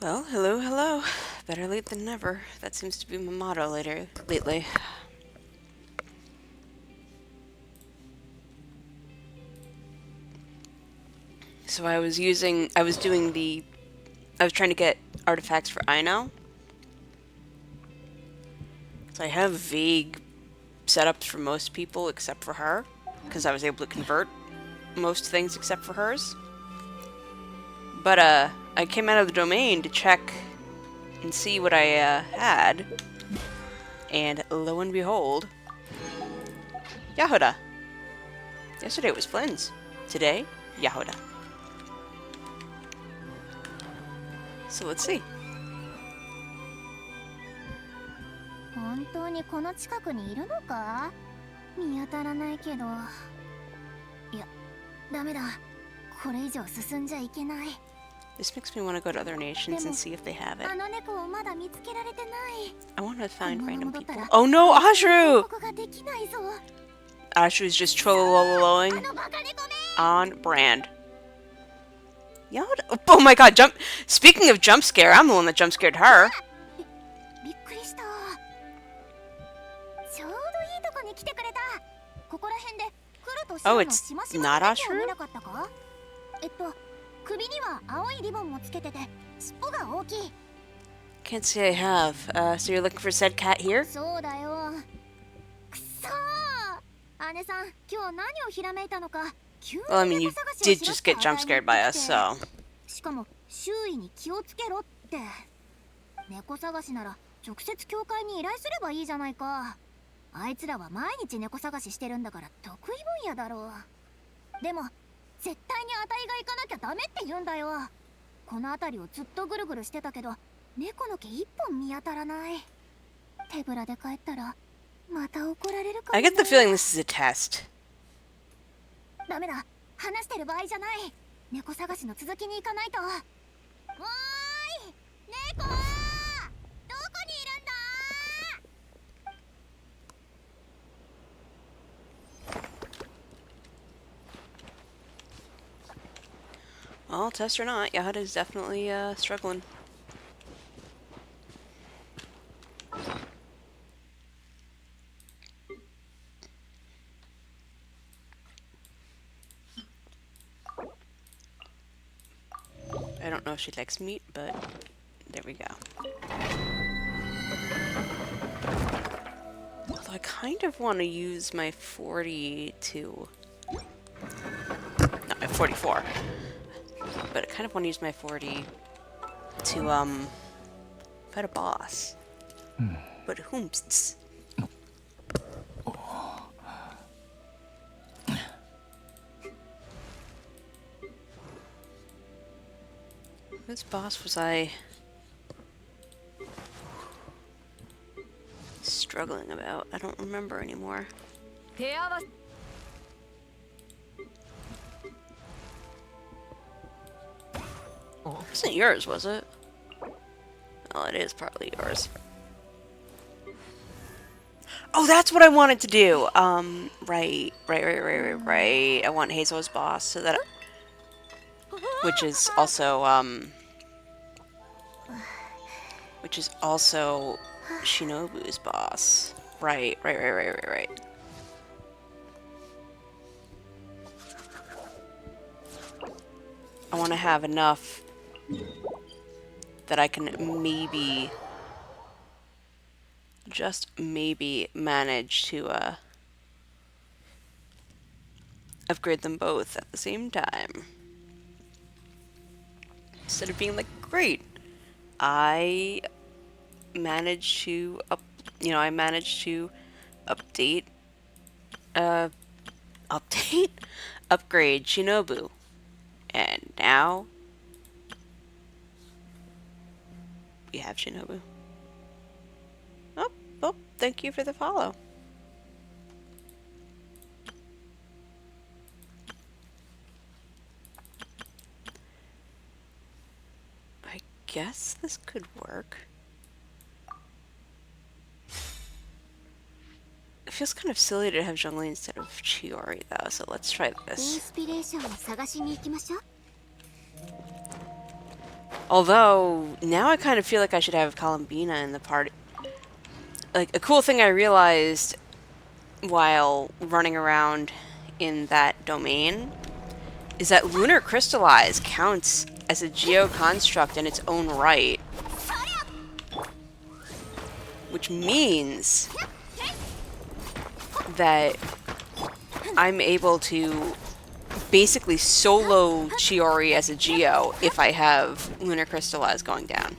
Well, hello, hello. Better late than never. That seems to be my motto lately. So I was trying to get artifacts for Ino. So I have vague setups for most people except for her, because I was able to convert most things except for hers. But, I came out of the domain to check and see what I, had. And lo and behold, Jahoda. Yesterday it was Flynn's. Today, Jahoda. So let's see. 本当にこの近くにいるのか？見当たらないけど。いや、ダメだ。これ以上進んじゃいけない。This makes me want to go to other nations and see if they have it. あの猫をまだ見つけられてない。 I want to find random people. Oh no, Ashru! 報告ができないぞ。 Ashru's just trolling on brand. Oh my god, Speaking of jump scare, I'm the one that jump scared her. びっくりした。ちょうどいいとこに来てくれた。ここら辺で来るとし Oh, の it's しましま not の猫を Ashru? 見なかったか？首には青いリボンもつけてて、尻尾が大きい。 Can't say I have. So you're looking for said cat here? そうだよ。くそー。姉さん、今日何をひらめいたのか。急に Well, I mean, you 猫探しを did しろ just って get jump 与え scared に by 言っ us, てきて。 so. しかも周囲に気をつけろって。猫探しなら直接教会に依頼すればいいじゃないか。あいつらは毎日猫探ししてるんだから得意分野だろう。でも絶対にあたいが行かなきゃダメって言うんだよ。この辺りをずっとぐるぐるしてたけど猫の毛一本見当たらない。手ぶらで帰ったらまた怒られるかも I ね。 get the feeling this is a test. ダメだ、話してる場合じゃない。猫探しの続きに行かないと。おーい、猫ー、どこにいるんだ？ Well, test or not, Yahada is definitely, struggling. I don't know if she likes meat, but there we go. Although I kind of want to use my 40 to... Not my 44. But I kind of want to use my 40 to, fight a boss. But whomsts? Which boss was I struggling about? I don't remember anymore. It wasn't yours, was it? Oh, it is partly yours. Oh, that's what I wanted to do! Right. I want Hazel's boss so that... Which is also, Shinobu's boss. Right. I want to have enough that I can maybe, just maybe, manage to, upgrade them both at the same time. Instead of being like, great, I managed to upgrade Shinobu. And now we have Shinobu. Oh, thank you for the follow. I guess this could work. It feels kind of silly to have Zhongli instead of Chiori though, so let's try this. Although, now I kind of feel like I should have Columbina in the party. Like, a cool thing I realized while running around in that domain is that Lunar Crystallize counts as a geoconstruct in its own right. Which means that I'm able to basically solo Chiori as a Geo if I have Lunar Crystallize going down.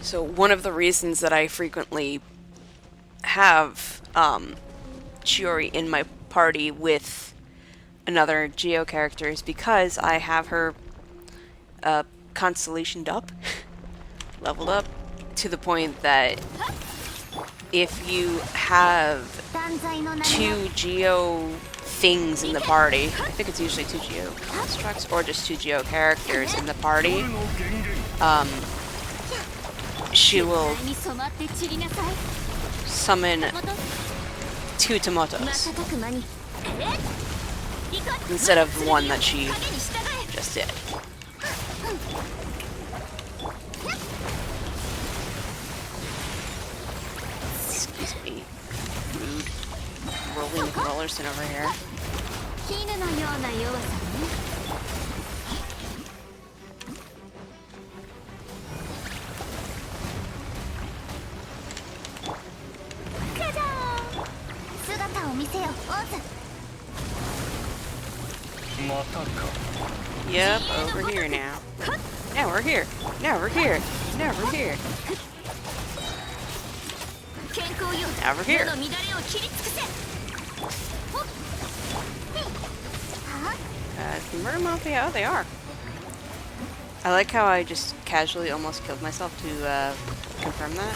So one of the reasons that I frequently have Chiori in my party with another Geo character is because I have her constellationed up, leveled up, to the point that if you have 2 Geo things in the party, I think it's usually 2 Geo constructs or just 2 Geo characters in the party, she will summon 2 Tomotos instead of the one that she just did. Excuse me. Rude. Rolling Rollerson over here. Yep, over here now. Now we're here. Now we're here. Now we're here. Now we're here. The Murder Mafia, oh, they are. I like how I just casually almost killed myself to confirm that.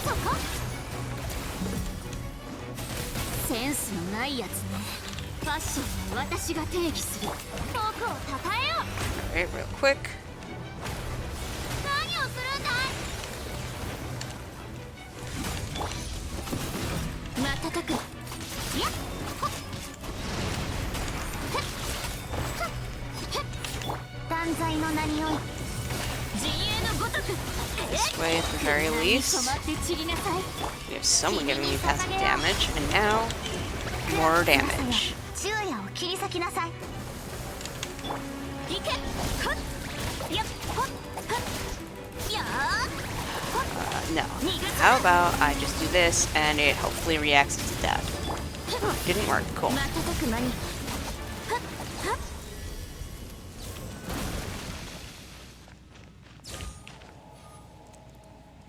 Alright, real quick. This way at the very least. We have someone giving me passive damage, and now more damage. No. How about I just do this and it hopefully reacts to death? Oh, didn't work. Cool.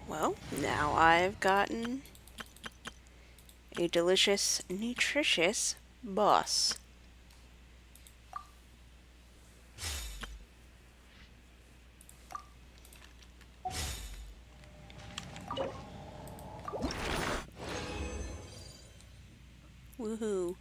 Well, now I've gotten a delicious, nutritious boss. Woohoo.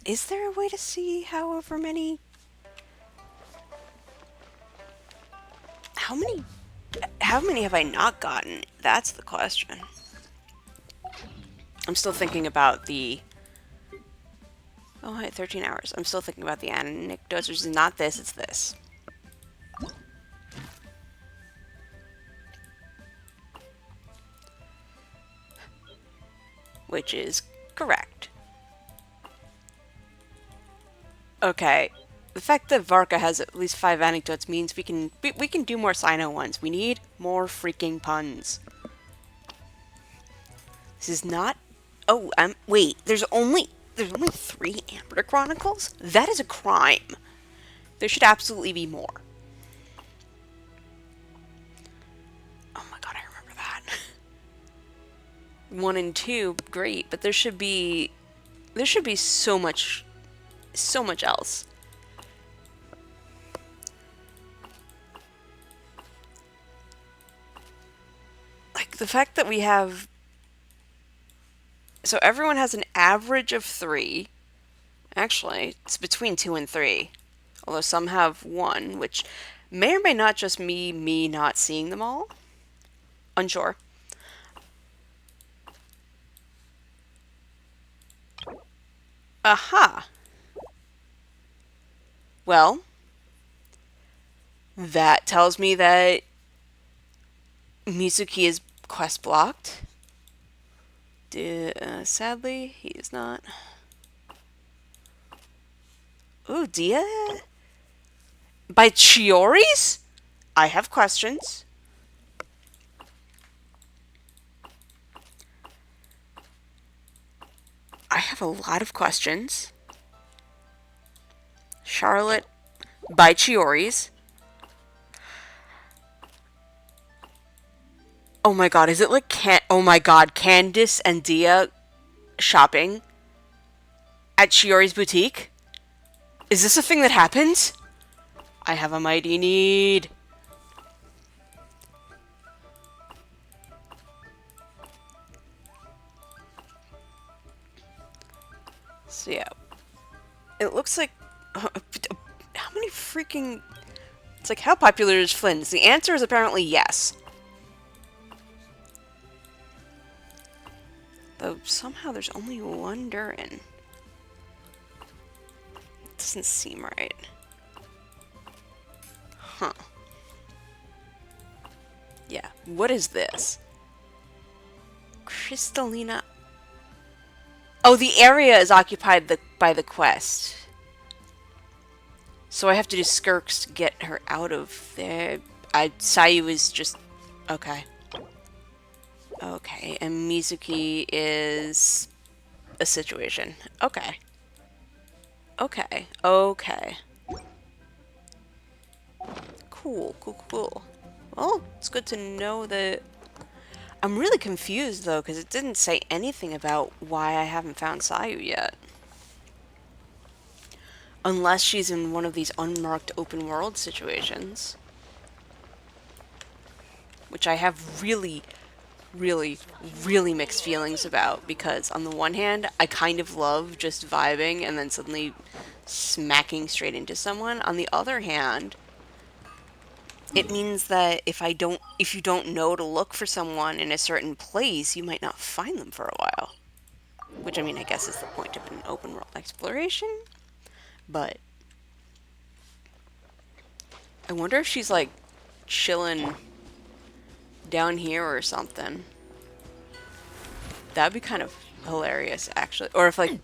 Is there a way to see however many... How many have I not gotten? That's the question. I'm still thinking about the... Oh, hi, 13 hours. I'm still thinking about the anecdotes, which is not this, it's this. Which is correct. Okay. The fact that Varka has at least 5 anecdotes means we can do more Sino ones. We need more freaking puns. This is not... Oh, wait. There's only 3 Amber Chronicles? That is a crime. There should absolutely be more. Oh my god, I remember that. 1 and 2, great, but there should be so much else. Like, the fact that we have So everyone has an average of 3. Actually, it's between 2 and 3. Although some have 1, which may or may not just me not seeing them all. Unsure. Aha! Well, that tells me that Mizuki is quest blocked. Sadly, he is not. Ooh, Dia? By Chiori's? I have questions. I have a lot of questions. Charlotte by Chiori's. Oh my god, is it like oh my god, Candice and Dia shopping at Chiori's boutique? Is this a thing that happens? I have a mighty need. So yeah. It looks like how many freaking it's like how popular is Flynn's? The answer is apparently yes. Though somehow there's only one Durin. Doesn't seem right. Huh. Yeah. What is this? Crystalina. Oh, the area is occupied by the quest. So I have to do skirks to get her out of there. Sayu is just... Okay. Okay, and Mizuki is a situation. Okay. Okay. Okay. Cool, cool, cool. Well, it's good to know that... I'm really confused, though, because it didn't say anything about why I haven't found Sayu yet. Unless she's in one of these unmarked open world situations. Which I have really, really, really mixed feelings about, because on the one hand, I kind of love just vibing and then suddenly smacking straight into someone. On the other hand, it means that if you don't know to look for someone in a certain place, you might not find them for a while. Which, I mean, I guess is the point of an open world exploration. But I wonder if she's, like, chilling down here or something. That'd be kind of hilarious, actually. Or if, like,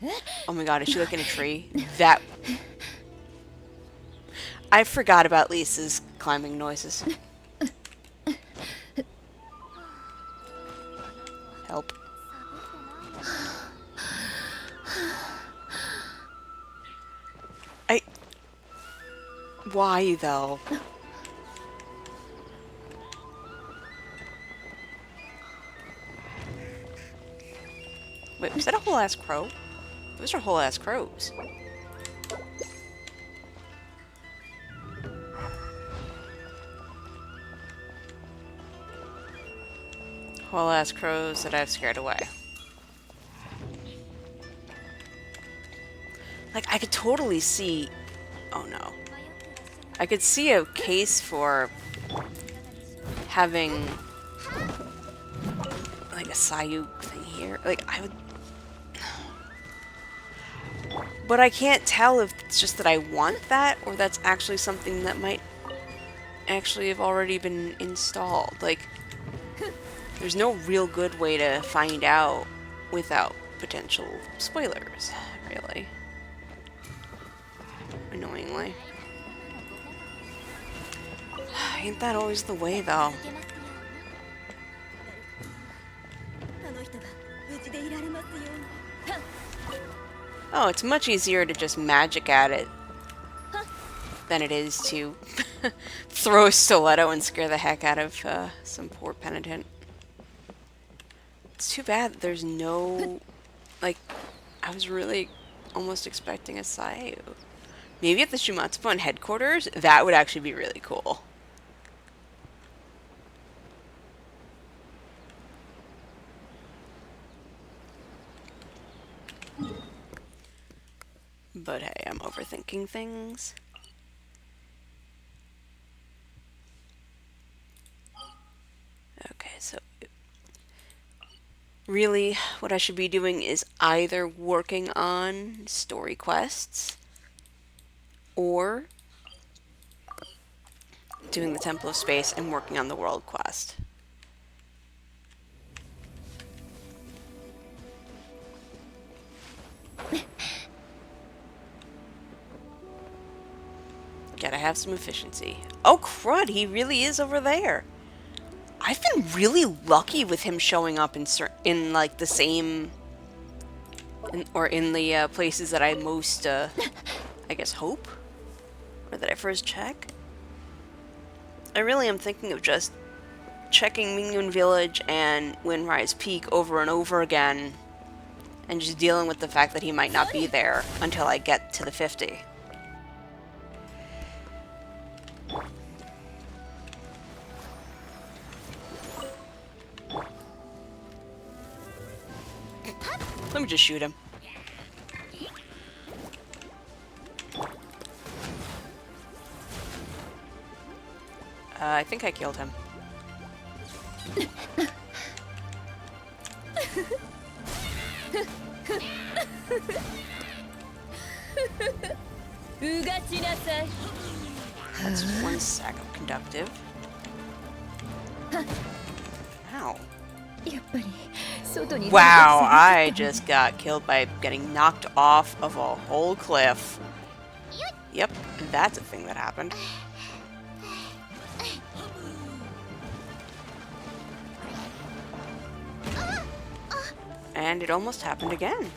oh my god, is she, like, in a tree? That... I forgot about Lisa's climbing noises. Help. Why, though? Wait, was that a whole-ass crow? Those are whole-ass crows. Whole-ass crows that I've scared away. Like, I could totally see... Oh, no. I could see a case for having, like, a Sayu thing here. Like, I would... But I can't tell if it's just that I want that, or that's actually something that might actually have already been installed. Like, there's no real good way to find out without potential spoilers, really. Annoyingly. Ain't that always the way, though? Oh, it's much easier to just magic at it than it is to throw a stiletto and scare the heck out of some poor penitent. It's too bad that there's no... Like, I was really almost expecting a Sayu. Maybe at the Shumatsupon headquarters, that would actually be really cool. But hey, I'm overthinking things. Okay, so really what I should be doing is either working on story quests or doing the Temple of Space and working on the world quest. Gotta have some efficiency. Oh crud, he really is over there. I've been really lucky with him showing up in like the same in the places that I most I guess hope, or that I first check. I really am thinking of just checking Mingyun Village and Windrise Peak over and over again, and just dealing with the fact that he might not be there until I get to the 50. Let me just shoot him. I think I killed him. That's one sack of conductive. Ow. Wow, I just got killed by getting knocked off of a whole cliff. Yep, that's a thing that happened. And it almost happened again.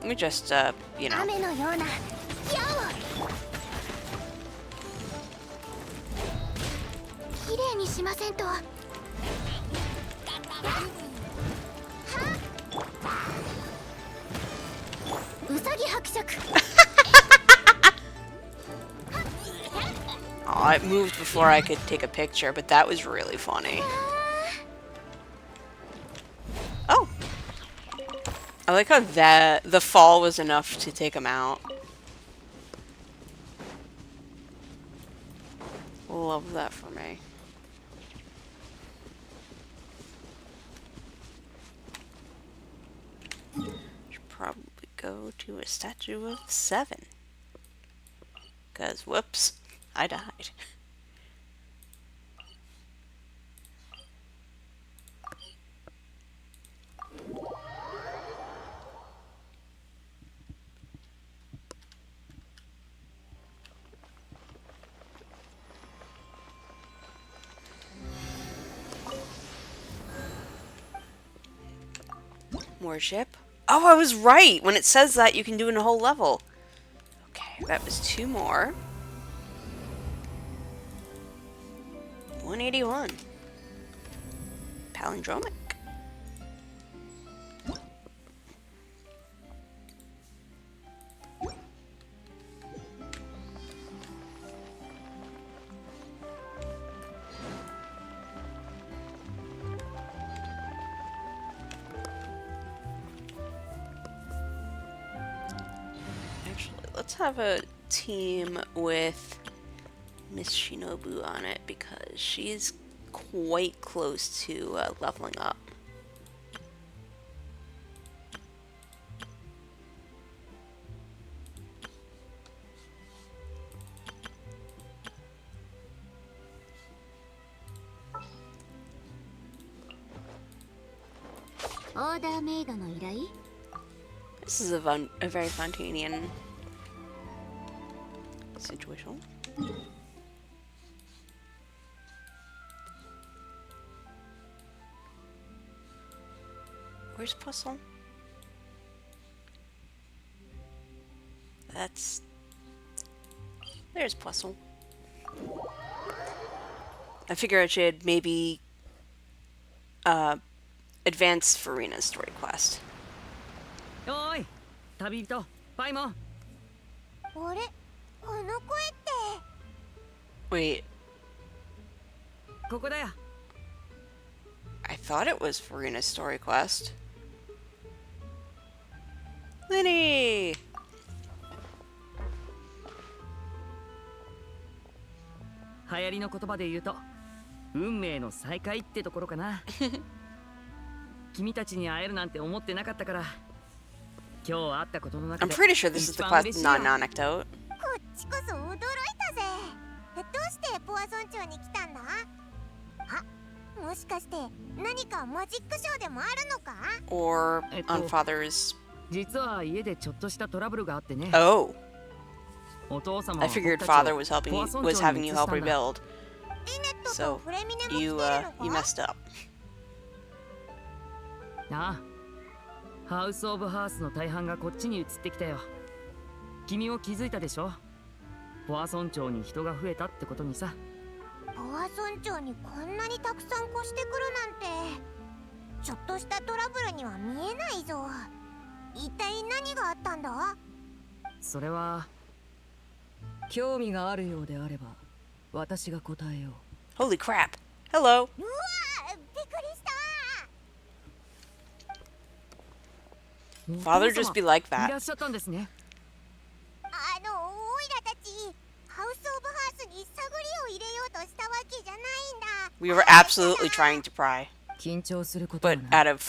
Let me just, you know. Oh, it moved before I could take a picture, but that was really funny. Oh! I like how the fall was enough to take him out. Love that for me. Should probably go to a statue of 7. 'Cause, whoops, I died. More ship. Oh, I was right! When it says that, you can do it in a whole level. Okay, that was 2 more. 181. Palindromic. Let's have a team with Miss Shinobu on it because she's quite close to leveling up. This is a very Fontanian situation. Where's Puzzle? There's Puzzle. I figure I should maybe advance Farina's story quest. Oi, 旅人、パイモン。Wait, ここだよ。 I thought it was Farina's story quest. Linny! 流行りの言葉で言うと運命の再会ってところかな。君たちに会えるなんて思ってなかったから、今日会ったことの中 I'm で pretty sure this is 一 the 番 class 嬉しいよ。 non-anecdote. こっちこそ驚いたぜ。どうしてポア村長に来たんだ？あ、もしかして何かマジックショーでもあるのか？ Or on father's. 実は家でちょっとしたトラブルがあってね。 Oh, お父様 I は figured 僕たち father を was helping ポ you, ア村 was 長 having に移 you し help たんだ。 rebuild. リネット So とフレミネも来て you るのか？ you messed up. ああ、ハウス・オブ・ハースの大半がこっちに移ってきたよ。君も気づいたでしょ？ポア村長に人が増えたってことにさ。ポア村長にこんなにたくさん越してくるなんて、ちょっとしたトラブルには見えないぞ。一体何があったんだ？それは興味があるようであれば私が答えよ Holy crap. Hello. うわー、びっくりした。う。 Father just be like いら that. っしゃったんですね。おいらたちハウス・オブ・ハースに探りを入れようとしたわけじゃないんだ。 We were absolutely trying to pry, 緊張することは but ない。 out of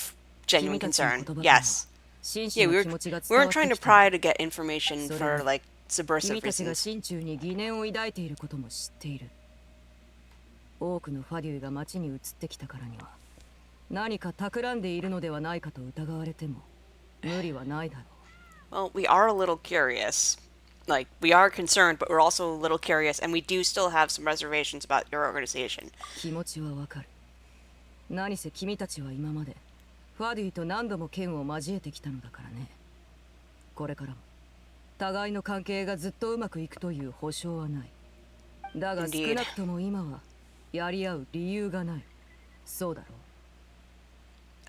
genuine 君たちの concern. 言葉から Yes. 真 Yeah, 摯 we な were 気持ちが we 伝わ weren't って trying to きた。 pry to get information So for then, like subversive 君たちが reasons. 心中に疑念を抱いていることも知っている。多くのファデュイが町に移ってきたからには何か企んでいるのではないかと疑われても無理はないだろ Well, we are a little curious. Like, we are concerned, but we're also a little curious, and we do still have some reservations about your organization. う。気持ちはわかる。何せ君たちは今までファデュイと何度も剣を交えてきたのだからね。これからも互いの関係がずっとうまくいくという保証はない。だが少 Indeed. なくとも今はやり合う理由がない。そうだろう。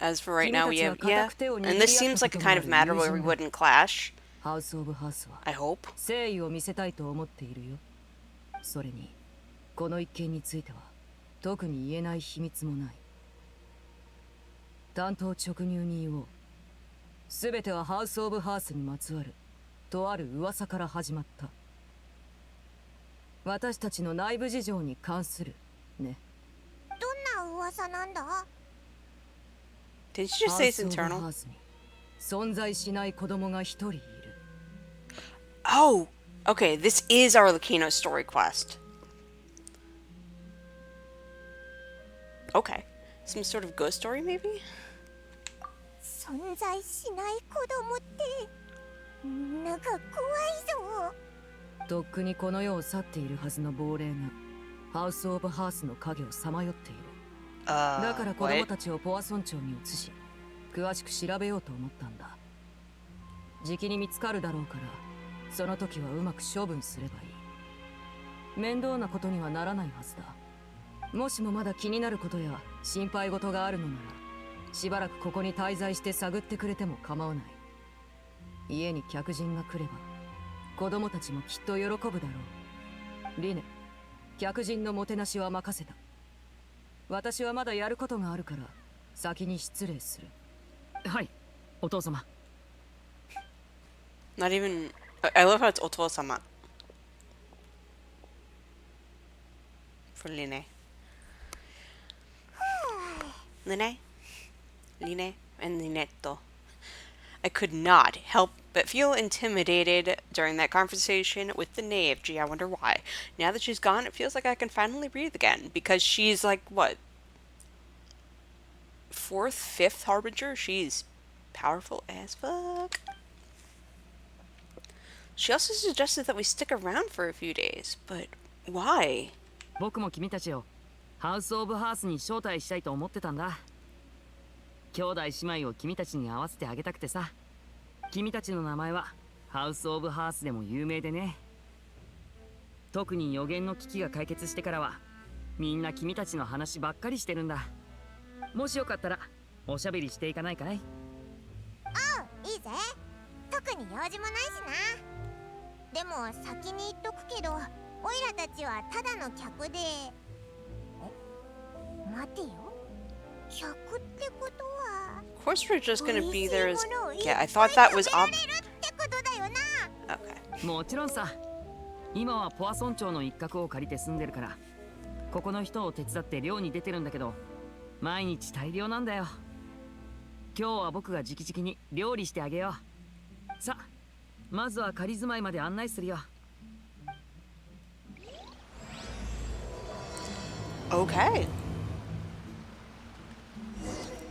As for right now, we have, yeah. And this seems like a kind of matter where we wouldn't clash, ハウス・オブ・ハースは I hope. 誠意を見せたいと思っているよ。それにこの一件については特に言えない秘密もない。担当直入に言おう。すべてはハウス・オブ・ハースにまつわるとある噂から始まった。私たちの内部事情に関するね。どんな噂なんだ？ Did you just say it's ハウス・オブ・ハ internal? ースに存在しない子供が一人いる。 Oh! Okay, this is our Lucino story quest. Okay. Some sort of ghost story, maybe? 存在しない子供ってなんか怖いぞ。とっくにこの世を去っているはずの亡霊がハウス・オブ・ハースの影をさまよっている。だから子供 What? たちをポア村長に移し詳しく調べようと思ったんだ。じきに見つかるだろうからその時はうまく処分すればいい。面倒なことにはならないはずだ。もしもまだ気になることや心配事があるのならしばらくここに滞在して探ってくれても構わない。家に客人が来れば子供たちもきっと喜ぶだろう。リネ、客人のもてなしは任せた。私はまだやることがあるから先に失礼する。はい、お父様。 Not even... I love how it's Oto-sama. For Line. Line? Line? And Linetto. I could not help but feel intimidated during that conversation with the knave. Gee, I wonder why. Now that she's gone, it feels like I can finally breathe again. Because she's like, what? 4th, 5th Harbinger? She's powerful as fuck. She also suggested that we stick around for a few days, but why? 僕も君たちをハウス・オブ・ハースに招待したいと思ってたんだ。兄弟姉妹を君たちに会わせてあげたくてさ。君たちの名前はハウス・オブ・ハースでも有名でね。特に予言の危機が解決してからはみんな君たちの話ばっかりしてるんだ。もしよかったらおしゃべりしていかないかい？いいぜ。特に用事もないしな。でも先に言っとくけど、オイラたちはただの客で。待てよ。客ってことは。course we're just gonna be there as... Yeah, I thought that was up. Okay. もちろんさ。今はポア村長の一角を借りて住んでるから、ここの人を手伝って漁に出てるんだけど、毎日大漁なんだよ。今日は僕が直々に料理してあげよう。さあ、まずは仮住まいまで案内するよ。Okay.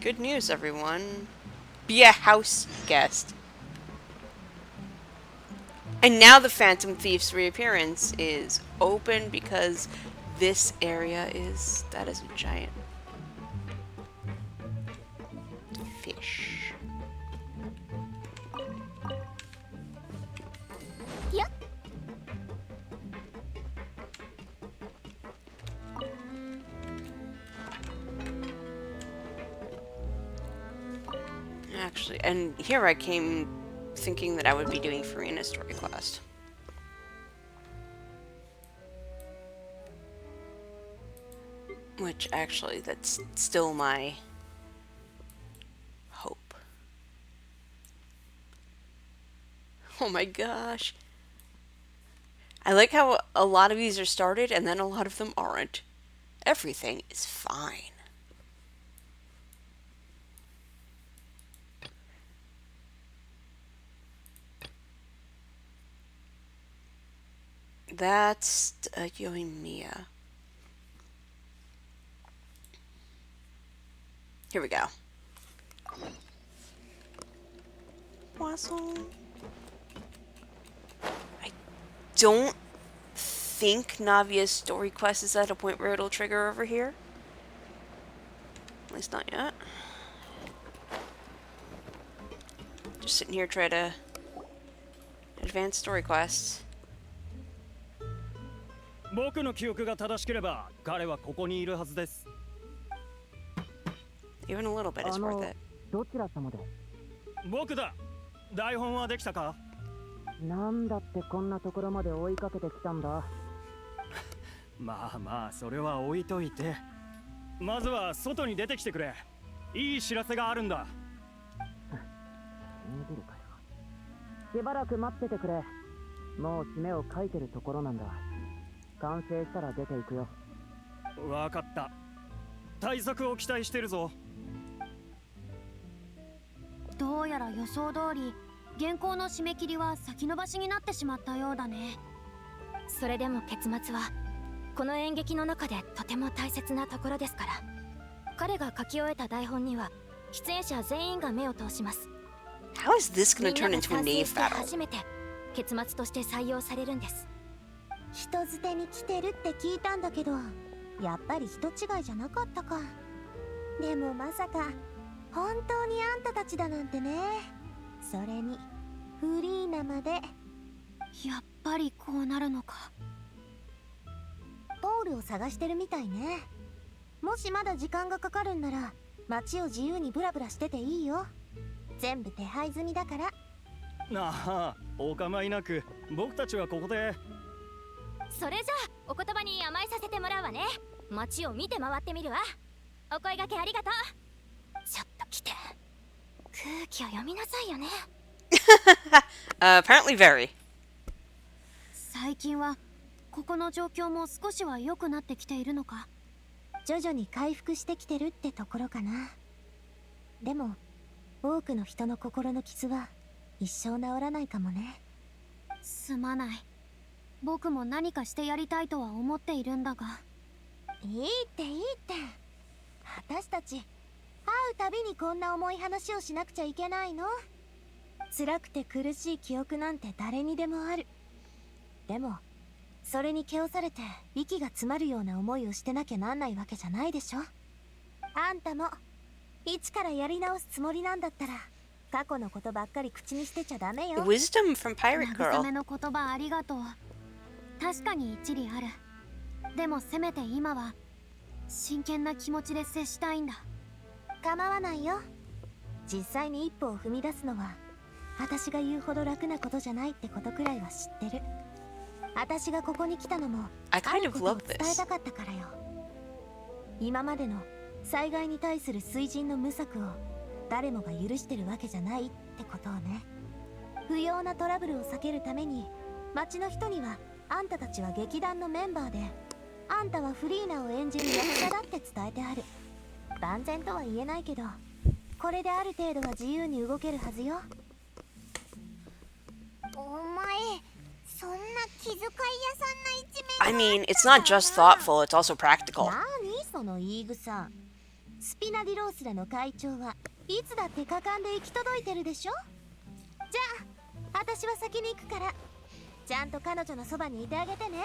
Good news, everyone. Be a house guest. And now the Phantom Thief's reappearance is open because this area is... That is a giant fish. Yep. Actually, and here I came thinking that I would be doing Farina's story quest. Which, actually, that's still my hope. Oh my gosh. I like how a lot of these are started and then a lot of them aren't. Everything is fine. That's Yoimiya. Here we go. Poisson. I don't think Navia's story quest is at a point where it'll trigger over here. At least not yet. Just sitting here trying to advance story quests. 僕の記憶が正しければ彼はここにいるはずです。 Even a little bit is worth it. どちら様で？僕だ。台本はできたか？なんだってこんなところまで追いかけてきたんだ。まあまあそれは置いといて、まずは外に出てきてくれ。いい知らせがあるんだ。逃げるかよ。しばらく待っててくれ。もう締めを書いてるところなんだ。完成したら出ていくよ。わかった。対策を期待してるぞ。どうやら予想通り原稿の締め切りは先延ばしになってしまったようだね。それでも結末はこの演劇の中でとても大切なところですから。彼が書き終えた台本には出演者全員が目を通します。 How is this going to turn into a みんな knave が完成して battle? 初めて結末として採用されるんです。人づてに来てるって聞いたんだけど、やっぱり人違いじゃなかったか。でもまさか本当にあんたたちだなんてね。それにフリーナまで。やっぱりこうなるのか。ポールを探してるみたいね。もしまだ時間がかかるんなら街を自由にブラブラしてていいよ。全部手配済みだから。なあ、お構いなく。僕たちはここで。それじゃあお言葉に甘えさせてもらうわね。街を見て回ってみるわ。お声掛けありがとう。ちょっと来て。空気を読みなさいよね。Apparently very. 最近はここの状況も少しは良くなってきているのか。徐々に回復してきてるってところかな。でも多くの人の心の傷は一生治らないかもね。すまない。僕も何かしてやりたいとは思っているんだが。いいっていいって。私たち会うたびにこんな重い話をしなくちゃいけないの？辛くて苦しい記憶なんて誰にでもある。でもそれに気をされて息が詰まるような思いをしてなきゃなんないわけじゃないでしょ。あんたも一からやり直すつもりなんだったら過去のことばっかり口にしてちゃダメよ。 Wisdom from Pirate 慰 Girl. めの言葉ありがとう。確かに一理ある。でもせめて今は真剣な気持ちで接したいんだ。構わないよ。実際に一歩を踏み出すのは私が言うほど楽なことじゃないってことくらいは知ってる。私がここに来たのも I あ kind る of ことを love 伝え this. たかったからよ。今までの災害に対する水人の無策を誰もが許してるわけじゃないってことをね。不要なトラブルを避けるために町の人にはあんたたちは劇団のメンバーで、あんたはフリーナを演じる役者だって伝えてある。万全とは言えないけど、これである程度は自由に動けるはずよ。お前、そんな気遣い屋さんな一面 I mean, it's not just thoughtful, it's also practical. 何その言い草。スピナディロースラの会長はいつだって果敢で行き届いてるでしょ。じゃあ私は先に行くから、ちゃんと彼女のそばにいてあげてね。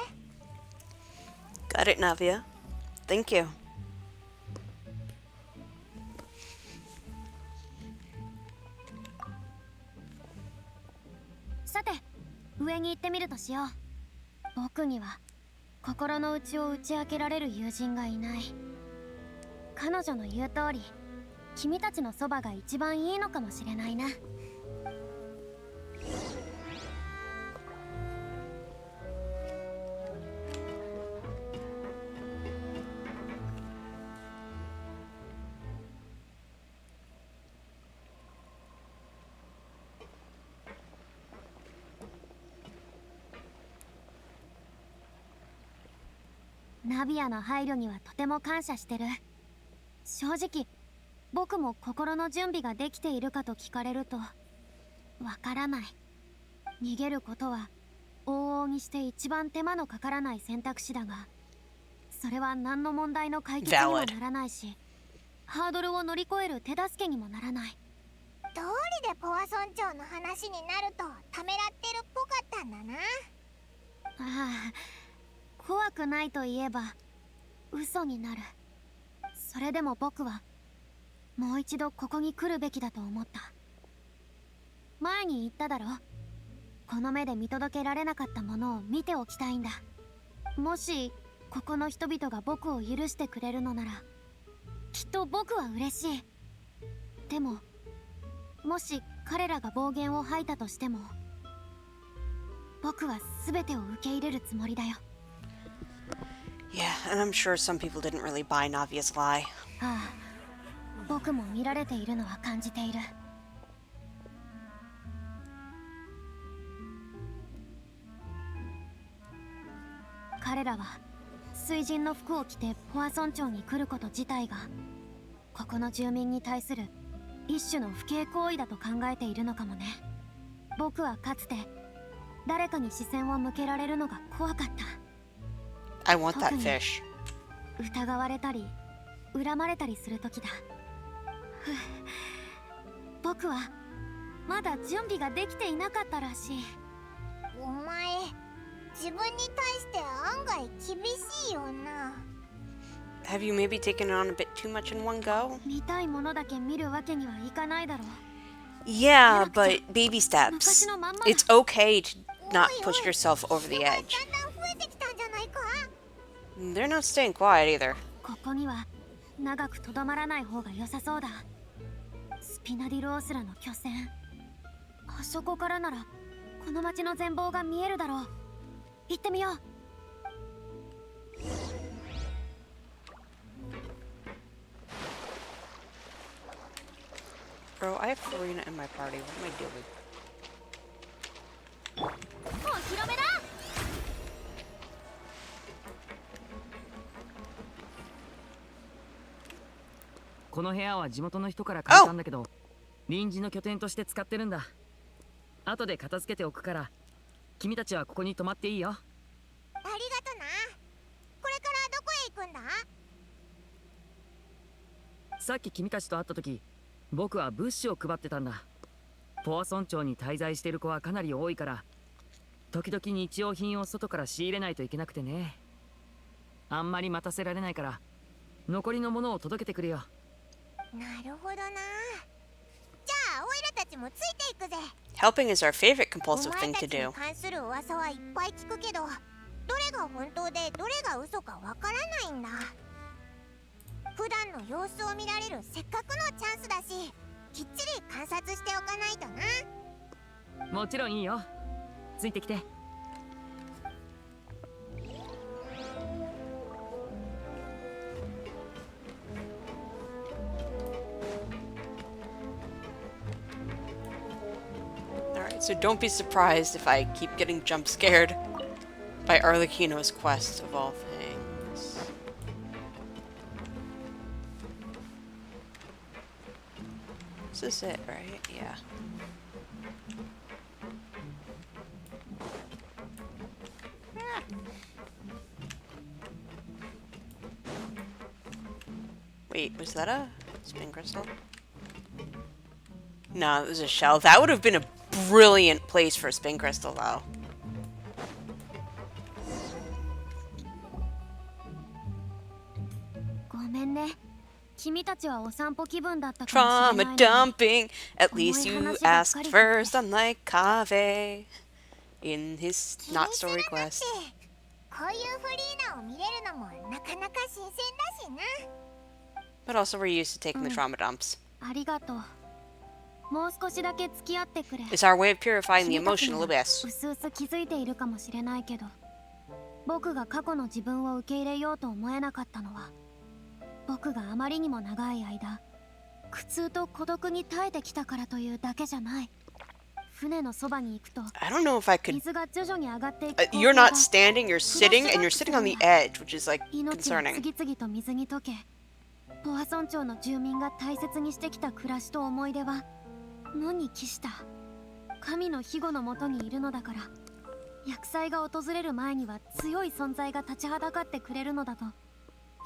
Got it, Navia. Thank you. さて、上に行ってみるとしよう。僕には心の内を打ち明けられる友人がいない。彼女の言う通り、君たちのそばが一番いいのかもしれないな。ナビアの配慮にはとても感謝してる。正直僕も心の準備ができているかと聞かれるとわからない。逃げることは往々にして一番手間のかからない選択肢だが、それは何の問題の解決にもならないし、ハードルを乗り越える手助けにもならない。どうりでポワ村長の話になるとためらってるっぽかったんだな。ああ、怖くないと言えば嘘になる。それでも僕はもう一度ここに来るべきだと思った。前に言っただろ、この目で見届けられなかったものを見ておきたいんだ。もしここの人々が僕を許してくれるのなら、きっと僕は嬉しい。でももし彼らが暴言を吐いたとしても、僕は全てを受け入れるつもりだよ。Yeah, and I'm sure some people didn't really buy Navia's lie. ああ、僕も見られているのは感じている。彼らは水神の服を着てポワ村長に来ること自体が、ここの住民に対する一種の不敬行為だと考えているのかもね。僕はかつて誰かに視線を向けられるのが怖かった。 I want that fish. 疑われたり恨まれたりする時だ。ふう、僕はまだ準備ができていなかったらしい。お前、自分に対して案外厳しいよな。Have you maybe taken it on a bit too much in one go? 見たいものだけ見るわけにはいかないだろう。 Yeah, but baby steps. It's okay to not push yourself over the edge. だんだん増えてきたんじゃないか。 They're not staying quiet either. ここには長くとどまらない方が良さそうだ。スピナディロースラの拠点、あそこからならこの町の全貌が見えるだろう。行ってみよう。 Bro, I have Karina in my party. What am I doing? お披露目だ。この部屋は地元の人から借りたんだけど、臨時の拠点として使ってるんだ。後で片付けておくから、君たちはここに泊まっていいよ。ありがとな。これからどこへ行くんだ？さっき君たちと会った時、僕は物資を配ってたんだ。ポワ村長に滞在している子はかなり多いから、時々日用品を外から仕入れないといけなくてね。あんまり待たせられないから、残りのものを届けてくれよ。なるほどな。じゃあオイラたちもついていくぜ。 Helping is our favorite お compulsive 前 thing た to ちに do. 関する噂はいっぱい聞くけど、どれが本当でどれが嘘かわからないんだ。普段の様子を見られるせっかくのチャンスだし、きっちり観察しておかないとな。もちろんいいよ。ついてきて。So don't be surprised if I keep getting jump scared by Arlecchino's quest of all things. This is it, right? Yeah. Wait, was that a spin crystal? No, it was a shell. That would have been a brilliant place for a spin crystal, though. Trauma dumping. At least you asked first, unlike Kave in his not so request. こういうフリーナを見れるのもなかなか新鮮だしな。 But also we're used to taking the trauma dumps. ありがとう。もう少しだけ付き合ってくれ。 It's our way of purifying the emotional abyss. うすうす気づいているかもしれないけど、僕が過去の自分を受け入れようと思えなかったのは、僕があまりにも長い間、苦痛と孤独に耐えてきたからというだけじゃない。船のそばに行くと、 I don't know if I could. 水が徐々に上がっていく。You're not standing, you're sitting, and you're sitting on the edge, which is like 命が concerning. 次々と水に溶け、ポア村町の住民が大切にしてきた暮らしと思い出は無に帰した。神の庇護のもとにいるのだから、厄災が訪れる前には強い存在が立ちはだかってくれるのだと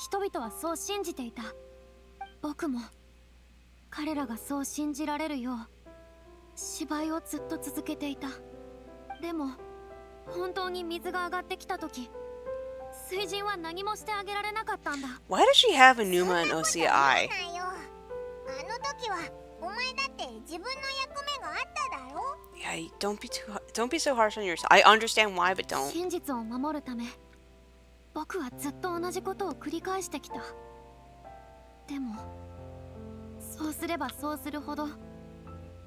人々はそう信じていた。僕も彼らがそう信じられるよう芝居をずっと続けていた。でも本当に水が上がってきた時、水神は何もしてあげられなかったんだ。 Why does she have a Numa and Osea eye? あの時はお前だって自分の役目があっただろ。 Yeah, don't be so harsh on yourself. I understand why, but don't. 真実を守るため、僕はずっと同じことを繰り返してきた。でもそうすればそうするほど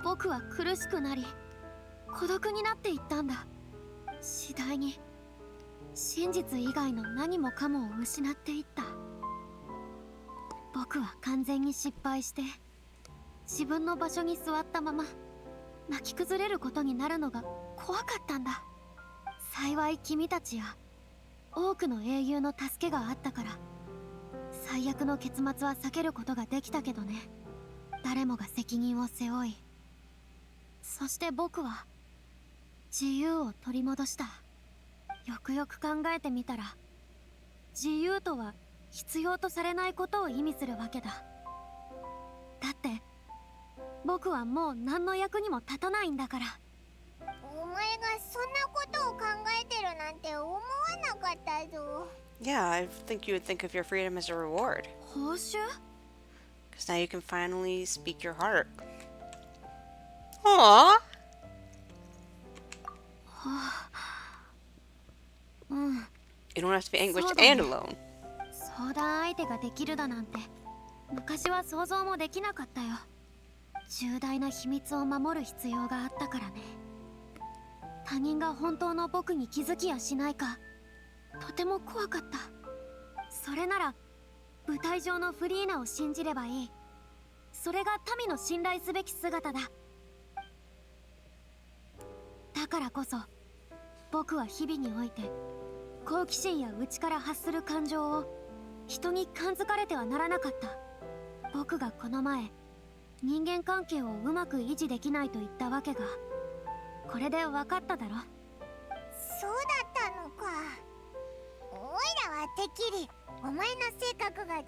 僕は苦しくなり孤独になっていったんだ。次第に真実以外の何もかもを失っていった。僕は完全に失敗して自分の場所に座ったまま泣き崩れることになるのが怖かったんだ。幸い君たちや多くの英雄の助けがあったから最悪の結末は避けることができたけどね。誰もが責任を背負い、そして僕は自由を取り戻した。よくよく考えてみたら、自由とは必要とされないことを意味するわけだ。だって僕はもう何の役にも立たないんだから。お前がそんなことを考えてるなんて思わなかったぞ。 Yeah, I think you would think of your freedom as a reward. 報酬？ Because now you can finally speak your heart. Aww. うん。 You don't have to be anguished そうだね。 and alone. 相談相手ができるだなんて昔は想像もできなかったよ。重大な秘密を守る必要があったからね。他人が本当の僕に気づきやしないかとても怖かった。それなら舞台上のフリーナを信じればいい。それが民の信頼すべき姿だ。だからこそ僕は日々において好奇心や内から発する感情を人に感づかれてはならなかった。僕がこの前人間関係をうまく維持できないと言ったわけがこれで分かっただろ。そうだったのか。おいらはてっきりお前の性格が嫌われや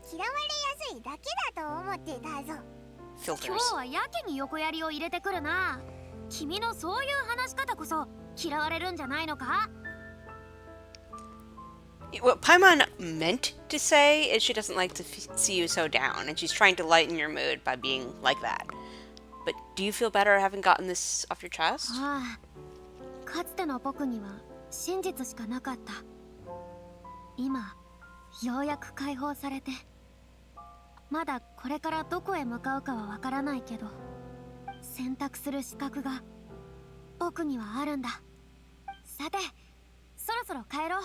すいだけだと思ってたぞ。今 Filters. 日はやけに横やりを入れてくるな。君のそういう話し方こそ嫌われるんじゃないのか？ What Paimon meant to say is she doesn't like to see you so down, and she's trying to lighten your mood by being like that. But do you feel better having gotten this off your chest? ああ、かつての僕には真実しかなかった。今ようやく解放されて、まだこれからどこへ向かうかはわからないけど、選択する資格が僕にはあるんだ。さて、そろそろ帰ろう。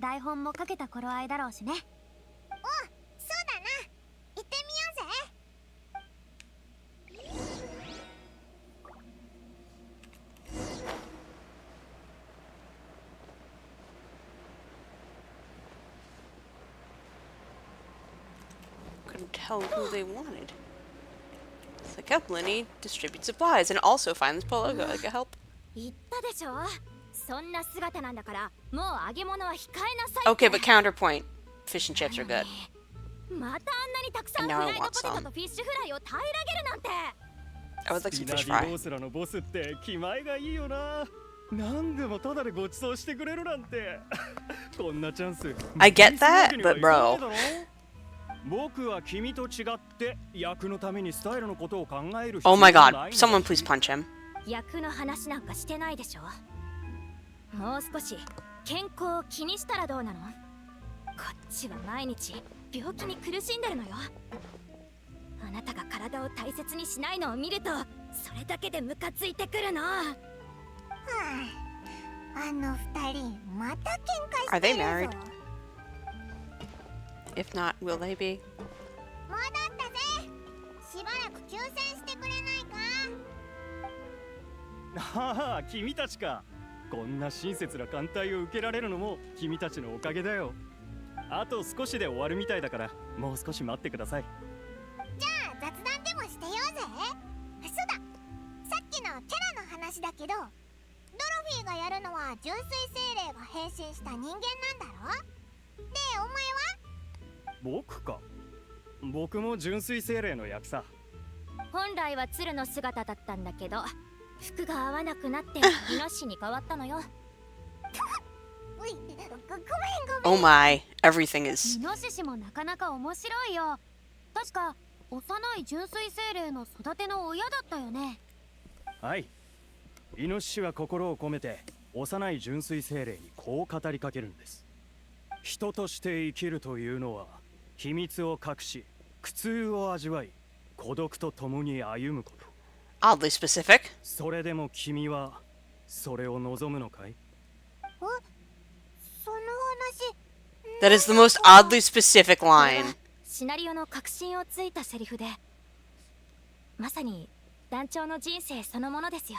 台本もかけた頃合いだろうしね。そうだな。行ってみようぜ。couldn't tell who they wanted. It's like, help Lenny distribute supplies and also find this logo. Like, help. 言ったでしょ。そんな姿なんだからもう揚げ物は控えなさいって。 Okay, but counterpoint. Fish and chips are good. またあんなにたくさんフ And now ラ I イド want ポテト some. とフィッシュフライを平らげるなんて。 I would like ス some ピナ fish ディロ fry. ースラのボスって気前がいいよな。何でもタダでご馳走してくれるなんて。こんなチャンス。I get that, but bro. 僕は君と違って役のためにスタイルのことを考える Oh my god, someone please punch him. 役の話なんかしてないでしょ。もう少し健康を気にしたらどうなの。こっちは毎日病気に苦しんでるのよ。あなたが体を大切にしないのを見るとそれだけでムカついてくるの。はあ、あの二人また喧嘩 Are して they るぞ。 married? If not, will they be? 戻ったぜ。しばらく休戦してくれないか。はあ、君たちか。こんな親切な艦隊を受けられるのも君たちのおかげだよ。あと少しで終わるみたいだからもう少し待ってください。じゃあ雑談でもしてようぜ。そうだ、さっきのキャラの話だけど、ドロフィーがやるのは純粋精霊が変身した人間なんだろ。で、お前は？僕か。僕も純粋精霊の役さ。本来は鶴の姿だったんだけど服が合わなくなってイノシシに変わったのよ。ごめん。 Oh my, everything is. イノシシもなかなか面白いよ。確か幼い純粋精霊の育ての親だったよね。はい。イノシシは心を込めて幼い純粋精霊にこう語りかけるんです。人として生きるというのは秘密を隠し苦痛を味わい孤独と共に歩むこと。Oddly specific. それでも君はそれを望むのかい？その話。 That is the most oddly specific line. シナリオの核心をついたセリフで、まさに団長の人生そのものですよ。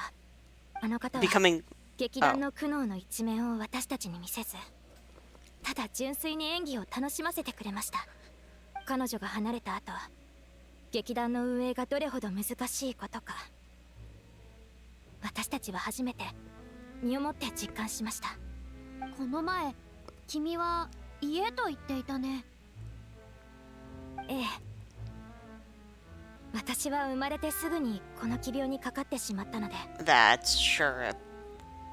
あの方は Becoming. 劇団の苦悩の一面を私たちに見せず、ただ純粋に演技を楽しませてくれました。彼女が離れた後、劇団の運営がどれほど難しいことか、私たちは初めて身をもって実感しました。この前、君は家と言っていたね。ええ。私は生まれてすぐにこの奇病にかかってしまったので、 That's sure a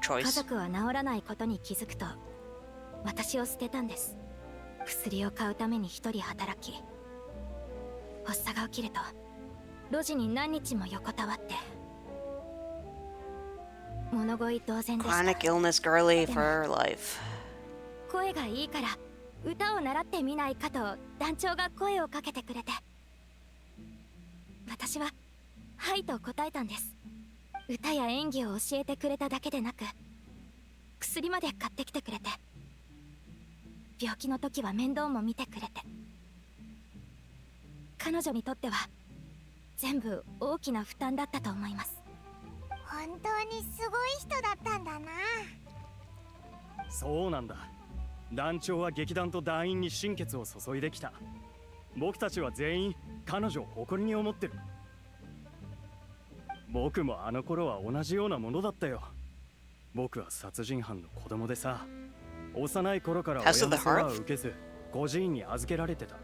家 choice. 族は治らないことに気づくと私を捨てたんです。薬を買うために一人働き、発作が起きると路地に何日も横たわって物乞い同然でした。 Chronic illness girly for life. 声がいいから歌を習ってみないかと団長が声をかけてくれて、私ははいと答えたんです。歌や演技を教えてくれただけでなく薬まで買ってきてくれて、病気の時は面倒も見てくれて、彼女にとっては全部大きな負担だったと思います。本当にすごい人だったんだな。そうなんだ。団長は劇団と団員に心血を注いできた。僕たちは全員彼女を誇りに思ってる。僕もあの頃は同じようなものだったよ。僕は殺人犯の子供でさ、幼い頃から親の世話を受けず孤児院に預けられてた。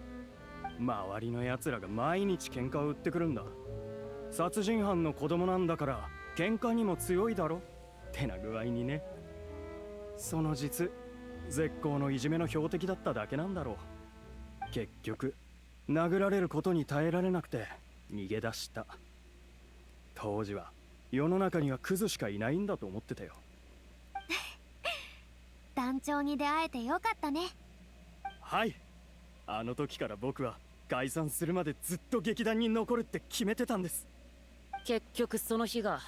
周りの奴らが毎日喧嘩を売ってくるんだ。殺人犯の子供なんだから喧嘩にも強いだろってな具合にね。その実絶好のいじめの標的だっただけなんだろう。結局殴られることに耐えられなくて逃げ出した。当時は世の中にはクズしかいないんだと思ってたよ。団長に出会えてよかったね。はい。あの時から僕は解散するまでずっと劇団に残るって決めてたんです。結局その日が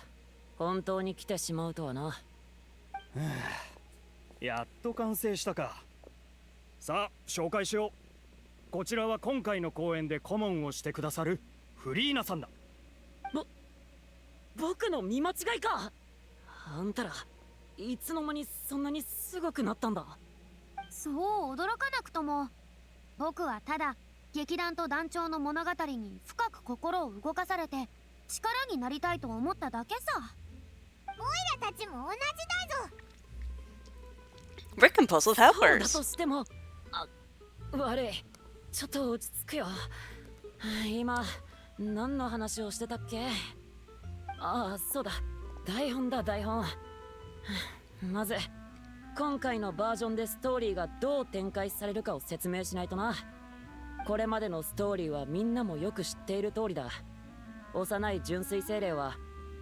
本当に来てしまうとはな。やっと完成したか。さあ紹介しよう。こちらは今回の公演で顧問をしてくださるフリーナさんだ。僕の見間違いか。あんたらいつの間にそんなにすごくなったんだ。そう驚かなくとも、僕はただ劇団と団長の物語に深く心を動かされて力になりたいと思っただけさ。オイラたちも同じだぞ。 We're compulsive そうだ helpers. としても、悪い。ちょっと落ち着くよ。今、何の話をしてたっけ？ああ、そうだ。台本だ、台本。まず、今回のバージョンでストーリーがどう展開されるかを説明しないとな。これまでのストーリーはみんなもよく知っている通りだ。幼い純粋精霊は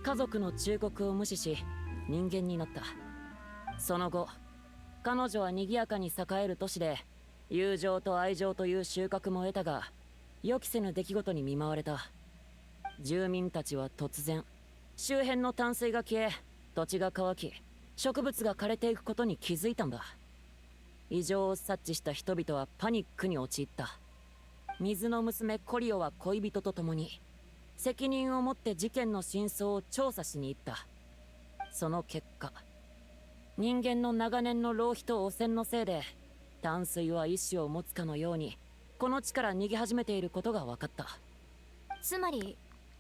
家族の忠告を無視し人間になった。その後、彼女は賑やかに栄える都市で友情と愛情という収穫も得たが、予期せぬ出来事に見舞われた。住民たちは突然周辺の淡水が消え、土地が乾き、植物が枯れていくことに気づいたんだ。異常を察知した人々はパニックに陥った。水の娘コリオは恋人と共に責任を持って事件の真相を調査しに行った。その結果、人間の長年の浪費と汚染のせいで淡水は意志を持つかのようにこの地から逃げ始めていることが分かった。つまり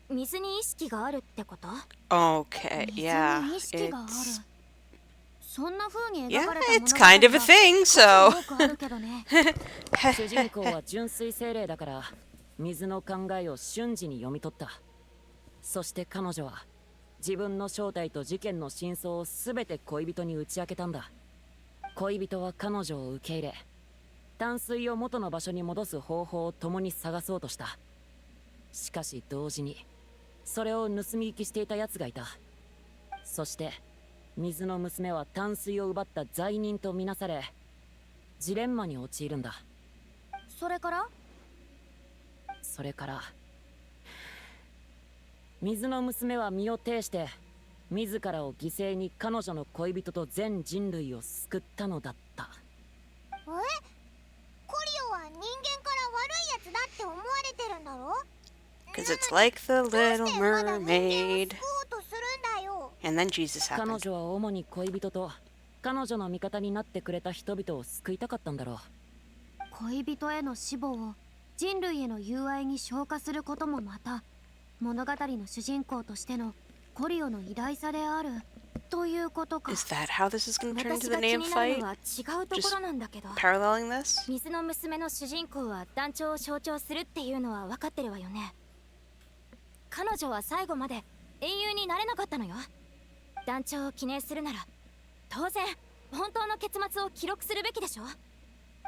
水に意識があるってこと？ Okay, 水 yeah. に意識がある。 It's そんな風に yeah, 描かれた物 it's 語 kind of a が thing. 数 So 多くあるけどね。主人公は純粋精霊だから水の考えを瞬時に読み取った。そして彼女は自分の正体と事件の真相を全て恋人に打ち明けたんだ。恋人は彼女を受け入れ、淡水を元の場所に戻す方法を共に探そうとした。しかし同時にそれを盗み聞きしていた奴がいた。そして水の娘は淡水を奪った罪人とみなされ、ジレンマに陥るんだ。それからそれから水の娘は身を挺して自らを犠牲に彼女の恋人と全人類を救ったのだった。コリオは人間から悪いやつだって思われてるんだろ？ because it's like the どう Little してまだ人間を Mermaid. 救おうとするんだよ。 And then Jesus 彼 happened. 女は主に恋人と彼女の味方になってくれた人々を救いたかったんだろう。恋人への死亡を人類への友愛に昇華することもまた物語の主人公としてのコリオの偉大さであるということか。 Is that how this is going to turn 私 into が the 気 name になる fight? のは違うところなんだけど、 Paralleling this? 水の娘の主人公は団長を象徴するっていうのは分かってるわよね。彼女は最後まで英雄になれなかったのよ。団長を記念するなら当然本当の結末を記録するべきでしょ。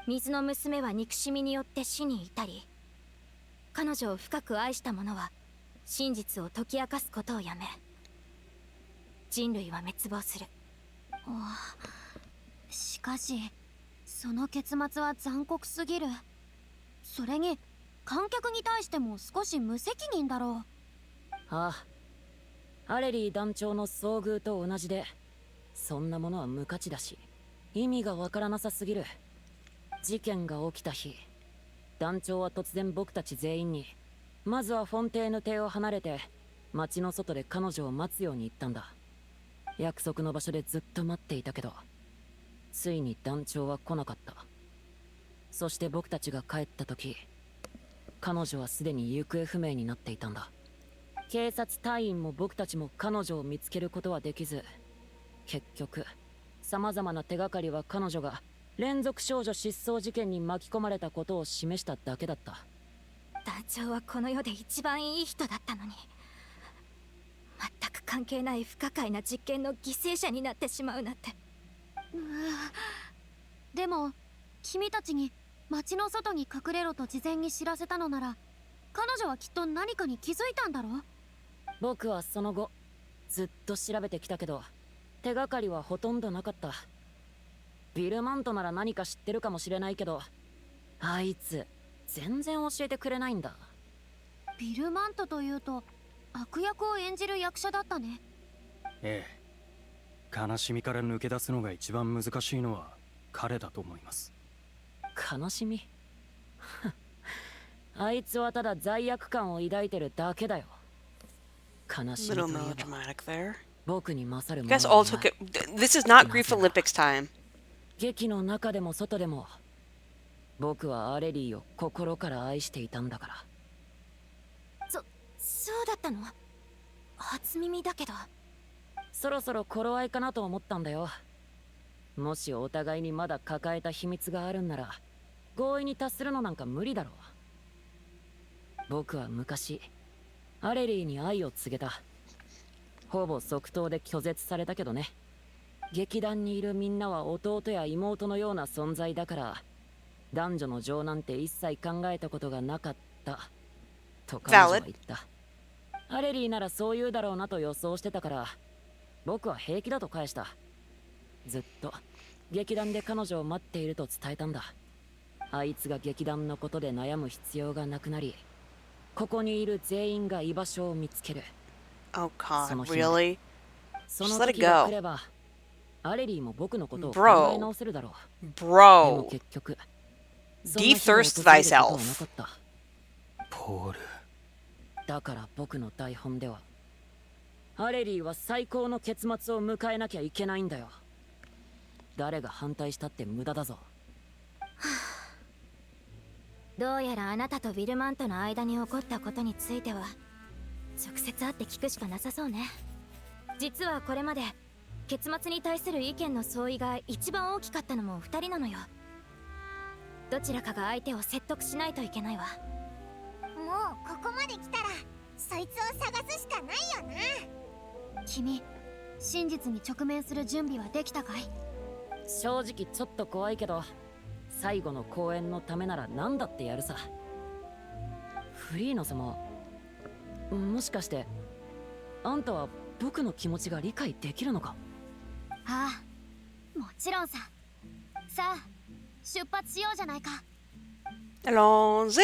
水の娘は憎しみによって死に至り、彼女を深く愛した者は真実を解き明かすことをやめ、人類は滅亡する。しかしその結末は残酷すぎる。それに観客に対しても少し無責任だろう。ああ、アレリー団長の遭遇と同じで、そんなものは無価値だし意味がわからなさすぎる。事件が起きた日、団長は突然僕たち全員にまずはフォンテーヌ邸を離れて町の外で彼女を待つように言ったんだ。約束の場所でずっと待っていたけど、ついに団長は来なかった。そして僕たちが帰った時、彼女はすでに行方不明になっていたんだ。警察隊員も僕たちも彼女を見つけることはできず、結局様々な手がかりは彼女が連続少女失踪事件に巻き込まれたことを示しただけだった。団長はこの世で一番いい人だったのに、全く関係ない不可解な実験の犠牲者になってしまうなんて。でも君たちに町の外に隠れろと事前に知らせたのなら、彼女はきっと何かに気づいたんだろう。僕はその後ずっと調べてきたけど、手がかりはほとんどなかった。ビルマントなら何か知ってるかもしれないけど、あいつ全然教えてくれないんだ。ビルマントというと悪役を演じる役者だったね。ええ、悲しみから抜け出すのが一番難しいのは彼だと思います。悲しみあいつはただ罪悪感を抱いてるだけだよ。悲しみと Little いえば melodramatic there. 僕に勝る You も guys のは all ない。 took it. This is not Grief Olympics time. 劇の中でも外でも僕はアレリーを心から愛していたんだから。そうだったの？初耳だけど。そろそろ頃合いかなと思ったんだよ。もしお互いにまだ抱えた秘密があるんなら合意に達するのなんか無理だろう。僕は昔アレリーに愛を告げた。ほぼ即答で拒絶されたけどね。劇団にいるみんなは弟や妹のような存在だから男女の情なんて一切考えたことがなかったと彼女は言った。アレリーならそう言うだろうなと予想してたから僕は平気だと返した。ずっと劇団で彼女を待っていると伝えたんだ。あいつが劇団のことで悩む必要がなくなり、ここにいる全員が居場所を見つける。 Oh god, その日 really? そ Just の let it 時が来 go. ればアレリーも僕のことを考 Bro. え直せるだろう。で Bro. も結局そんな日が De-thirst 訪れることはな thyself. かった。ポール。だから僕の台本ではアレリーは最高の結末を迎えなきゃいけないんだよ。誰が反対したって無駄だぞ。どうやらあなたとウィルマンとの間に起こったことについては直接会って聞くしかなさそうね。実はこれまで結末に対する意見の相違が一番大きかったのも2人なのよ。どちらかが相手を説得しないといけないわ。もうここまで来たらそいつを探すしかないよな。君、真実に直面する準備はできたかい？正直ちょっと怖いけど最後の公演のためなら何だってやるさ。フリーノ様、もしかしてあんたは僕の気持ちが理解できるのか？ああ、もちろんさ。さあ、出発しようじゃないか。Allons-y!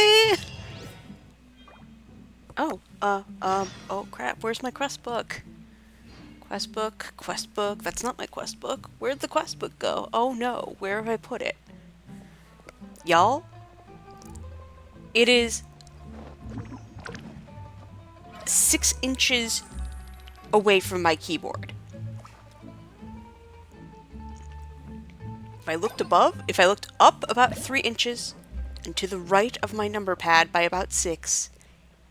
Oh, oh crap, where's my quest book? Quest book, that's not my quest book. Where'd the quest book go? Oh no, where have I put it? Y'all? It is 6 inches away from my keyboard. If I looked up about 3 inches, and to the right of my number pad by about 6,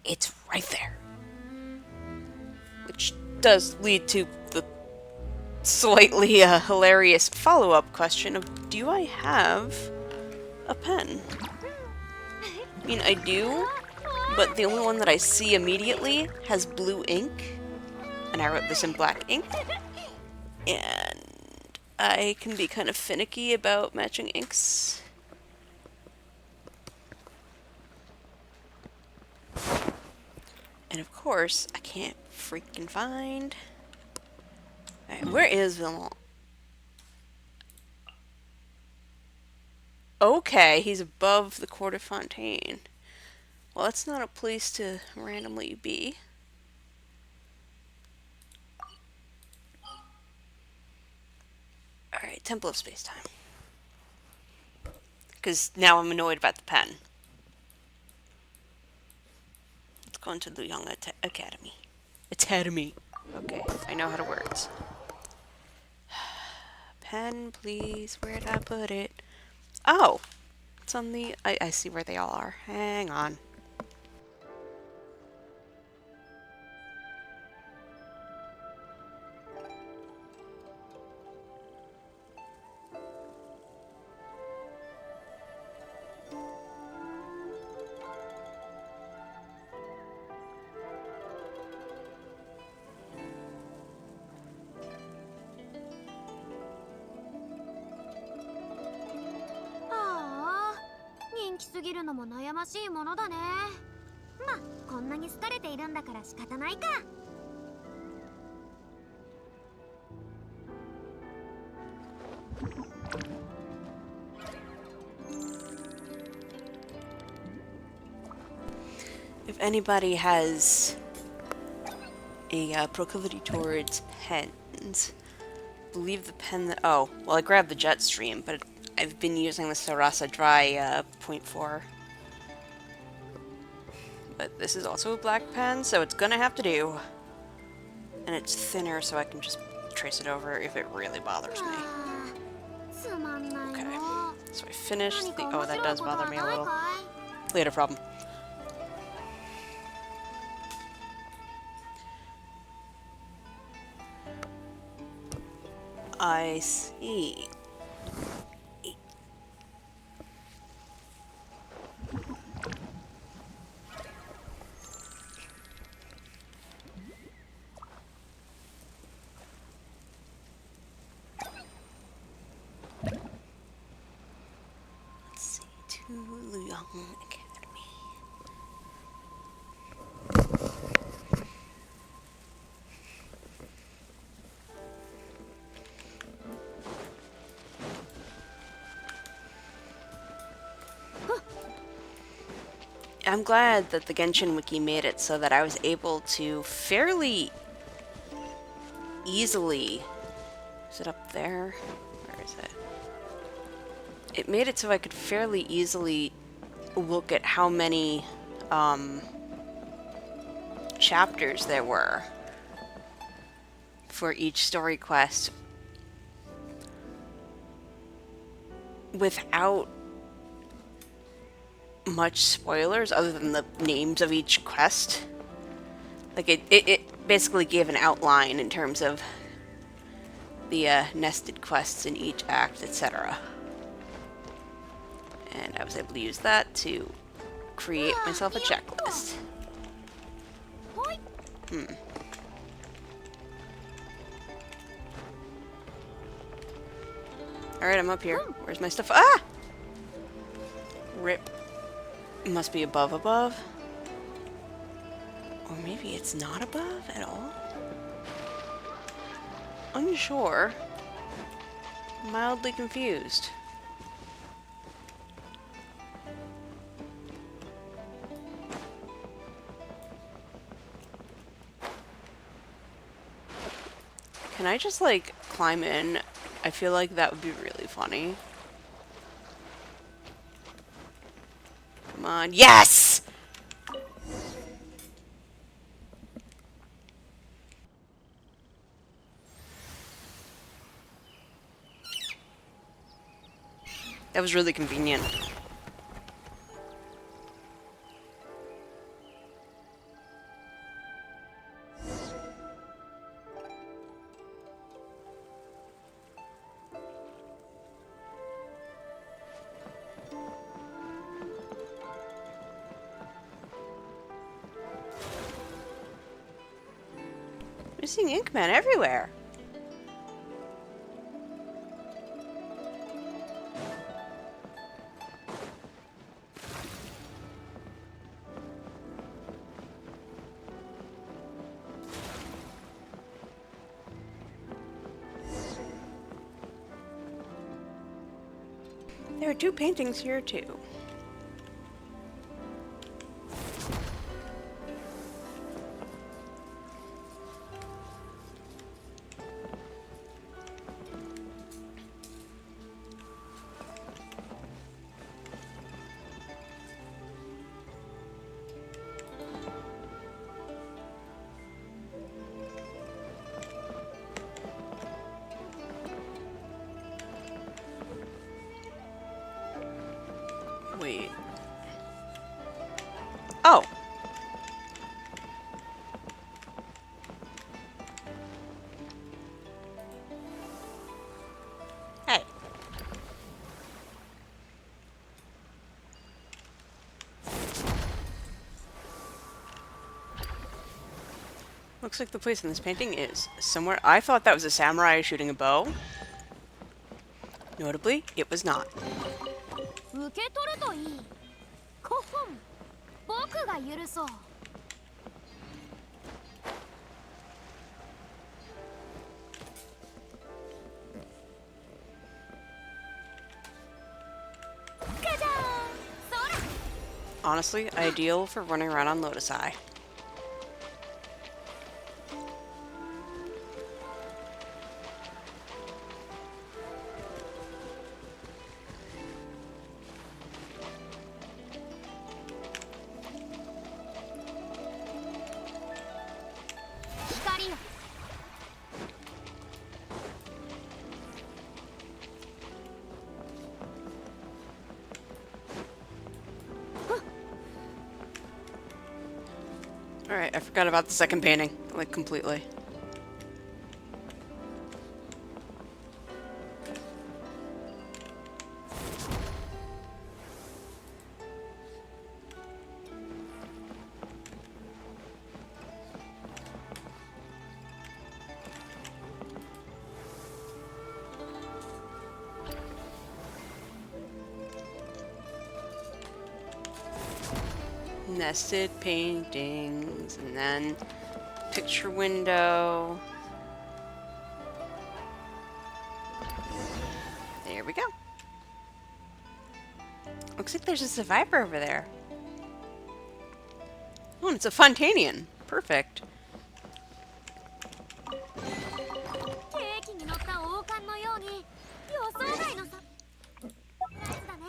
it's right there. Which does lead to the slightly hilarious follow-up question of, do I have a pen? I mean, I do, but the only one that I see immediately has blue ink, and I wrote this in black ink, and I can be kind of finicky about matching inks. And of course, I can't freaking find... Alright, where is Vilmont? Okay, he's above the Court of Fontaine. Well, that's not a place to randomly be. Alright, Temple of Space-Time. Because now I'm annoyed about the pen. Let's go into the Young Academy. Academy. Okay, I know how to words. Pen, please. Where did I put it? Oh! It's on the... I see where they all are. Hang on.ああ、人気すぎるのも悩ましいものだね。まあ、こんなに好かれているんだから仕方ないか。If anybody has a proclivity towards pens, believe the pen that... Oh, well, I grabbed the Jetstream, but I've been using the Sarasa Dry .4. But this is also a black pen, so it's gonna have to do. And it's thinner, so I can just trace it over if it really bothers me. つまんないの。So I finished 何 the... か Oh, 面 that 白い does ことは bother な me い a か little. い？ Later problem. I see. Let's see. To Luyang Academy. I'm glad that the Genshin Wiki made it so that I was able to fairly easily... Is it up there? Where is it? It made it so I could fairly easily look at how many chapters there were for each story quest without much spoilers other than the names of each quest. Like it basically gave an outline in terms of the nested quests in each act, etc. And I was able to use that to create myself a checklist. Alright, I'm up here. Where's my stuff? Ah! Rip. Must be above. Or maybe it's not above at all? Unsure. Mildly confused. Can I just, like, climb in? I feel like that would be really funny. Come on. Yes! That was really convenient. Missing Inkman everywhere. There are 2 paintings here too. Wait. Oh! Hey. Looks like the place in this painting is somewhere. I thought that was a samurai shooting a bow. Notably, it was not. 受け取るといい。コホン、僕が許そう。ガジャーン、そら。 Honestly, ideal for running around on Lotus Eye. Alright, I forgot about the second painting, like, completely. Nested paintings, and then picture window. There we go. Looks like there's a survivor over there. Oh, and it's a Fontanian. Perfect. ケーキに乗った王冠のように予想外のさやつだね。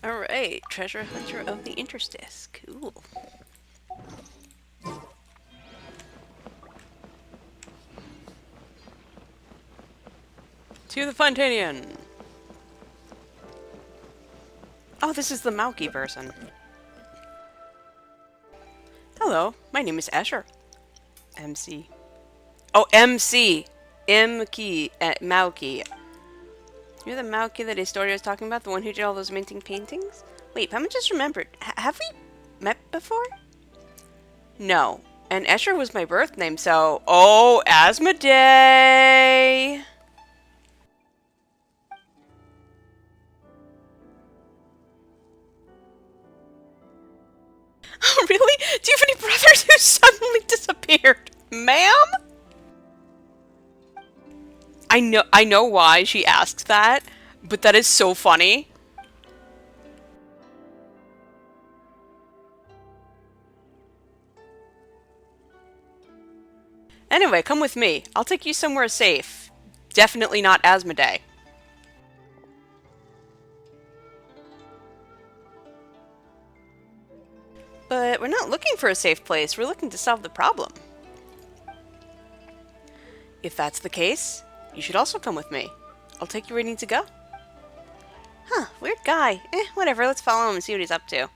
Alright, treasure hunter of the interstice. Cool. To the Fontanian! Oh, this is the Mauki person. Hello, my name is Asher. MC. Oh, MC! Mauki. You're the Mauki that Historia was talking about? The one who did all those minting paintings? Wait, Pema just remembered. Have we met before? No. And Escher was my birth name, so... Oh, Asmodee! Oh, really? Do you have any brothers who suddenly disappeared? Ma'am? I know why she asked that, but that is so funny. Anyway, come with me. I'll take you somewhere safe. Definitely not Asmodee. But we're not looking for a safe place. We're looking to solve the problem. If that's the case, you should also come with me. I'll take you where you need to go. Huh, weird guy. Whatever, let's follow him and see what he's up to.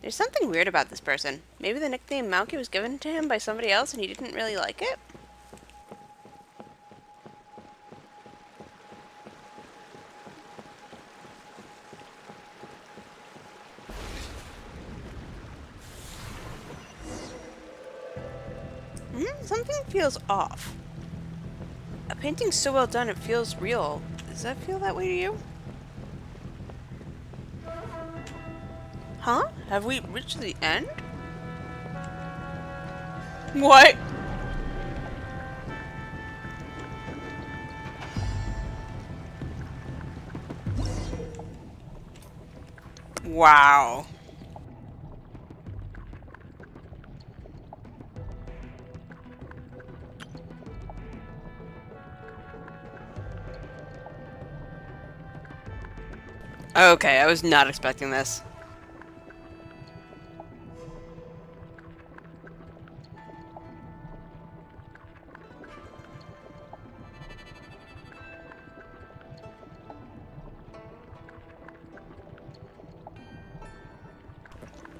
There's something weird about this person. Maybe the nickname Mauki was given to him by somebody else and he didn't really like it? Something feels off. A painting's so well done it feels real. Does that feel that way to you? Huh? Have we reached the end? What? Wow. Okay, I was not expecting this.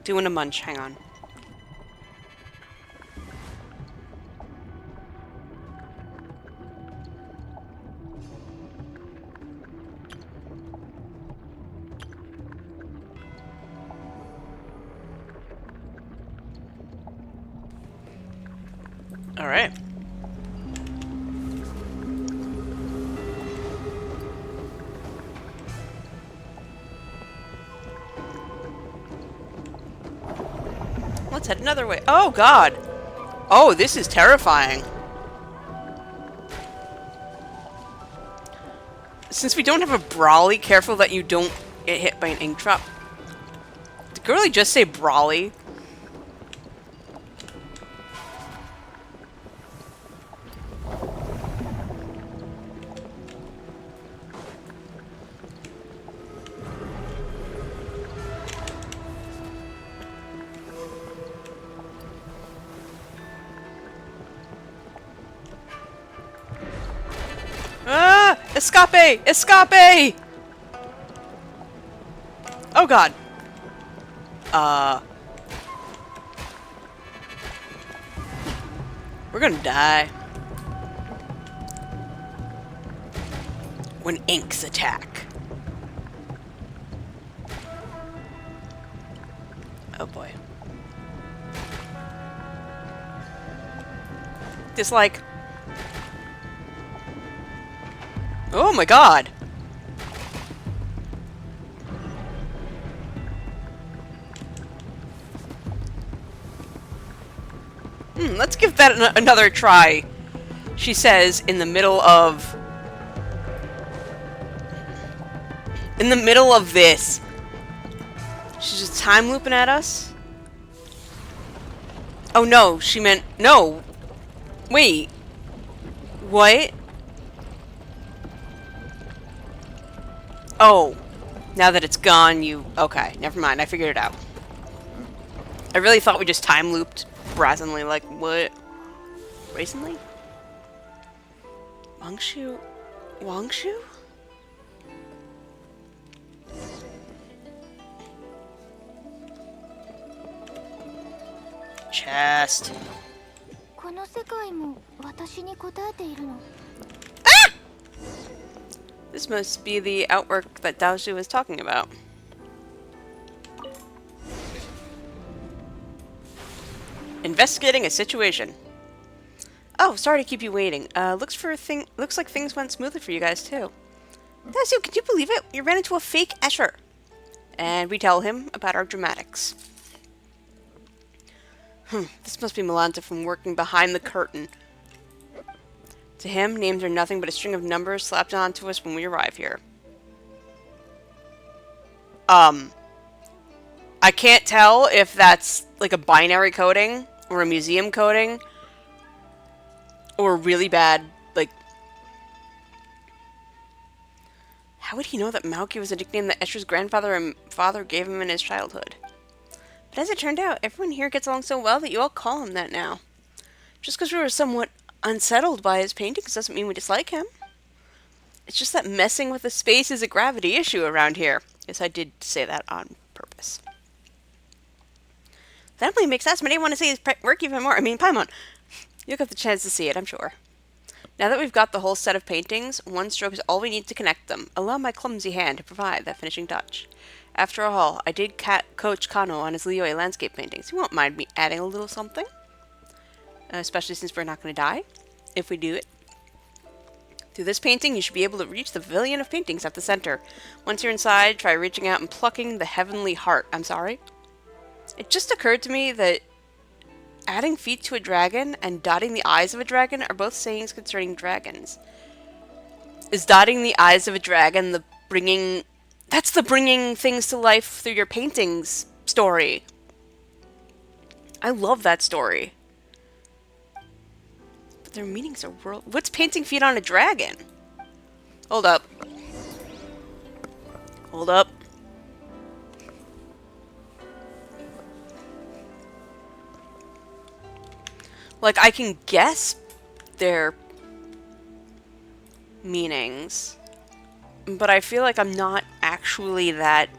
Doing a munch, hang on. All right. Let's head another way. Oh, God. Oh, this is terrifying. Since we don't have a Brawly, careful that you don't get hit by an ink drop. Did Girly just say Brawly? Escape! Escape! Oh god. We're gonna die. When inks attack. Oh boy. Dislike. Oh my god. Let's give that another try. She says in the middle of this. She's just time looping at us. Oh no, she meant no. Wait. What? Oh. Now that it's gone, you... Okay, never mind. I figured it out. I really thought we just time looped brazenly. Like, what? Recently? Wangshu? Wangshu? Chest. この世界も私に答えているの。 This must be the outwork that Daoju was talking about. Investigating a situation. Oh, sorry to keep you waiting. Looks like things went smoothly for you guys too. Daoju, can you believe it? We ran into a fake Escher. And we tell him about our dramatics. This must be Milanta from working behind the curtain. To him, names are nothing but a string of numbers slapped onto us when we arrive here. I can't tell if that's like a binary coding or a museum coding or really bad, like... How would he know that Maoki was a nickname that Escher's grandfather and father gave him in his childhood? But as it turned out, everyone here gets along so well that you all call him that now. Just because we were somewhat unsettled by his paintings doesn't mean we dislike him. It's just that messing with the space is a gravity issue around here. Yes, I did say that on purpose. That only makes sense. Many want to see his work even more. I mean, Paimon, you'll get the chance to see it, I'm sure. Now that we've got the whole set of paintings, one stroke is all we need to connect them. Allow my clumsy hand to provide that finishing touch. After all, I did coach Kano on his Liyue landscape paintings. He won't mind me adding a little something. Especially since we're not going to die, if we do it. Through this painting, you should be able to reach the pavilion of paintings at the center. Once you're inside, try reaching out and plucking the heavenly heart. I'm sorry? It just occurred to me that adding feet to a dragon and dotting the eyes of a dragon are both sayings concerning dragons. Is dotting the eyes of a dragon the bringing... That's the bringing things to life through your paintings story. I love that story. But their meanings are world... What's painting feet on a dragon? Hold up. Hold up. Like, I can guess their meanings, but I feel like I'm not actually that...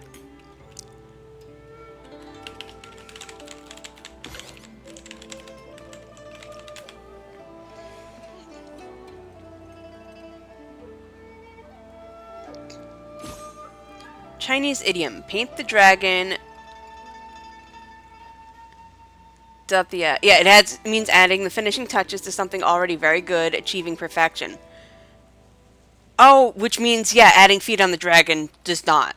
Chinese idiom. Paint the dragon... Yeah, it means adding the finishing touches to something already very good, achieving perfection. Oh, which means, yeah, adding feet on the dragon does not.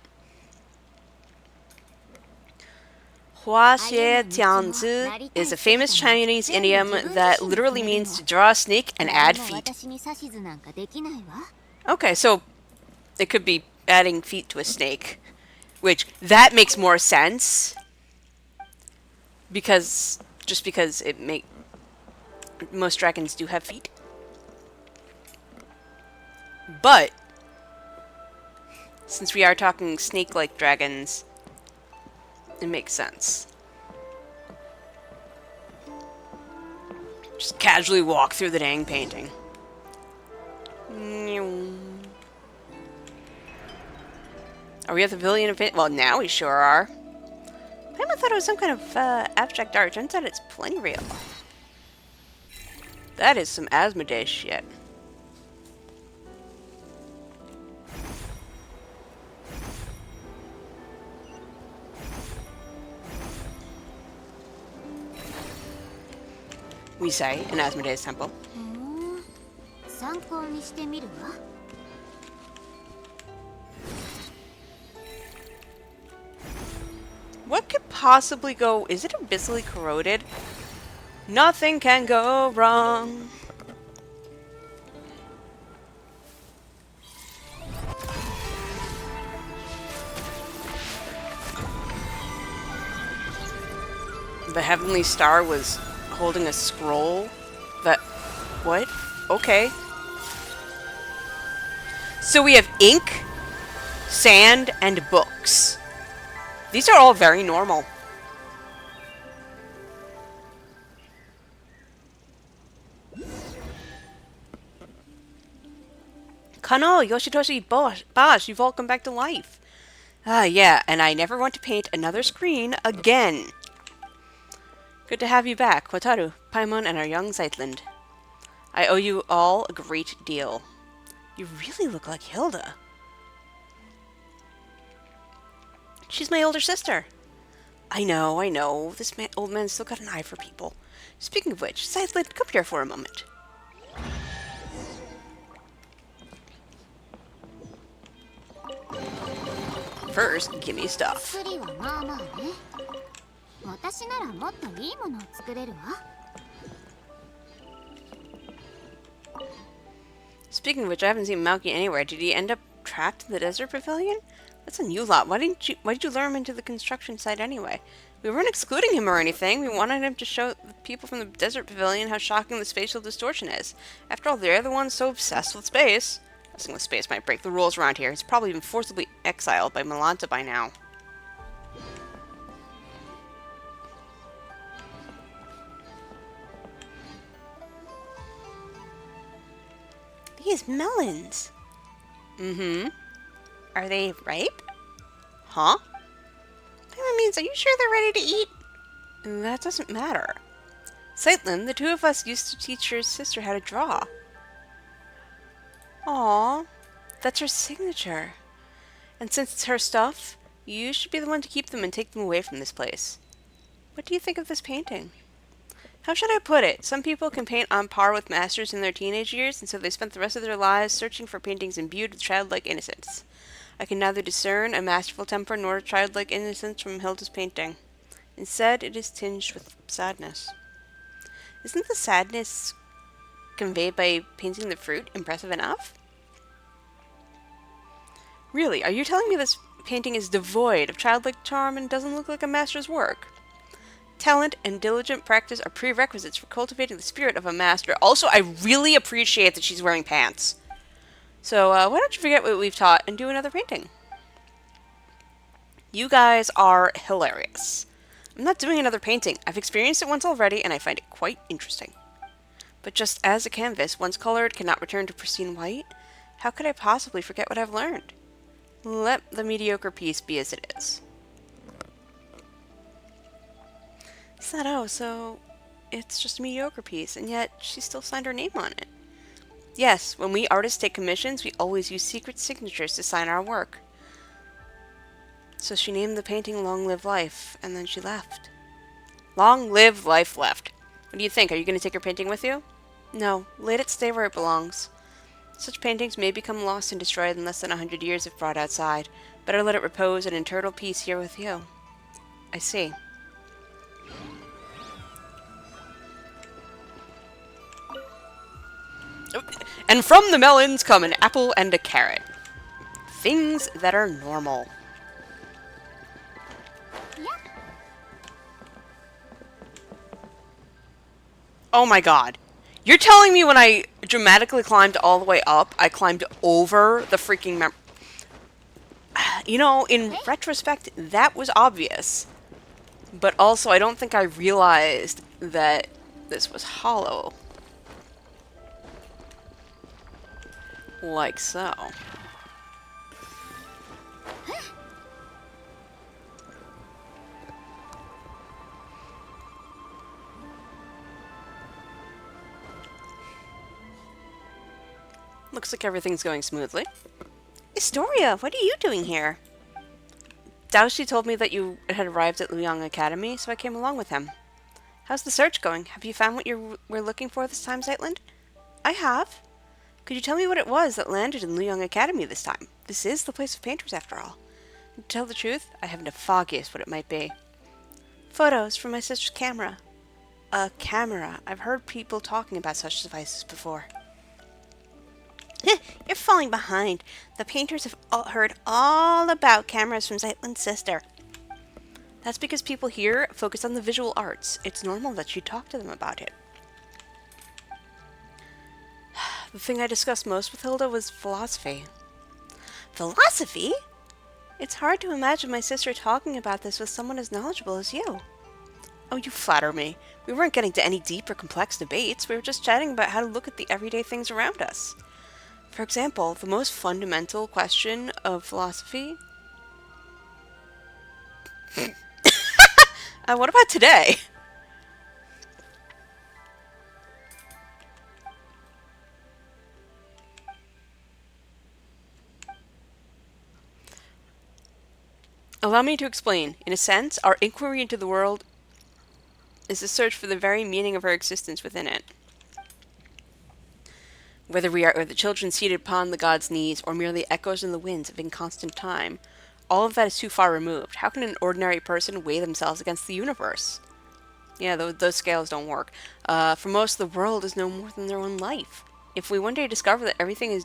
Hua Xie Tianzi is a famous Chinese idiom that literally means to draw a snake and add feet. Okay, so it could be adding feet to a snake, which, that makes more sense. Because... Just because most dragons do have feet. But since we are talking snake-like dragons, it makes sense. Just casually walk through the dang painting. Are we at the pavilion of... Well, now we sure are. I thought it was some kind of abstract art. Turns out it's plenty real. That is some Asmodee shit. We say in Asmodee's temple. 参考にしてみるわ。What could possibly go... Is it abyssally corroded? Nothing can go wrong. The Heavenly Star was holding a scroll that... What? Okay. So we have ink, sand, and books. These are all very normal. Kano, Yoshitoshi Bosch, you've all come back to life. Ah, yeah, and I never want to paint another screen again. Good to have you back, Wataru, Paimon, and our young Zeitland. I owe you all a great deal. You really look like Hilda. She's my older sister. I know. This old man's still got an eye for people. Speaking of which, Zeitland, come here for a moment. First, give me stuff. 薬はまあまあね。私ならもっといいものを作れるわ。Speaking of which, I haven't seen Malky anywhere. Did he end up trapped in the desert pavilion? That's a new lot. Why did you lure him into the construction site anyway? We weren't excluding him or anything. We wanted him to show the people from the desert pavilion how shocking the spatial distortion is. After all, they're the ones so obsessed with space. Messing with space might break the rules around here. He's probably been forcibly exiled by Malanta by now. These melons. Mm-hmm. Are they ripe? Huh? That means, are you sure they're ready to eat? That doesn't matter. Zeitland, the two of us used to teach your sister how to draw. Aww, that's her signature. And since it's her stuff, you should be the one to keep them and take them away from this place. What do you think of this painting? How should I put it? Some people can paint on par with masters in their teenage years, and so they spent the rest of their lives searching for paintings imbued with childlike innocence. I can neither discern a masterful temper nor childlike innocence from Hilda's painting. Instead, it is tinged with sadness. Isn't the sadness conveyed by painting the fruit impressive enough? Really, are you telling me this painting is devoid of childlike charm and doesn't look like a master's work? Talent and diligent practice are prerequisites for cultivating the spirit of a master. Also, I really appreciate that she's wearing pants. So, why don't you forget what we've taught and do another painting? You guys are hilarious. I'm not doing another painting. I've experienced it once already, and I find it quite interesting. But just as a canvas, once colored, cannot return to pristine white, how could I possibly forget what I've learned? Let the mediocre piece be as it is. So it's just a mediocre piece, and yet she still signed her name on it. Yes, when we artists take commissions, we always use secret signatures to sign our work. So she named the painting Long Live Life, and then she left. Long live life left. What do you think? Are you going to take your painting with you? No, let it stay where it belongs. Such paintings may become lost and destroyed in less than 100 years if brought outside. Better let it repose in eternal peace here with you. I see. And from the melons come an apple and a carrot. Things that are normal. Oh my god. You're telling me when I dramatically climbed all the way up, I climbed over the freaking You know, in retrospect, that was obvious. But also, I don't think I realized that this was hollow. Like so. Looks like everything's going smoothly. Historia, what are you doing here? Daoshi told me that you had arrived at Luyang Academy, so I came along with him. How's the search going? Have you found what you were looking for this time, Zeitland? I have. Could you tell me what it was that landed in Luyang Academy this time? This is the place of painters, after all. To tell the truth, I haven't the foggiest what it might be. Photos from my sister's camera. A camera. I've heard people talking about such devices before. You're falling behind. The painters have heard all about cameras from Zeitland's sister. That's because people here focus on the visual arts. It's normal that you talk to them about it. The thing I discussed most with Hilda was philosophy. Philosophy? It's hard to imagine my sister talking about this with someone as knowledgeable as you. Oh, you flatter me. We weren't getting to any deep or complex debates. We were just chatting about how to look at the everyday things around us. For example, the most fundamental question of philosophy... what about today? Allow me to explain. In a sense, our inquiry into the world is a search for the very meaning of our existence within it. Whether we are the children seated upon the god's knees, or merely echoes in the winds of inconstant time, all of that is too far removed. How can an ordinary person weigh themselves against the universe? Yeah, those scales don't work. For most, the world is no more than their own life. If we one day discover that everything is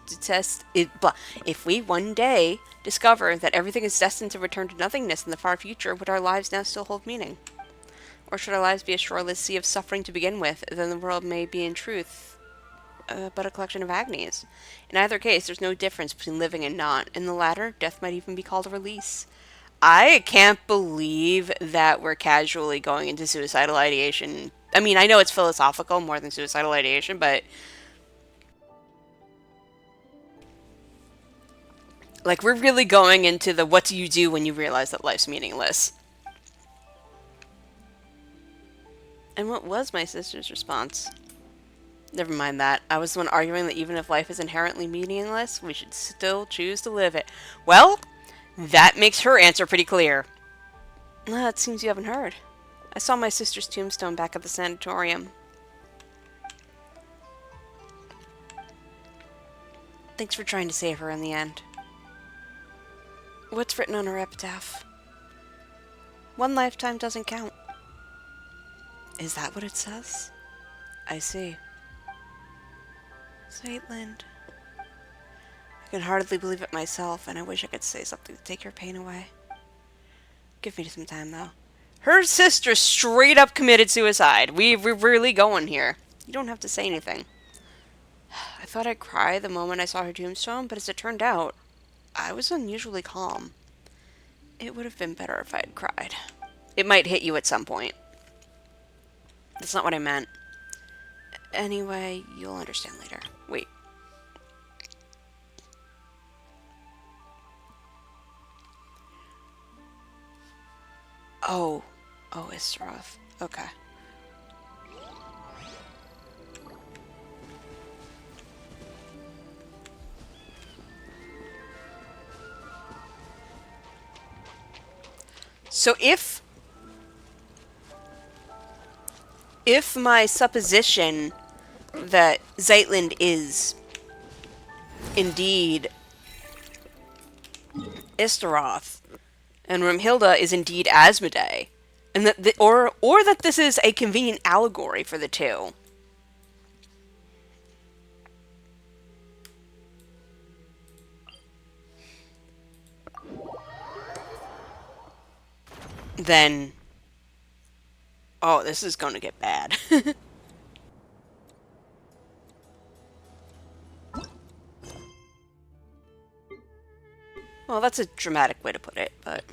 destined to return to nothingness in the far future, would our lives now still hold meaning? Or should our lives be a shoreless sea of suffering to begin with? Then the world may be in truth but a collection of agonies. In either case, there's no difference between living and not. In the latter, death might even be called a release. I can't believe that we're casually going into suicidal ideation. I mean, I know it's philosophical more than suicidal ideation, but... like, we're really going into the what do you do when you realize that life's meaningless. And what was my sister's response? Never mind that. I was the one arguing that even if life is inherently meaningless, we should still choose to live it. Well, that makes her answer pretty clear. It seems you haven't heard. I saw my sister's tombstone back at the sanatorium. Thanks for trying to save her in the end. What's written on her epitaph? One lifetime doesn't count. Is that what it says? I see. Zeitland. I can hardly believe it myself, and I wish I could say something to take your pain away. Give me some time, though. Her sister straight up committed suicide. We're really going here. You don't have to say anything. I thought I'd cry the moment I saw her tombstone, but as it turned out, I was unusually calm. It would have been better if I had cried. It might hit you at some point. That's not what I meant. Anyway, you'll understand later. Wait. Oh, Isroth. Okay. So if my supposition that Zeitland is indeed Istaroth and Rumhilda is indeed Asmodee, and that or that this is a convenient allegory for the two, then this is going to get bad. Well, that's a dramatic way to put it, but...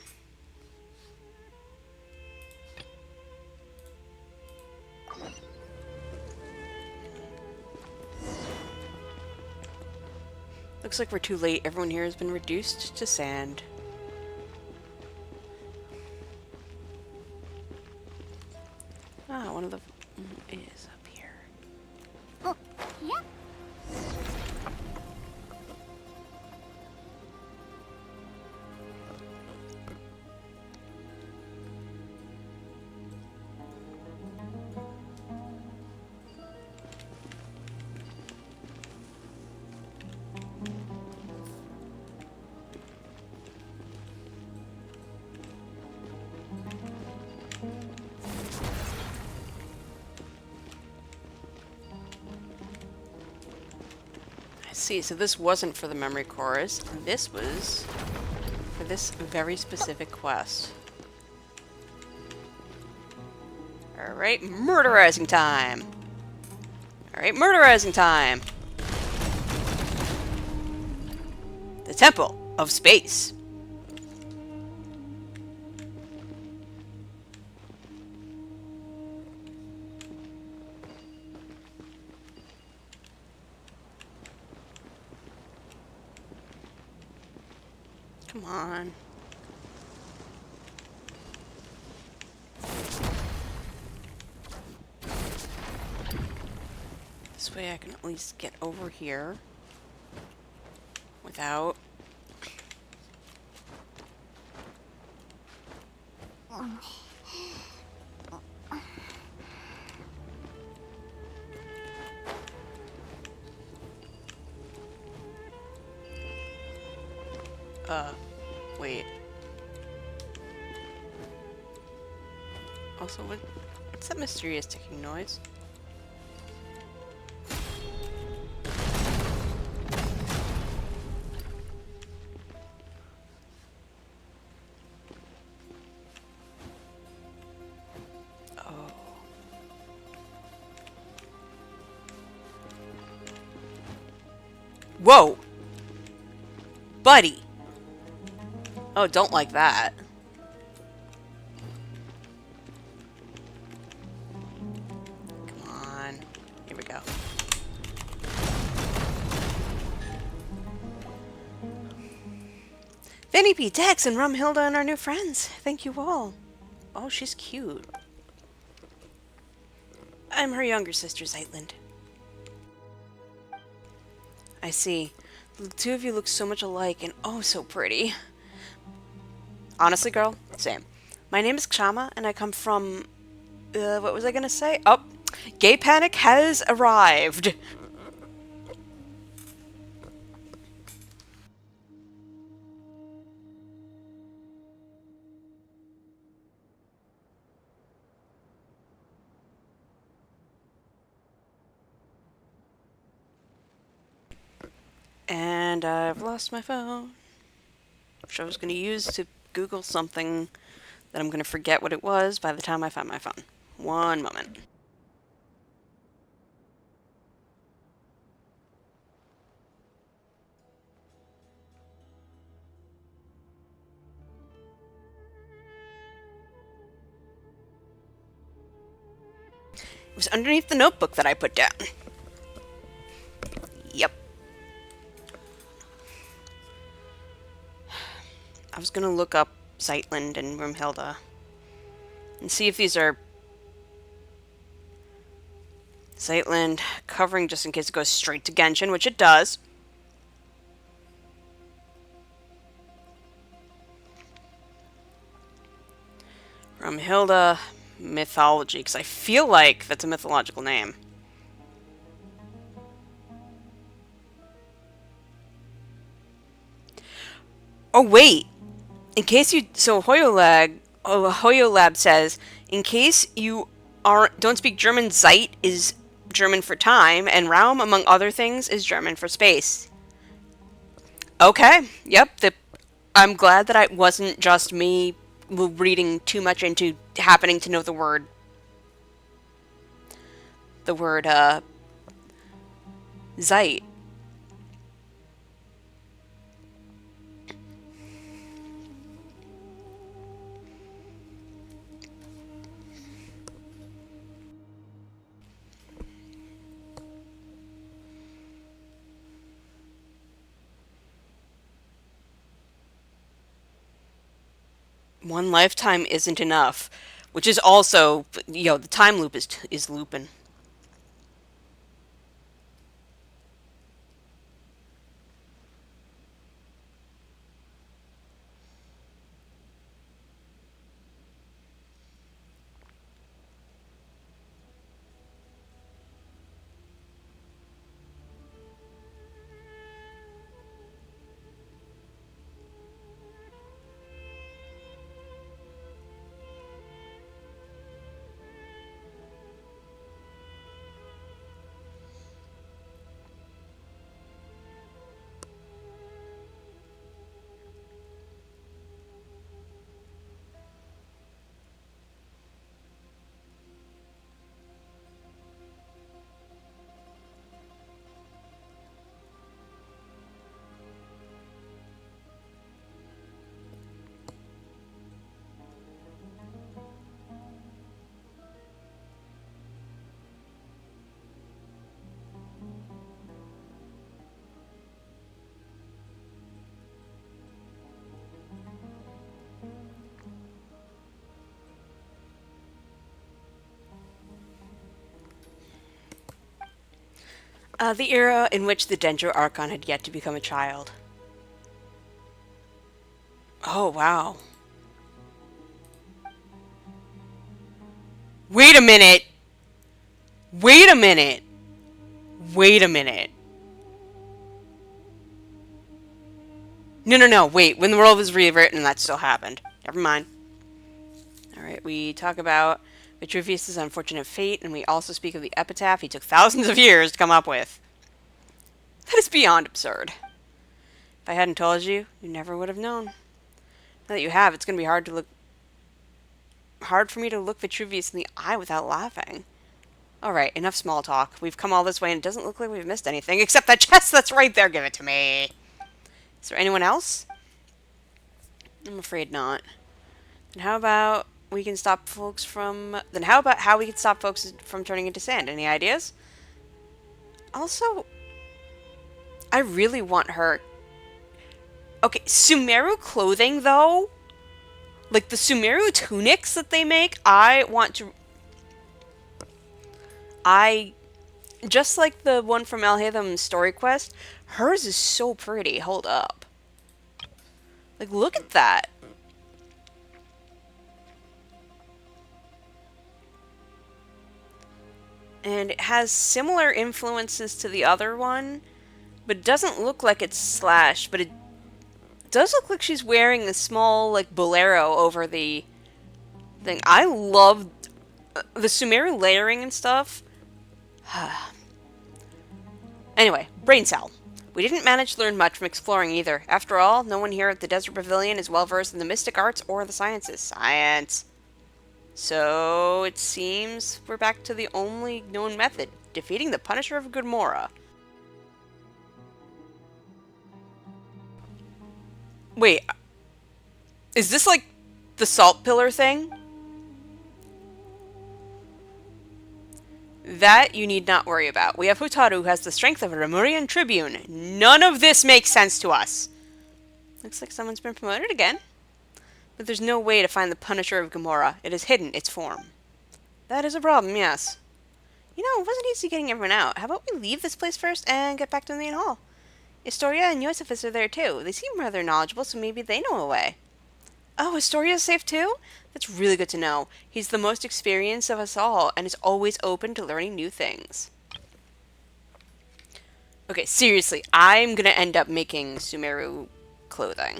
looks like we're too late. Everyone here has been reduced to sand. One of the is up here. Oh, yeah. see, so this wasn't for the memory cores. This was for this very specific quest. Alright, murderizing time! Alright, murderizing time! The Temple of Space. Come on. This way I can at least get over here without... wait. Also, what's that mysterious ticking noise? Oh. Whoa! Buddy! Oh, don't like that. Come on. Here we go. Vinny P, Dex, and Rumhilda and our new friends. Thank you all. Oh, she's cute. I'm her younger sister, Zeitland. I see. The two of you look so much alike and oh so pretty. Honestly, girl, same. My name is Kshama, and I come from... what was I gonna say? Oh, Gay Panic has arrived! And I've lost my phone, which I was gonna use to Google something that I'm gonna forget what it was by the time I find my phone. One moment. It was underneath the notebook that I put down. Yep. I was gonna look up Zeitland and Rumhilda and see if these are Zeitland covering just in case it goes straight to Genshin, which it does. Rumhilda mythology, because I feel like that's a mythological name. Oh wait, in case you so Hoyolab says in case you don't speak German, Zeit is German for time, and Raum, among other things, is German for space. Okay, yep. I'm glad that it wasn't just me reading too much into happening to know the word. Zeit. One lifetime isn't enough, which is also, the time loop is looping. The era in which the Dendro Archon had yet to become a child. Oh, wow. Wait a minute! Wait a minute! Wait a minute. No, wait. When the world was rewritten, that still happened. Never mind. Alright, we talk about Vitruvius' unfortunate fate, and we also speak of the epitaph he took thousands of years to come up with. That is beyond absurd. If I hadn't told you, you never would have known. Now that you have, it's going to be hard for me to look Vitruvius in the eye without laughing. Alright, enough small talk. We've come all this way, and it doesn't look like we've missed anything, except that chest that's right there. Give it to me. Is there anyone else? I'm afraid not. Then how about we can stop folks from... Then how about how we can stop folks from turning into sand? Any ideas? Also, I really want her... Okay, Sumeru clothing, though? Like, the Sumeru tunics that they make, I want to... Just like the one from Alhaitham's story quest, hers is so pretty. Hold up. Like, look at that. And it has similar influences to the other one, but it doesn't look like it's slashed, but it does look like she's wearing a small, like, bolero over the thing. I love the Sumeru layering and stuff. Anyway, brain cell. We didn't manage to learn much from exploring either. After all, no one here at the Desert Pavilion is well versed in the mystic arts or the sciences. Science. So, it seems we're back to the only known method. Defeating the Punisher of Gomorrah. Wait. Is this like the salt pillar thing? That you need not worry about. We have Hotaru, who has the strength of a Lemurian tribune. None of this makes sense to us. Looks like someone's been promoted again. But there's no way to find the Punisher of Gomorrah. It is hidden, its form. That is a problem, yes. You know, it wasn't easy getting everyone out. How about we leave this place first and get back to the main hall? Astoria and Josephus are there too. They seem rather knowledgeable, so maybe they know a way. Oh, Astoria's safe too? That's really good to know. He's the most experienced of us all, and is always open to learning new things. Okay, seriously, I'm gonna end up making Sumeru clothing.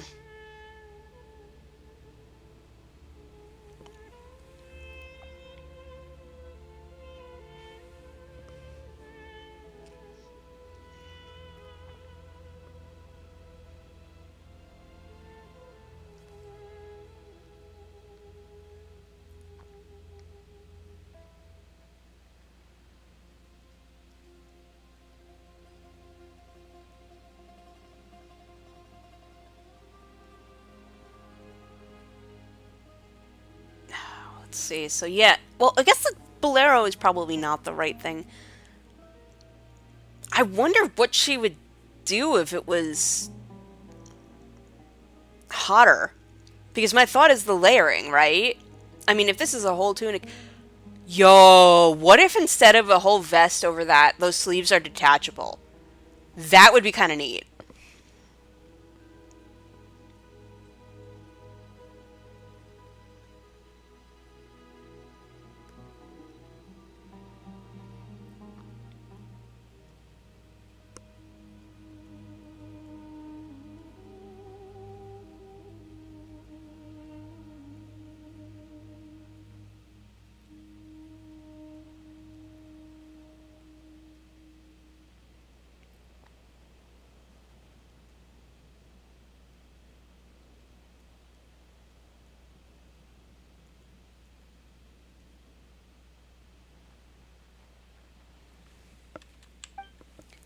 Let's see, so yeah. Well, I guess the bolero is probably not the right thing. I wonder what she would do if it was hotter. Because my thought is the layering, right? I mean, if this is a whole tunic... Yo, what if instead of a whole vest over that, those sleeves are detachable? That would be kind of neat.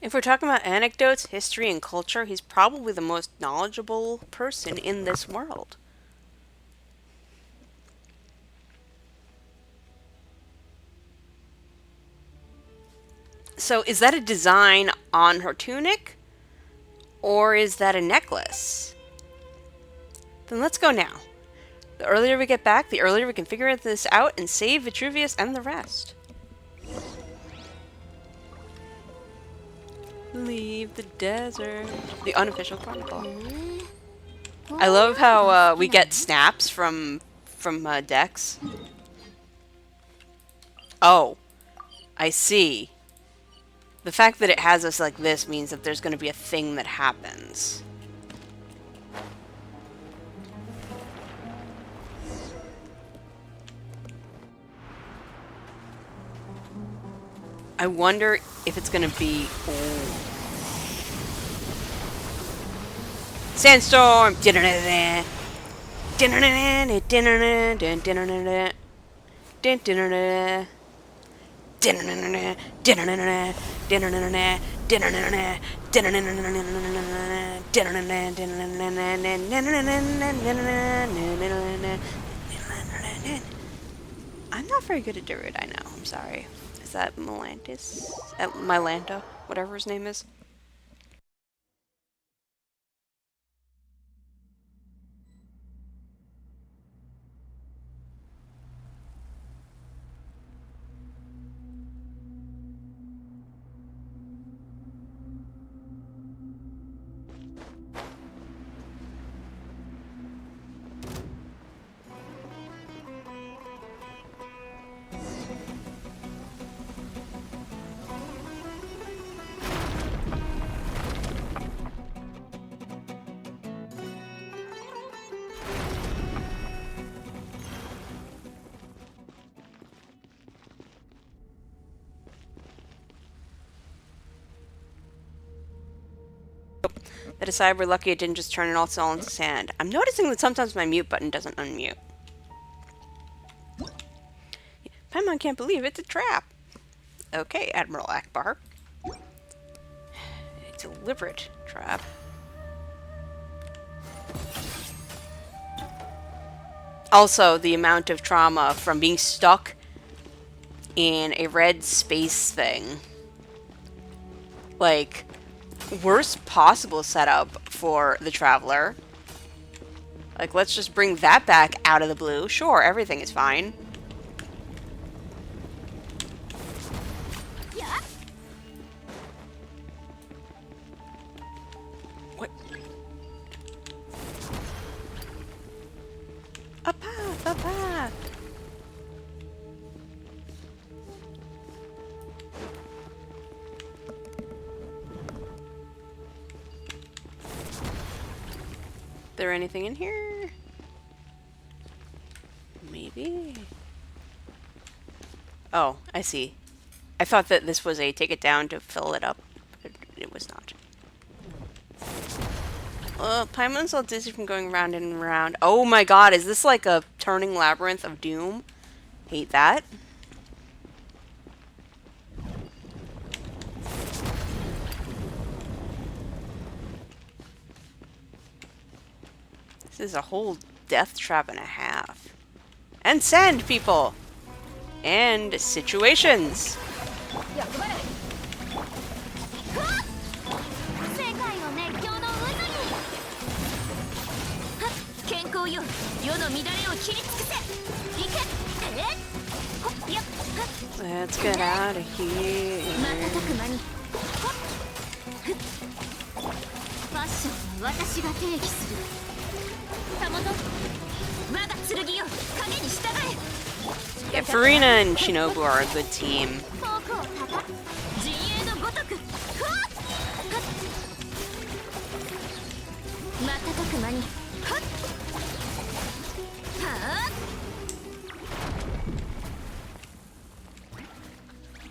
If we're talking about anecdotes, history, and culture, he's probably the most knowledgeable person in this world. So, is that a design on her tunic? Or is that a necklace? Then let's go now. The earlier we get back, the earlier we can figure this out and save Vitruvius and the rest. Leave the desert. The unofficial chronicle. I love how we get snaps from Dex. Oh, I see. The fact that it has us like this means that there's going to be a thing that happens. I wonder if it's going to be... Oh. Sandstorm! I'm not very good at Druid, I know. I'm sorry. Is that Melantis? Mylanta? Whatever his name is? I decided we're lucky it didn't just turn it all into sand. I'm noticing that sometimes my mute button doesn't unmute. Paimon can't believe it's a trap. Okay, Admiral Akbar. A deliberate trap. Also, the amount of trauma from being stuck in a red space thing. Like, worst possible setup for the Traveler. Like, let's just bring that back out of the blue. Sure, everything is fine. What? A path, a path. There anything in here? Maybe. Oh, I see. I thought that this was a take it down to fill it up, but it was not. Paimon's all dizzy from going round and round. Oh my god, is this like a turning labyrinth of doom? Hate that. This is a whole death trap and a half. And sand, people! And situations! Let's get out of here. Yeah, Farina and Shinobu are a good team.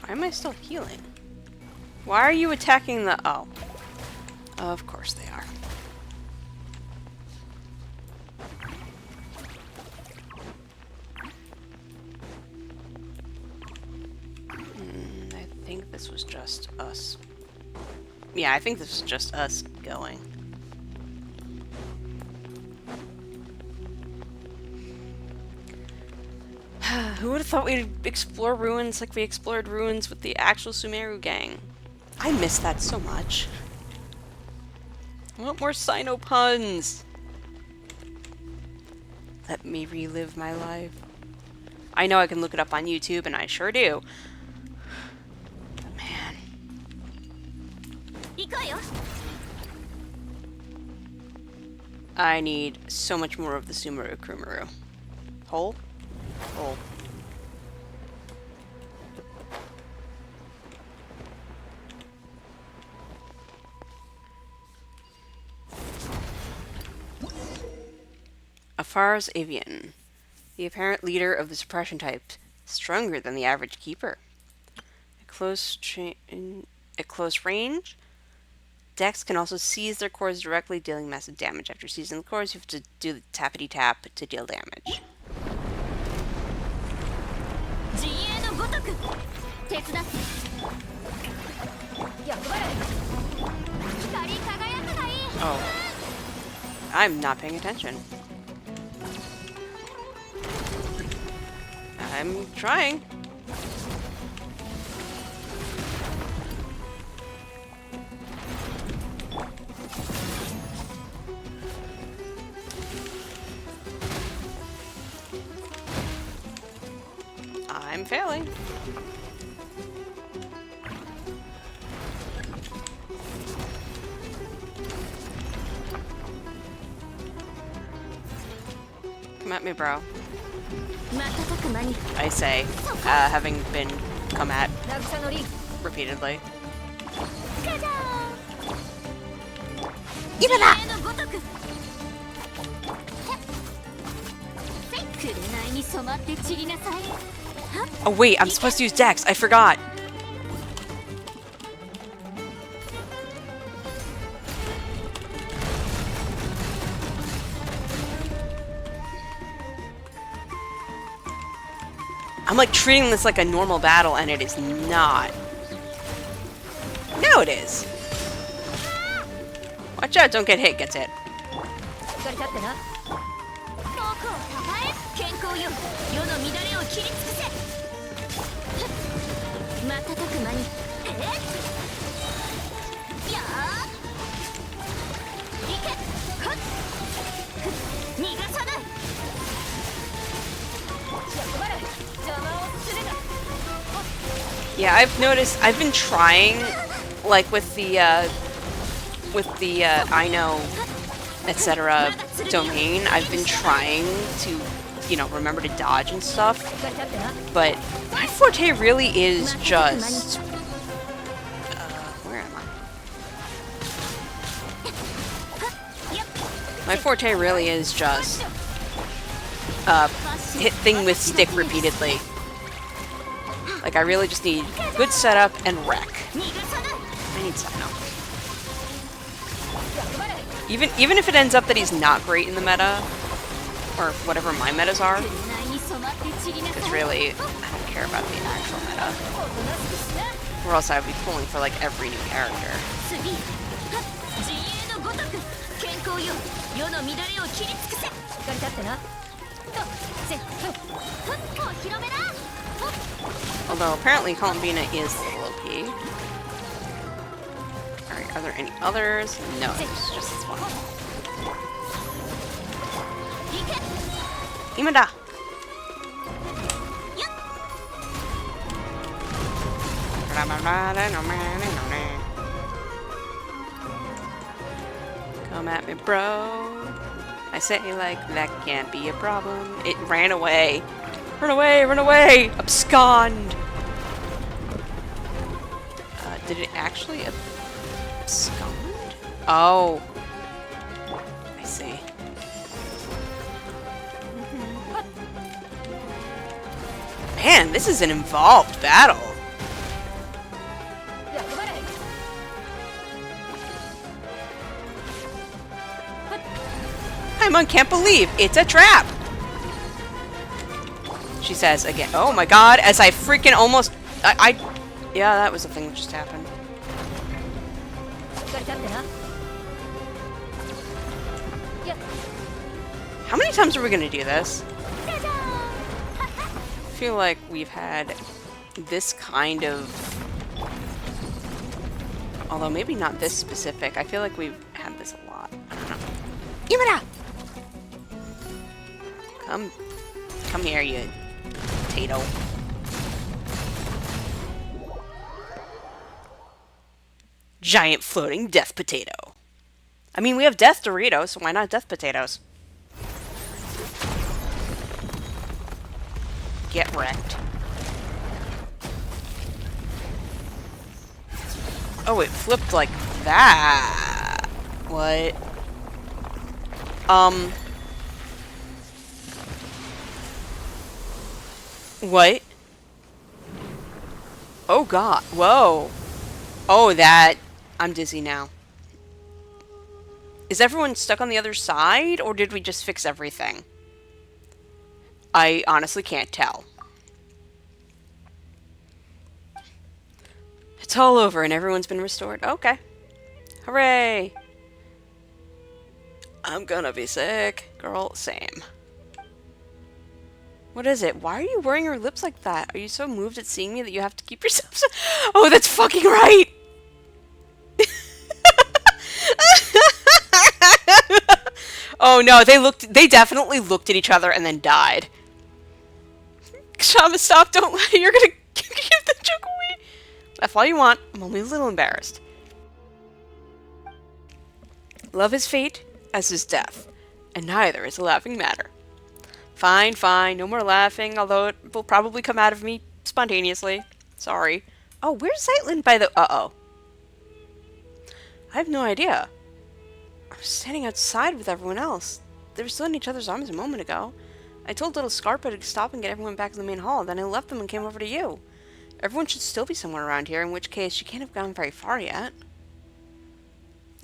Why am I still healing? Why are you attacking the... Oh. Of course they are. I think this was just us. Yeah, I think this was just us going. Who would have thought we'd explore ruins like we explored ruins with the actual Sumeru gang? I miss that so much. I want more Sino puns. Let me relive my life. I know I can look it up on YouTube, and I sure do. But man. I need so much more of the Sumeru Kumaru. Hole? Hole. Afar's Avian. The apparent leader of the suppression type. Stronger than the average keeper. At close range, Dex can also seize their cores directly, dealing massive damage. After seizing the cores, you have to do the tappity tap to deal damage. Oh. I'm not paying attention. I'm trying. I'm failing. Come at me, bro. I say, having been come at repeatedly. Give me that! Oh wait, I'm supposed to use Dex. I forgot. I'm like treating this like a normal battle, and it is not. No, it is. Watch out, don't get hit, gets hit. Yeah, I've noticed, I've been trying, like with the I know, etc. domain, I've been trying to, you know, remember to dodge and stuff, but my forte really is just, where am I? My forte really is just, hit thing with stick repeatedly. Like, I really just need good setup and wreck. I need something else. Even if it ends up that he's not great in the meta, or whatever my metas are, because really, I don't care about the actual meta. Or else I would be pulling for, like, every new character. Although apparently Columbina is a little OP. Alright, are there any others? No, it's just this one. Imada! Come at me, bro. I say like that can't be a problem. It ran away. Run away! Run away! Abscond! Did it actually abscond? Oh. I see. Man, this is an involved battle. Paimon can't believe it's a trap! She says again. Oh my god, as I freaking almost... yeah, that was the thing that just happened. How many times are we gonna do this? I feel like we've had this kind of... Although maybe not this specific. I feel like we've had this a lot. I don't know. Yamada! Come here, you potato. Giant floating death potato. I mean, we have death Doritos, so why not death potatoes? Get wrecked. Oh, it flipped like that. What? What? Oh god. Whoa. Oh, that. I'm dizzy now. Is everyone stuck on the other side, or did we just fix everything? I honestly can't tell. It's all over and everyone's been restored. Okay. Hooray. I'm gonna be sick. Girl, same. What is it? Why are you wearing your lips like that? Are you so moved at seeing me that you have to keep yourself so... Oh, that's fucking right! Oh no, they definitely looked at each other and then died. Shama, stop, don't lie, you're gonna give the joke away. Laugh all you want, I'm only a little embarrassed. Love is fate, as is death, and neither is a laughing matter. Fine, fine, no more laughing, although it will probably come out of me spontaneously. Sorry. Oh, where's Zeitlin by the... Uh-oh. I have no idea. I was standing outside with everyone else. They were still in each other's arms a moment ago. I told little Scarpa to stop and get everyone back to the main hall, then I left them and came over to you. Everyone should still be somewhere around here, in which case she can't have gone very far yet.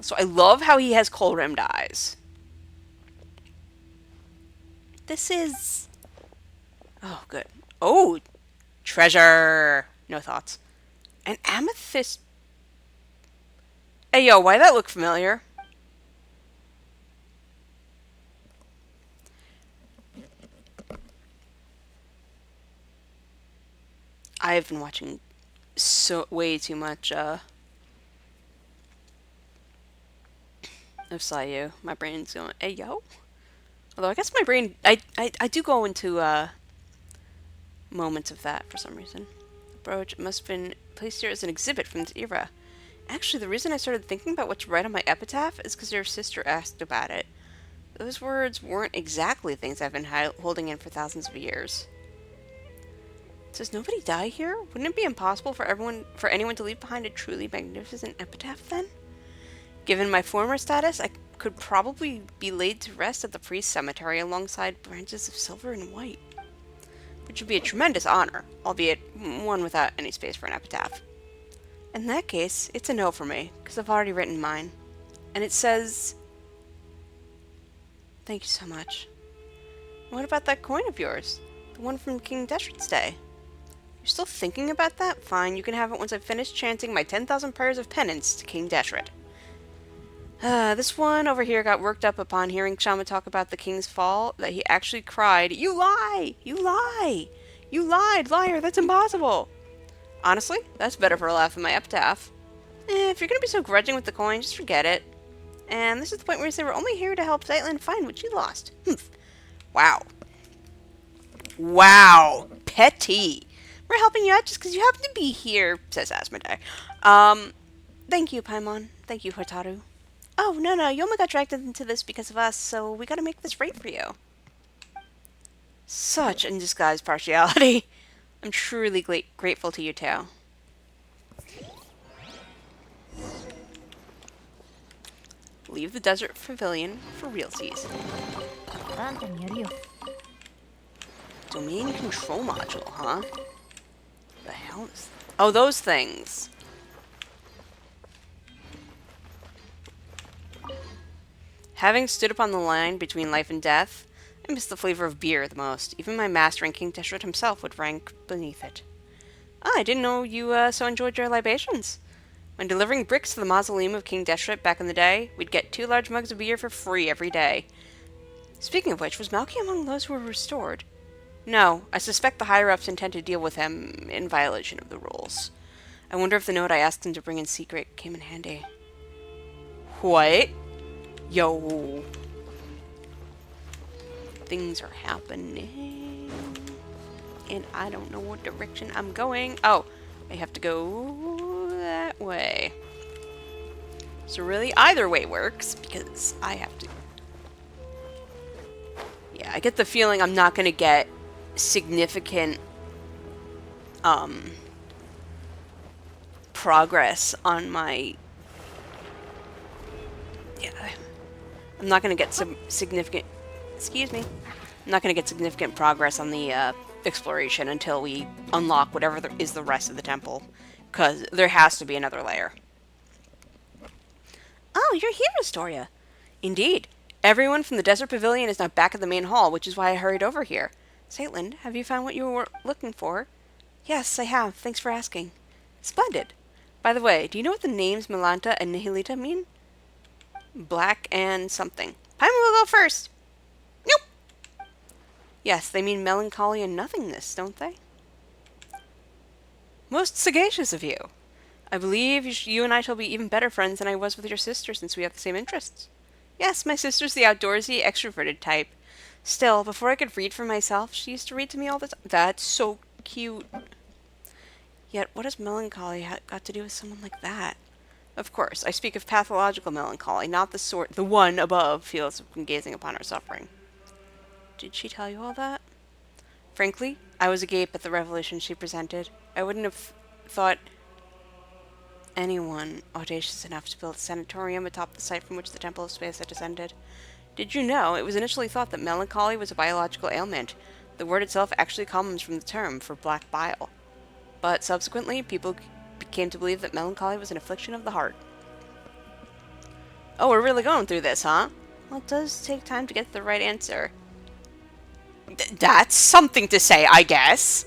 So I love how he has kohl-rimmed eyes. This is... Oh, good. Oh! Treasure! No thoughts. An amethyst... Hey, yo, why that look familiar? I've been watching way too much, of Sayu. My brain's going, hey, yo? Although I guess my brain, I do go into, moments of that for some reason. The brooch must have been placed here as an exhibit from this era. Actually, the reason I started thinking about what to write on my epitaph is because your sister asked about it. Those words weren't exactly things I've been holding in for thousands of years. Does nobody die here? Wouldn't it be impossible for anyone to leave behind a truly magnificent epitaph then? Given my former status, I could probably be laid to rest at the priest's cemetery alongside branches of silver and white. Which would be a tremendous honor, albeit one without any space for an epitaph. In that case, it's a no for me, because I've already written mine. And it says... Thank you so much. What about that coin of yours? The one from King Deshret's day? You're still thinking about that? Fine, you can have it once I've finished chanting my 10,000 prayers of penance to King Deshret. This one over here got worked up upon hearing Shama talk about the king's fall, that he actually cried, "You lie! You lie! You lied, liar, that's impossible!" Honestly, that's better for a laugh than my epitaph. If you're gonna be so grudging with the coin, just forget it. And this is the point where you say we're only here to help Zeitlin find what she lost. Humph. Wow. Wow. Petty. We're helping you out just because you happen to be here, says Asmodee. Thank you, Paimon. Thank you, Hotaru. Oh, no, you only got dragged into this because of us, so we gotta make this right for you. Such undisguised partiality. I'm truly grateful to you, too. Leave the desert pavilion for realsies. Domain control module, huh? The hell is that? Oh, those things. Having stood upon the line between life and death, I miss the flavor of beer the most. Even my master and King Deshret himself would rank beneath it. Ah, I didn't know you so enjoyed your libations. When delivering bricks to the mausoleum of King Deshret back in the day, we'd get 2 large mugs of beer for free every day. Speaking of which, was Malky among those who were restored? No, I suspect the higher-ups intend to deal with him in violation of the rules. I wonder if the note I asked him to bring in secret came in handy. What? Yo. Things are happening. And I don't know what direction I'm going. Oh, I have to go that way. So really, either way works, because I have to... Yeah, I get the feeling I'm not going to get significant progress on my... Yeah, I'm not going to get some significant... Excuse me. I'm not going to get significant progress on the exploration until we unlock whatever is the rest of the temple. Because there has to be another layer. Oh, you're here, Astoria. Indeed. Everyone from the Desert Pavilion is now back at the main hall, which is why I hurried over here. Saitland, have you found what you were looking for? Yes, I have. Thanks for asking. Splendid. By the way, do you know what the names Milanta and Nihilita mean? Black and something. Paimon will go first. Nope. Yes, they mean melancholy and nothingness, don't they? Most sagacious of you. I believe you and I shall be even better friends than I was with your sister since we have the same interests. Yes, my sister's the outdoorsy, extroverted type. Still, before I could read for myself, she used to read to me all the time. That's so cute. Yet, what has melancholy got to do with someone like that? Of course, I speak of pathological melancholy, not the sort the one above feels when gazing upon her suffering. Did she tell you all that? Frankly, I was agape at the revelation she presented. I wouldn't have thought anyone audacious enough to build a sanatorium atop the site from which the Temple of Space had descended. Did you know, it was initially thought that melancholy was a biological ailment. The word itself actually comes from the term for black bile. But subsequently, people came to believe that melancholy was an affliction of the heart. Oh, we're really going through this, huh? Well, it does take time to get the right answer. That's something to say, I guess.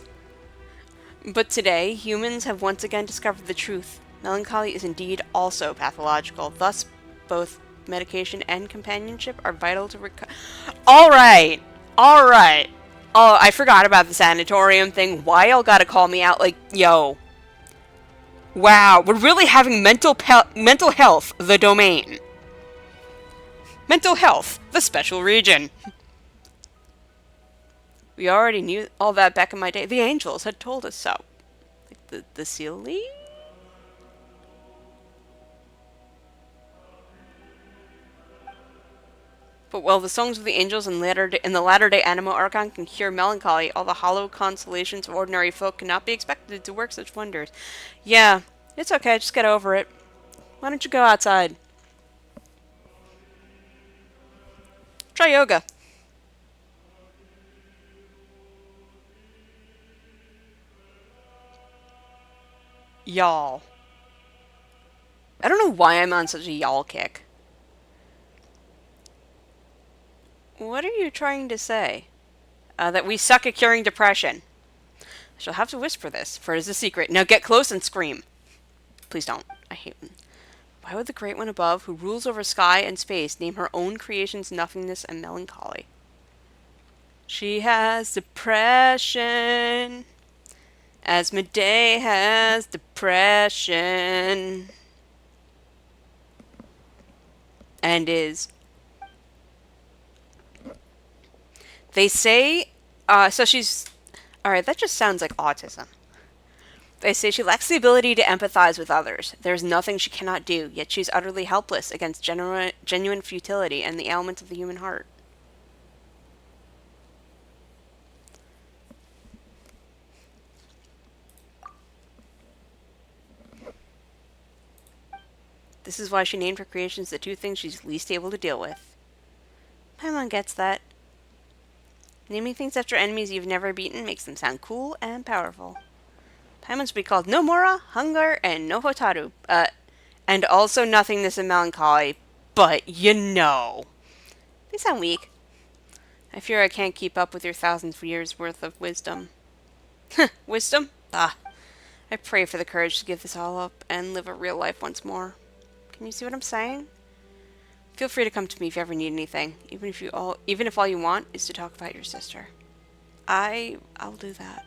But today, humans have once again discovered the truth. Melancholy is indeed also pathological. Thus, both medication and companionship are vital to recover. Alright! Alright! Oh, I forgot about the sanatorium thing. Why y'all gotta call me out like, yo. Wow, we're really having mental health, the domain. Mental health, the special region. We already knew all that back in my day. The angels had told us so. Like the Sealy? But while the songs of the angels in the latter-day Animo Archon can cure melancholy, all the hollow consolations of ordinary folk cannot be expected to work such wonders. Yeah, it's okay, just get over it. Why don't you go outside? Try yoga. Y'all. I don't know why I'm on such a y'all kick. What are you trying to say? That we suck at curing depression. I shall have to whisper this, for it is a secret. Now get close and scream. Please don't. I hate them. Why would the Great One above, who rules over sky and space, name her own creations nothingness and melancholy? She has depression, as Medea has depression, and is... They say, so she's, alright, that just sounds like autism. They say she lacks the ability to empathize with others. There's nothing she cannot do, yet she's utterly helpless against genuine futility and the ailments of the human heart. This is why she named her creations the two things she's least able to deal with. Paimon gets that. Naming things after enemies you've never beaten makes them sound cool and powerful. Paimon's be called Nomura, Hunger, and Nohotaru. And also Nothingness and Melancholy. But, you know. They sound weak. I fear I can't keep up with your thousands of years' worth of wisdom. Wisdom? Ah. I pray for the courage to give this all up and live a real life once more. Can you see what I'm saying? Feel free to come to me if you ever need anything, even if all you want is to talk about your sister. I'll do that.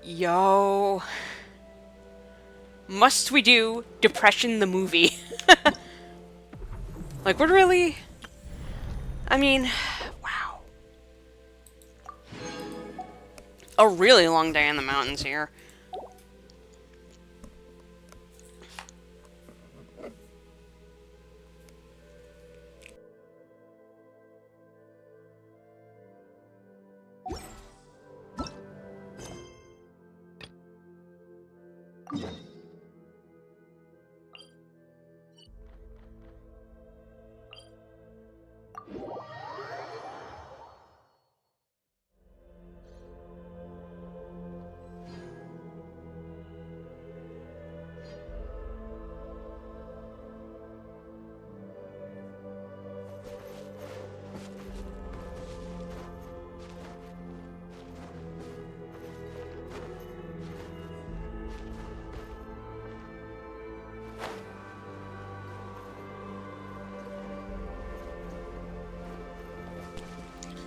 Yo. Must we do Depression the movie? Like, we're really... I mean, wow. A really long day in the mountains here.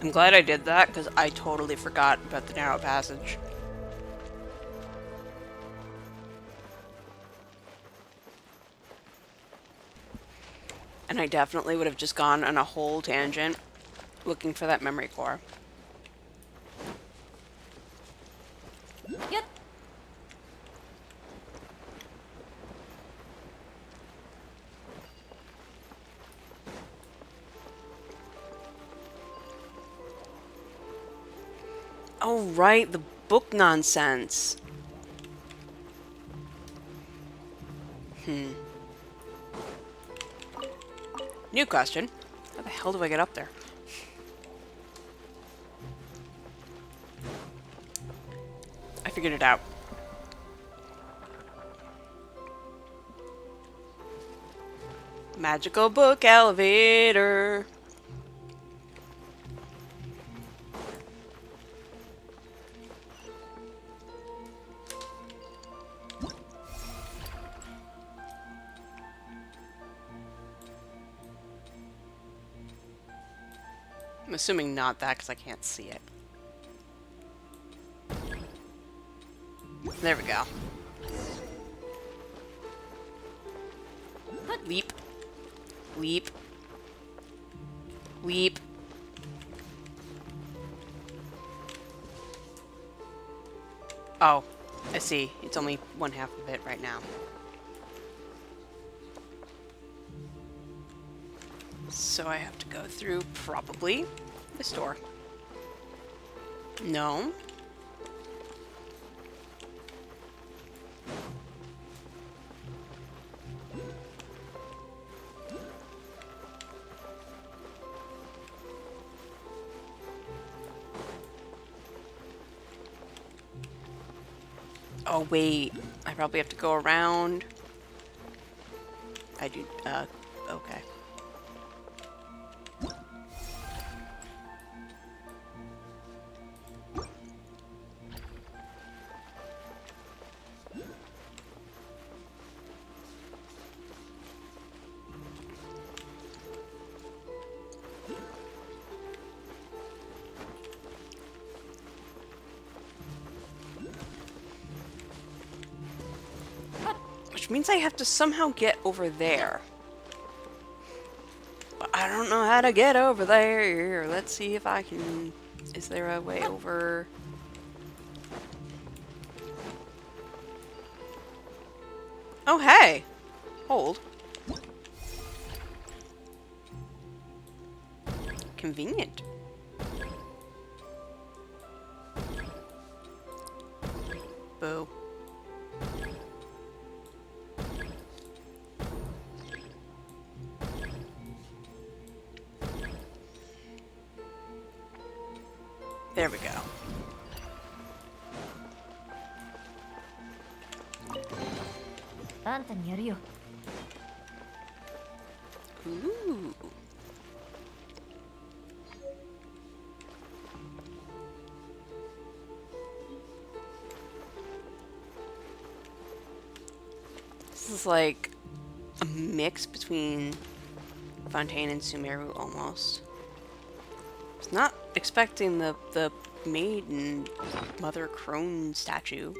I'm glad I did that, because I totally forgot about the narrow passage. And I definitely would have just gone on a whole tangent looking for that memory core. Yep. Oh, right, the book nonsense. New question. How the hell do I get up there? I figured it out. Magical book elevator. I'm assuming not that because I can't see it. There we go. Leap. Leap. Leap. Oh, I see. It's only one half of it right now. So I have to go through probably this door. No. Oh wait, I probably have to go around. I do, okay. Which means I have to somehow get over there. But I don't know how to get over there. Let's see if I can... Is there a way over? Oh, hey! Hold. Convenient. Boo. There we go. Ooh. This is like a mix between Fontaine and Sumeru almost. I was not expecting the maiden Mother Crone statue.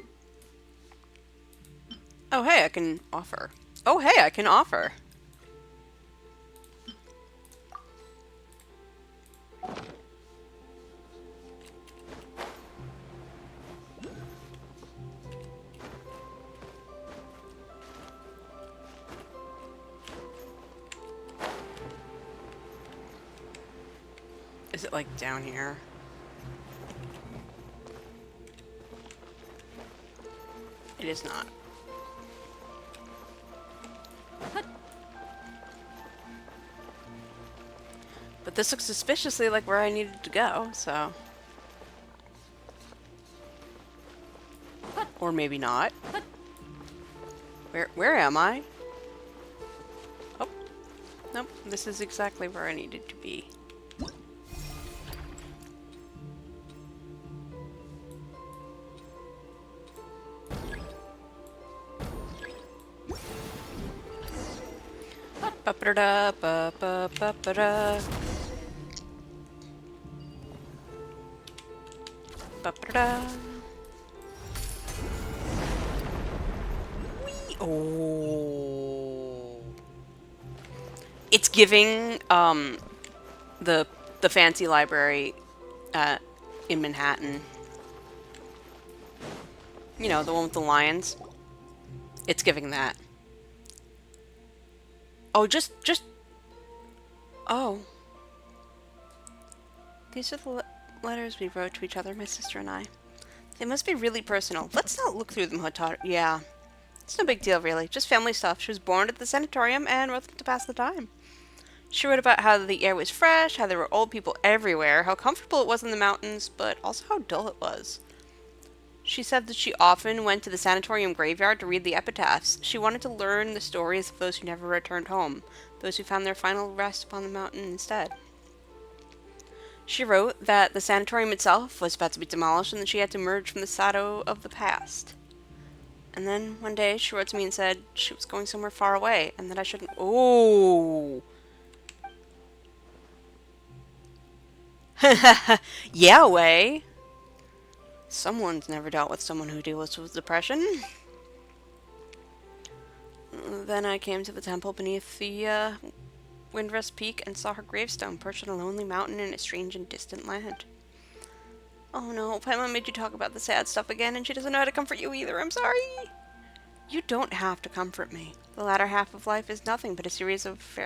Oh hey, I can offer. Oh hey, I can offer. Is it like down here? It is not. But this looks suspiciously like where I needed to go, so... Or maybe not. Where am I? Oh. Nope, this is exactly where I needed to be. Ba-ba-da, ba-ba-ba-ba-da. Ba-ba-da. Whee! Oh. It's giving the fancy library in Manhattan. You know, the one with the lions. It's giving that. Oh, just... Oh. These are the letters we wrote to each other, my sister and I. They must be really personal. Let's not look through them, Hotaru. Yeah. It's no big deal, really. Just family stuff. She was born at the sanatorium and wrote them to pass the time. She wrote about how the air was fresh, how there were old people everywhere, how comfortable it was in the mountains, but also how dull it was. She said that she often went to the sanatorium graveyard to read the epitaphs. She wanted to learn the stories of those who never returned home, those who found their final rest upon the mountain instead. She wrote that the sanatorium itself was about to be demolished and that she had to emerge from the shadow of the past. And then one day she wrote to me and said she was going somewhere far away and that I shouldn't... Oh! Yeah, way. Someone's never dealt with someone who deals with depression. Then I came to the temple beneath the Windrest Peak and saw her gravestone perched on a lonely mountain in a strange and distant land. Oh no, Paimon made you talk about the sad stuff again, and she doesn't know how to comfort you either. I'm sorry. You don't have to comfort me. The latter half of life is nothing but a series of...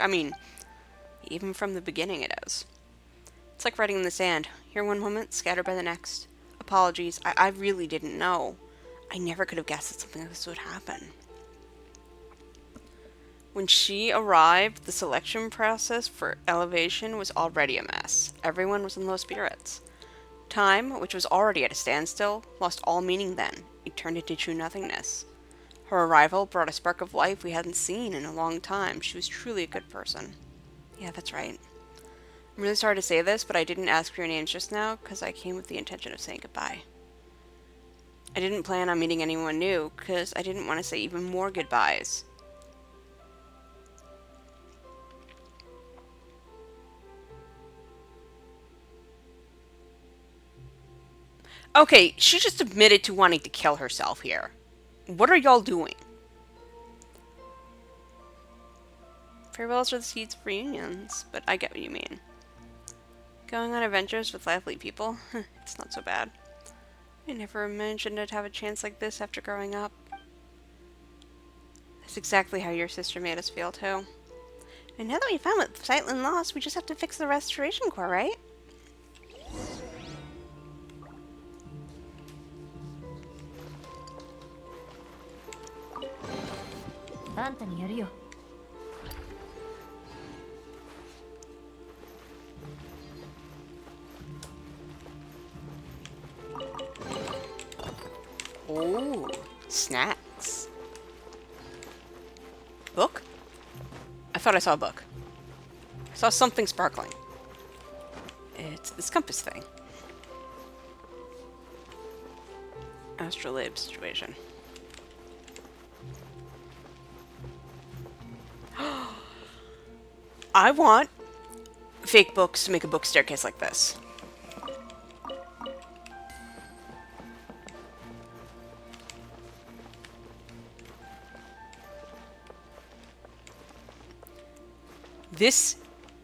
even from the beginning it is. It's like writing in the sand. Here one moment, scattered by the next. Apologies, I really didn't know. I never could have guessed that something like this would happen. When she arrived, the selection process for elevation was already a mess. Everyone was in low spirits. Time, which was already at a standstill, lost all meaning then. It turned into true nothingness. Her arrival brought a spark of life we hadn't seen in a long time. She was truly a good person. Yeah, that's right. I'm really sorry to say this, but I didn't ask for your names just now, because I came with the intention of saying goodbye. I didn't plan on meeting anyone new, because I didn't want to say even more goodbyes. Okay, she just admitted to wanting to kill herself here. What are y'all doing? Farewells are the seeds of reunions, but I get what you mean. Going on adventures with lively people? It's not so bad. I never imagined I'd have a chance like this after growing up. That's exactly how your sister made us feel, too. And now that we found what Sightland lost, we just have to fix the restoration core, right? Oh, snacks. Book? I thought I saw a book. I saw something sparkling. It's this compass thing. Astrolabe situation. I want fake books to make a book staircase like this.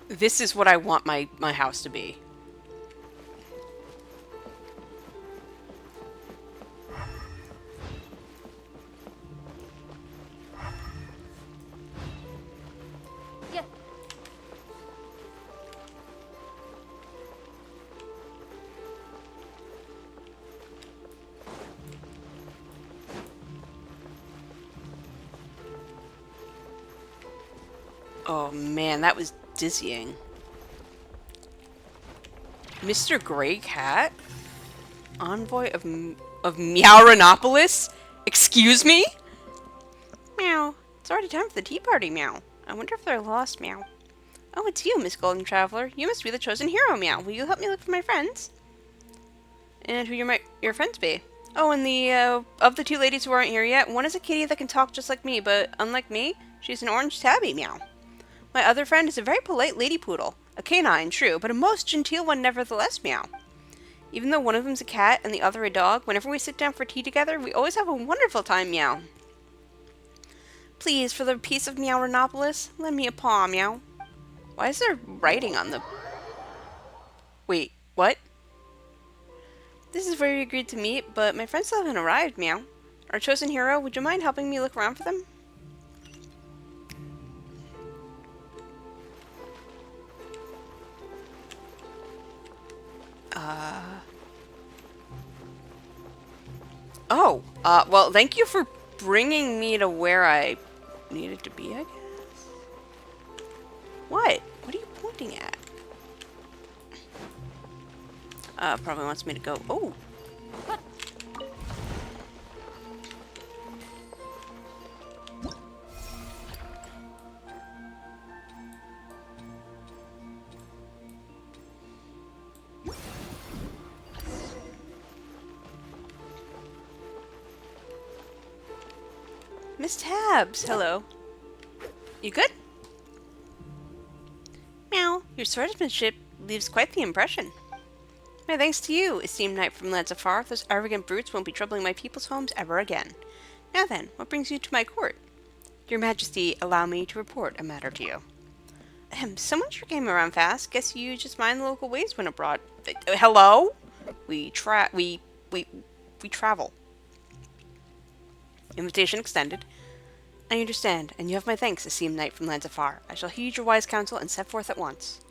This is what I want my house to be. Yeah. Oh man, that was dizzying. Mr. Grey Cat? Envoy of Meowranopolis? Excuse me? Meow. It's already time for the tea party, Meow. I wonder if they're lost, Meow. Oh, it's you, Miss Golden Traveler. You must be the chosen hero, Meow. Will you help me look for my friends? And who might your friends be? Oh, and of the two ladies who aren't here yet, one is a kitty that can talk just like me, but unlike me, she's an orange tabby, Meow. My other friend is a very polite lady poodle. A canine, true, but a most genteel one nevertheless, Meow. Even though one of them's a cat and the other a dog, whenever we sit down for tea together, we always have a wonderful time, Meow. Please, for the peace of Meowranopolis, lend me a paw, Meow. Why is there writing on the... Wait, what? This is where we agreed to meet, but my friends still haven't arrived, Meow. Our chosen hero, would you mind helping me look around for them? Oh, well, thank you for bringing me to where I needed to be, I guess? What? What are you pointing at? Probably wants me to go. Oh! Miss Tabs, hello. You good? Meow, your swordsmanship leaves quite the impression. My thanks to you, esteemed knight from lands afar. Those arrogant brutes won't be troubling my people's homes ever again. Now then, what brings you to my court? Your Majesty, allow me to report a matter to you. Someone sure came around fast. Guess you just mind the local ways when abroad. Hello? We travel. Invitation extended. I understand, and you have my thanks, esteemed knight from lands afar. I shall heed your wise counsel and set forth at once.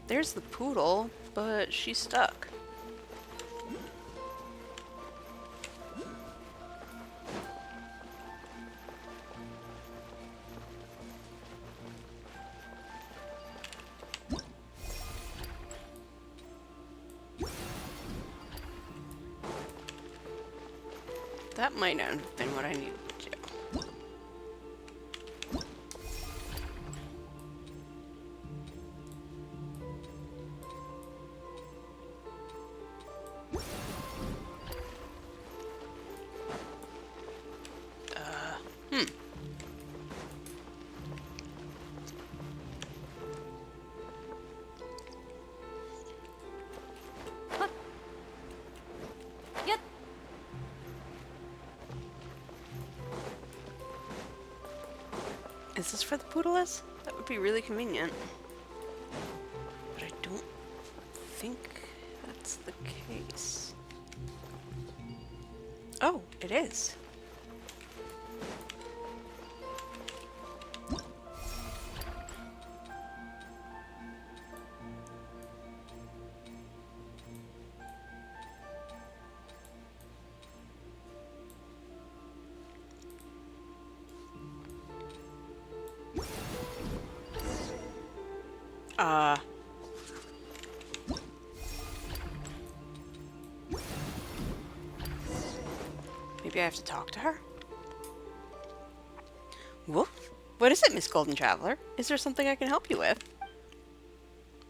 There's the poodle, but she's stuck. That might not have been what I needed to do. Yep. Is this for the poodles? That would be really convenient. But I don't think that's the case. Oh, it is. Maybe I have to talk to her? Woof. What is it, Miss Golden Traveler? Is there something I can help you with?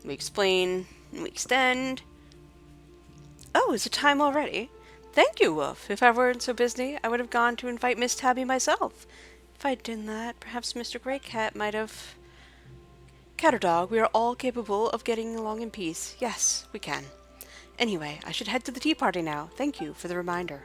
We explain, and we extend. Oh, is it time already? Thank you, Woof. If I weren't so busy, I would have gone to invite Miss Tabby myself. If I'd done that, perhaps Mr. Grey Cat might have... Cat or dog, we are all capable of getting along in peace. Yes, we can. Anyway, I should head to the tea party now. Thank you for the reminder.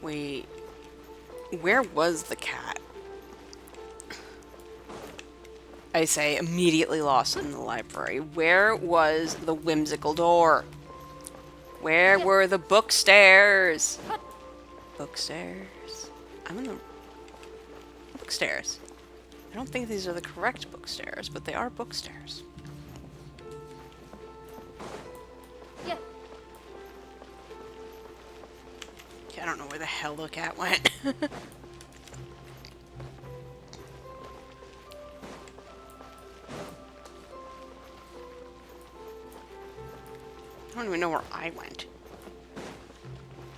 Wait. Where was the cat? I say, immediately lost in the library. Where was the whimsical door? Where were the book stairs? Book stairs. I'm in the book stairs. I don't think these are the correct book stairs, but they are book stairs. Yeah. Yeah, I don't know where the hell the cat went. I don't even know where I went.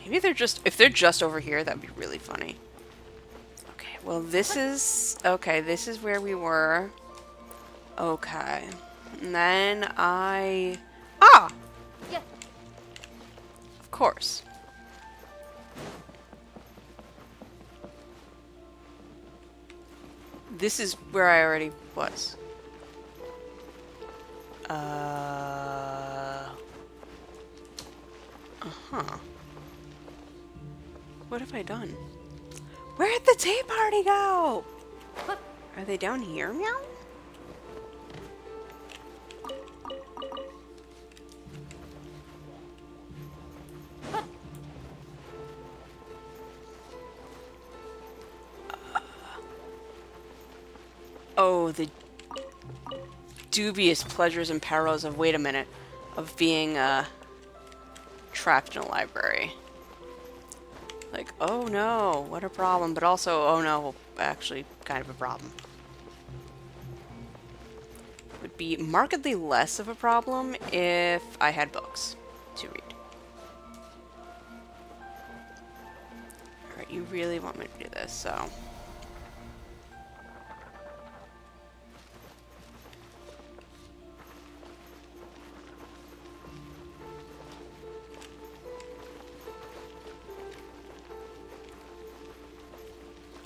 Maybe they're just... If they're just over here, that'd be really funny. Okay, well this is... Okay, this is where we were. Okay. And then I... Ah! Yeah. Of course. This is where I already was. Uh-huh. What have I done? Where'd the tea party go? Are they down here, meow? Oh, the dubious pleasures and perils of, wait a minute, of being, trapped in a library. Like, oh no, what a problem, but also, oh no, actually kind of a problem. Would be markedly less of a problem if I had books to read. Alright, you really want me to do this, so...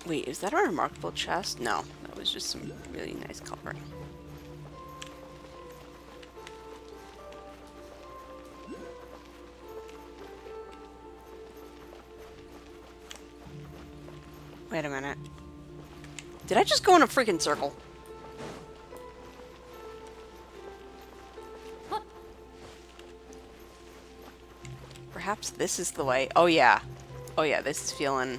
Wait, is that a remarkable chest? No, that was just some really nice coloring. Wait a minute. Did I just go in a freaking circle? Perhaps this is the way. Oh yeah. Oh yeah, this is feeling...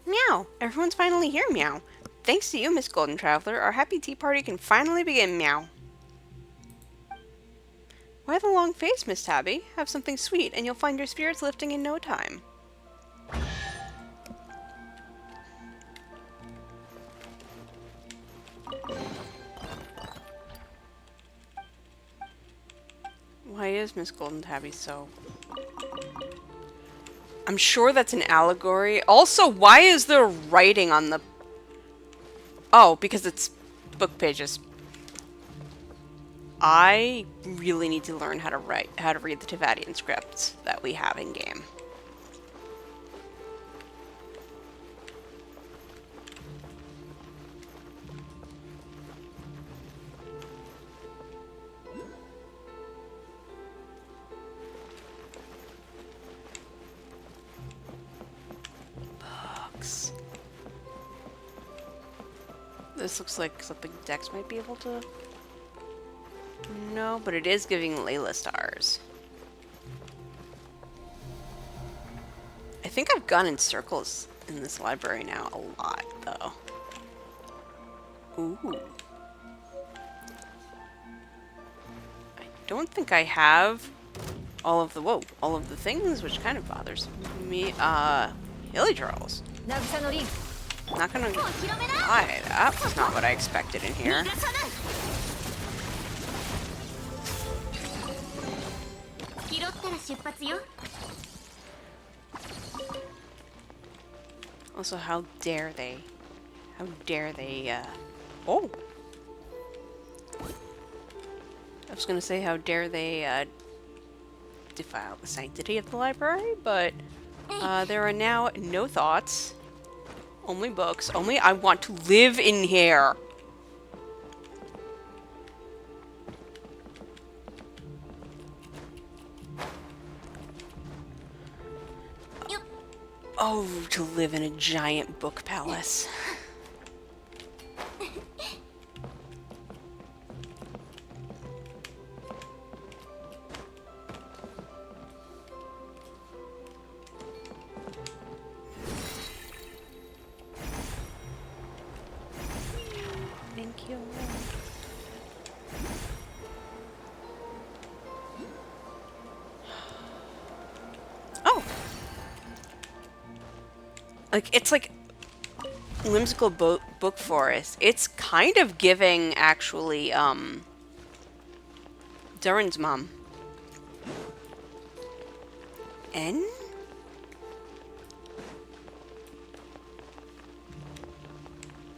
Meow! Everyone's finally here, meow. Thanks to you, Miss Golden Traveler, our happy tea party can finally begin, meow. Why the long face, Miss Tabby? Have something sweet, and you'll find your spirits lifting in no time. Why is Miss Golden Tabby so... I'm sure that's an allegory. Also, why is there writing on the... Oh, because it's book pages. I really need to learn how to read the Tevadian scripts that we have in game. Books. This looks like something Dex might be able to... No, but it is giving Layla stars. I think I've gone in circles in this library now a lot, though. Ooh. I don't think I have all of the, all of the things, which kind of bothers me. Hilly Charles. Not gonna lie, that was not what I expected in here. Also, how dare they? How dare they, Oh! I was gonna say, how dare they, defile the sanctity of the library, but, there are now no thoughts. Only books. Only I want to live in here! Oh, to live in a giant book palace. Like, it's like whimsical book forest. It's kind of giving, actually, Durin's mom. N?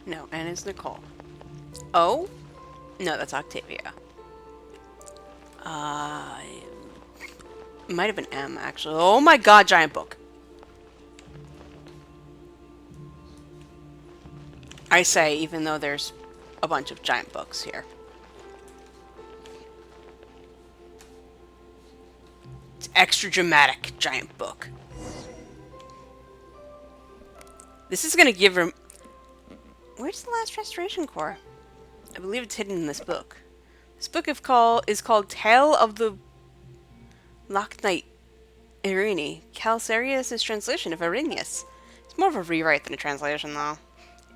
No, N is Nicole. O? No, that's Octavia. It might have been M, actually. Oh my god, giant book. I say, even though there's a bunch of giant books here. It's extra dramatic giant book. This is gonna give her... Where's the last restoration core? I believe it's hidden in this book. This book is called Tale of the Loch Knight Irini. Calcerius' translation of Arrhenius. It's more of a rewrite than a translation, though.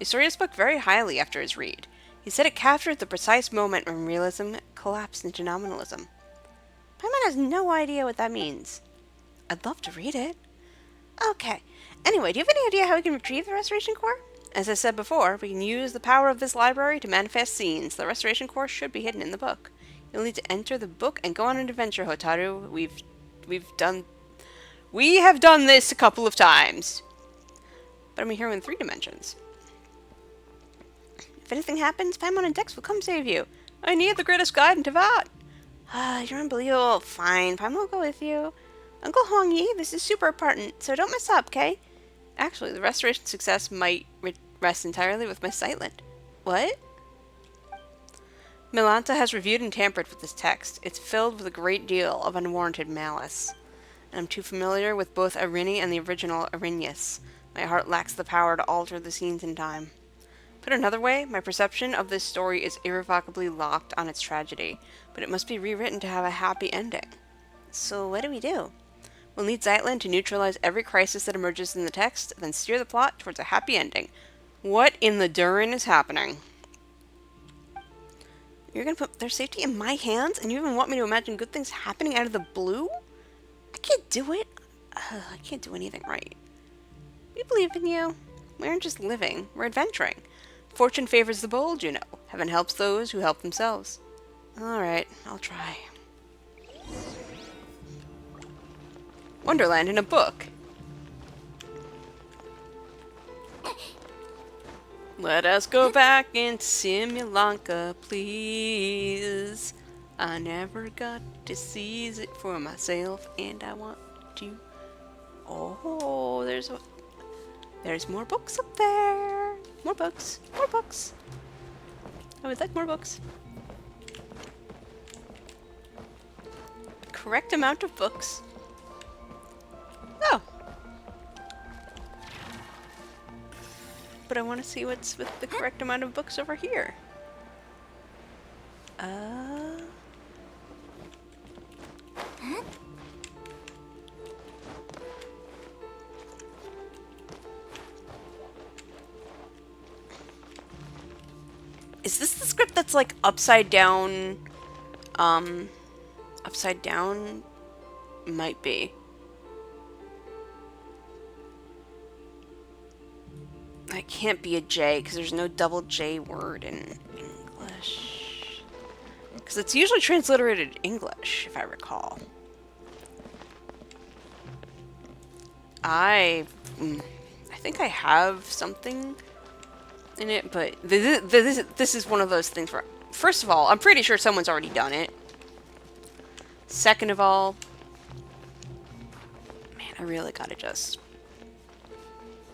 Historius spoke very highly after his read. He said it captured the precise moment when realism collapsed into nominalism. Paimon has no idea what that means. I'd love to read it. Okay. Anyway, do you have any idea how we can retrieve the Restoration Core? As I said before, we can use the power of this library to manifest scenes. The Restoration Core should be hidden in the book. You'll need to enter the book and go on an adventure, Hotaru. We have done this a couple of times. But I'm here in 3 dimensions. If anything happens, Paimon and Dex will come save you. I need the greatest guide in Tevat. You're unbelievable. Fine, Paimon will go with you. Uncle Hongyi, this is super important, so don't mess up, okay? Actually, the restoration success might rest entirely with my Sightland. What? Milanta has reviewed and tampered with this text. It's filled with a great deal of unwarranted malice. And I'm too familiar with both Arini and the original Arrhenius. My heart lacks the power to alter the scenes in time. Put another way, my perception of this story is irrevocably locked on its tragedy, but it must be rewritten to have a happy ending. So what do we do? We'll need Zeitland to neutralize every crisis that emerges in the text, then steer the plot towards a happy ending. What in the Durin is happening? You're gonna put their safety in my hands, and you even want me to imagine good things happening out of the blue? I can't do it. I can't do anything right. We believe in you. We aren't just living, we're adventuring. Fortune favors the bold, you know. Heaven helps those who help themselves. Alright, I'll try. Wonderland in a book. Let us go back into Simulanka, please. I never got to seize it for myself, and I want to. Oh, there's more books up there. More books. More books. I would like more books. Correct amount of books. Oh. But I want to see what's with the correct amount of books over here. Is this the script that's like upside down? Upside down? Might be. That can't be a J because there's no double J word in English. Because it's usually transliterated English, if I recall. I think I have something in it, but this is one of those things where, first of all, I'm pretty sure someone's already done it. Second of all, man, I really gotta just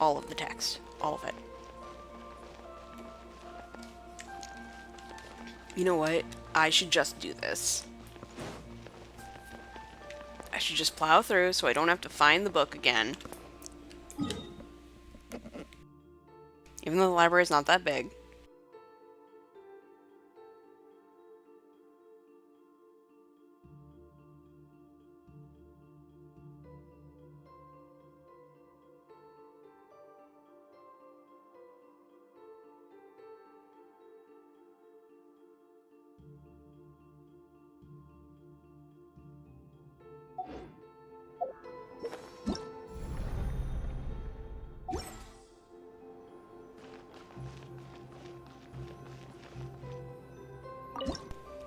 all of the text, all of it. You know what? I should just do this. I should just plow through so I don't have to find the book again. Even though the library is not that big.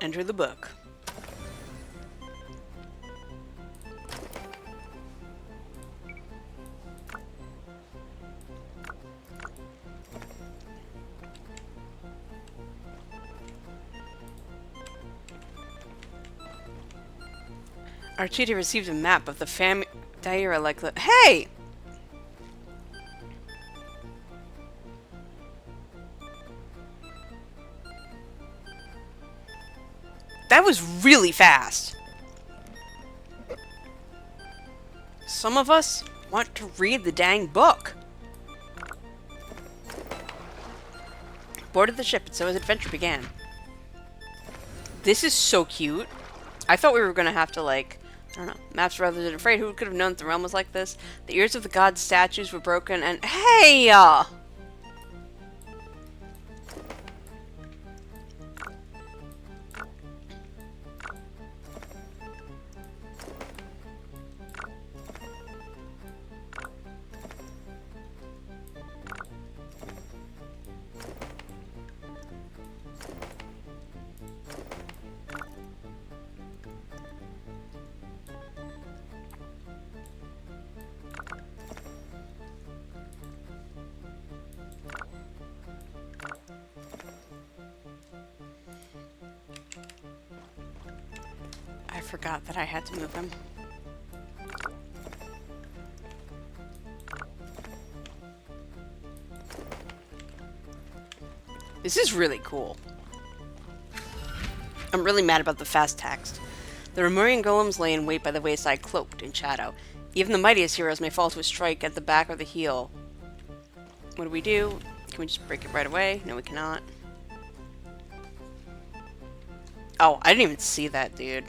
Enter the book. Archita received a map of the Daira like the— Hey! That was really fast. Some of us want to read the dang book. Boarded the ship, and so his adventure began. This is so cute. I thought we were gonna have to, like, I don't know, maps rather than afraid. Who could have known that the realm was like this? The ears of the god's statues were broken, and hey! I forgot that I had to move him. This is really cool. I'm really mad about the fast text. The Remurian golems lay in wait by the wayside, cloaked in shadow. Even the mightiest heroes may fall to a strike at the back or the heel. What do? Can we just break it right away? No, we cannot. Oh, I didn't even see that, dude.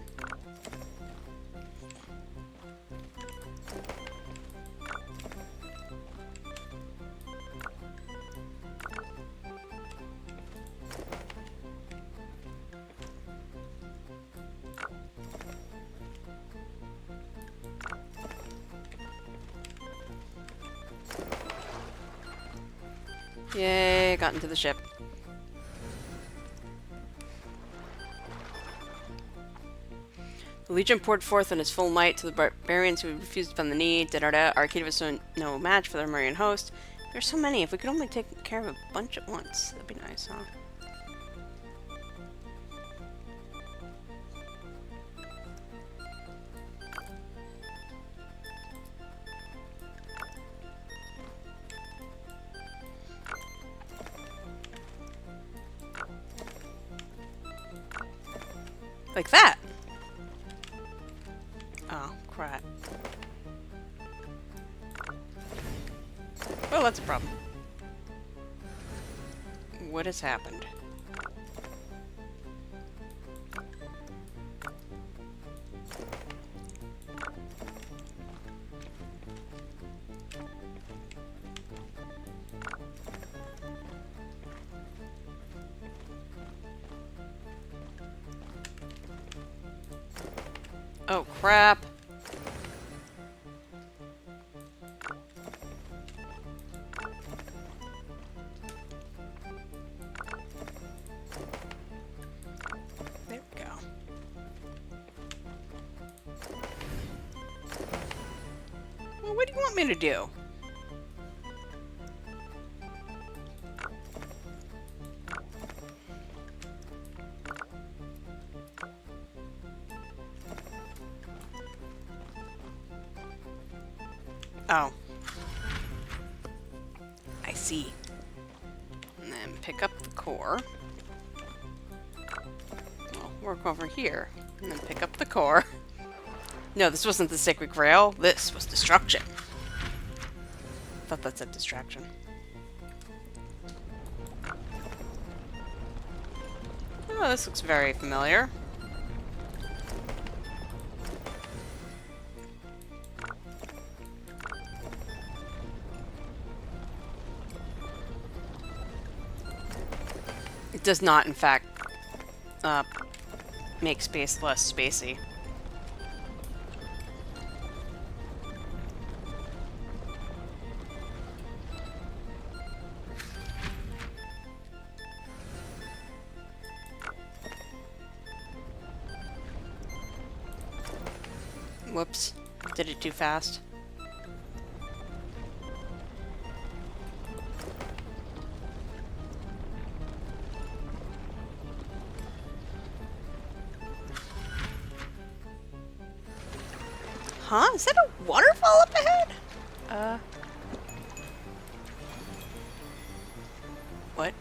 Yay, got into the ship. The Legion poured forth in its full might to the barbarians who refused to bend the knee. Arcade was no match for the Remurian host. There's so many. If we could only take care of a bunch at once, that'd be nice, huh? Like that. Oh, crap. Well, that's a problem. What has happened? Oh, crap. There we go. Well, what do you want me to do? Oh. I see. And then pick up the core. Well, work over here. And then pick up the core. No, this wasn't the Sacred Grail. This was destruction. I thought that said distraction. Oh, this looks very familiar. It does not, in fact, make space less spacey. Whoops. Did it too fast. Huh? Is that a waterfall up ahead? What?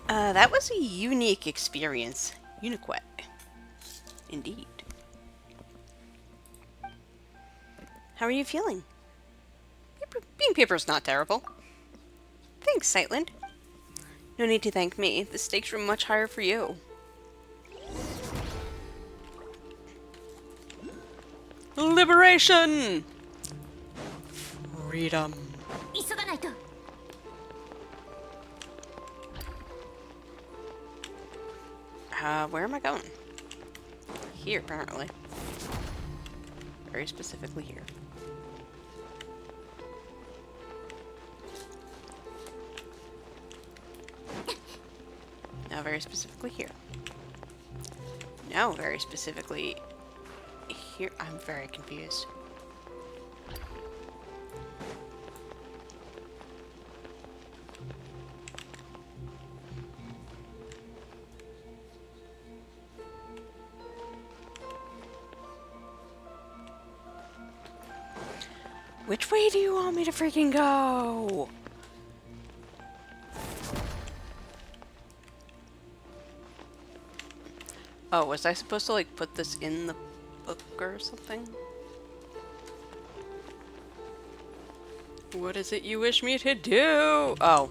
That was a unique experience. Unique. Indeed. How are you feeling? Being paper's not terrible. Thanks, Sightland. No need to thank me. The stakes were much higher for you. Liberation! Freedom. 急がないと。 Where am I going? Here, apparently. Very specifically here. Now, very specifically here. Now, very specifically here. I'm very confused. Which way do you want me to freaking go? Oh, was I supposed to, like, put this in the book or something? What is it you wish me to do? Oh.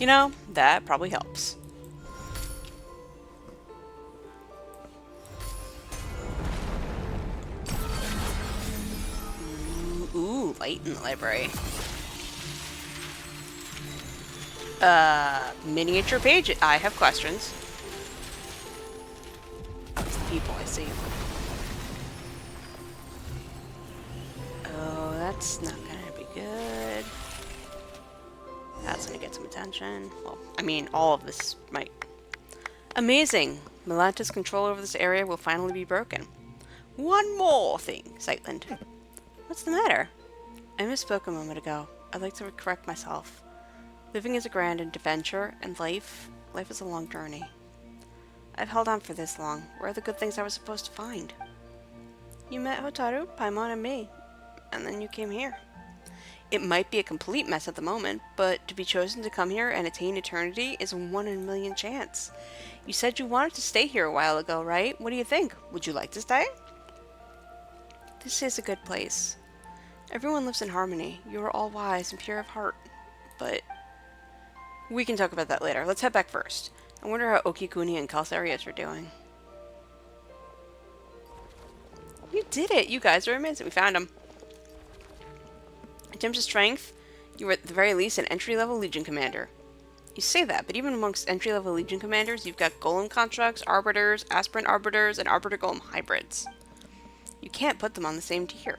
You know, that probably helps. Ooh, light in the library. Miniature page. I have questions. Oh, it's the people, I see. Oh, that's not gonna be good. That's gonna get some attention. Well, I mean, all of this might. Amazing! Melanta's control over this area will finally be broken. One more thing, Sightland. What's the matter? I misspoke a moment ago. I'd like to correct myself. Living is a grand adventure, and life is a long journey. I've held on for this long. Where are the good things I was supposed to find? You met Hotaru, Paimon, and me, and then you came here. It might be a complete mess at the moment, but to be chosen to come here and attain eternity is a 1 in a million chance. You said you wanted to stay here a while ago, right? What do you think? Would you like to stay? This is a good place. Everyone lives in harmony. You are all wise and pure of heart. But we can talk about that later. Let's head back first. I wonder how Okikuni and Calcarius are doing. You did it! You guys are amazing. We found them. In terms of strength, you were at the very least an entry-level Legion commander. You say that, but even amongst entry-level Legion commanders, you've got Golem constructs, Arbiters, Aspirant Arbiters, and Arbiter Golem hybrids. You can't put them on the same tier.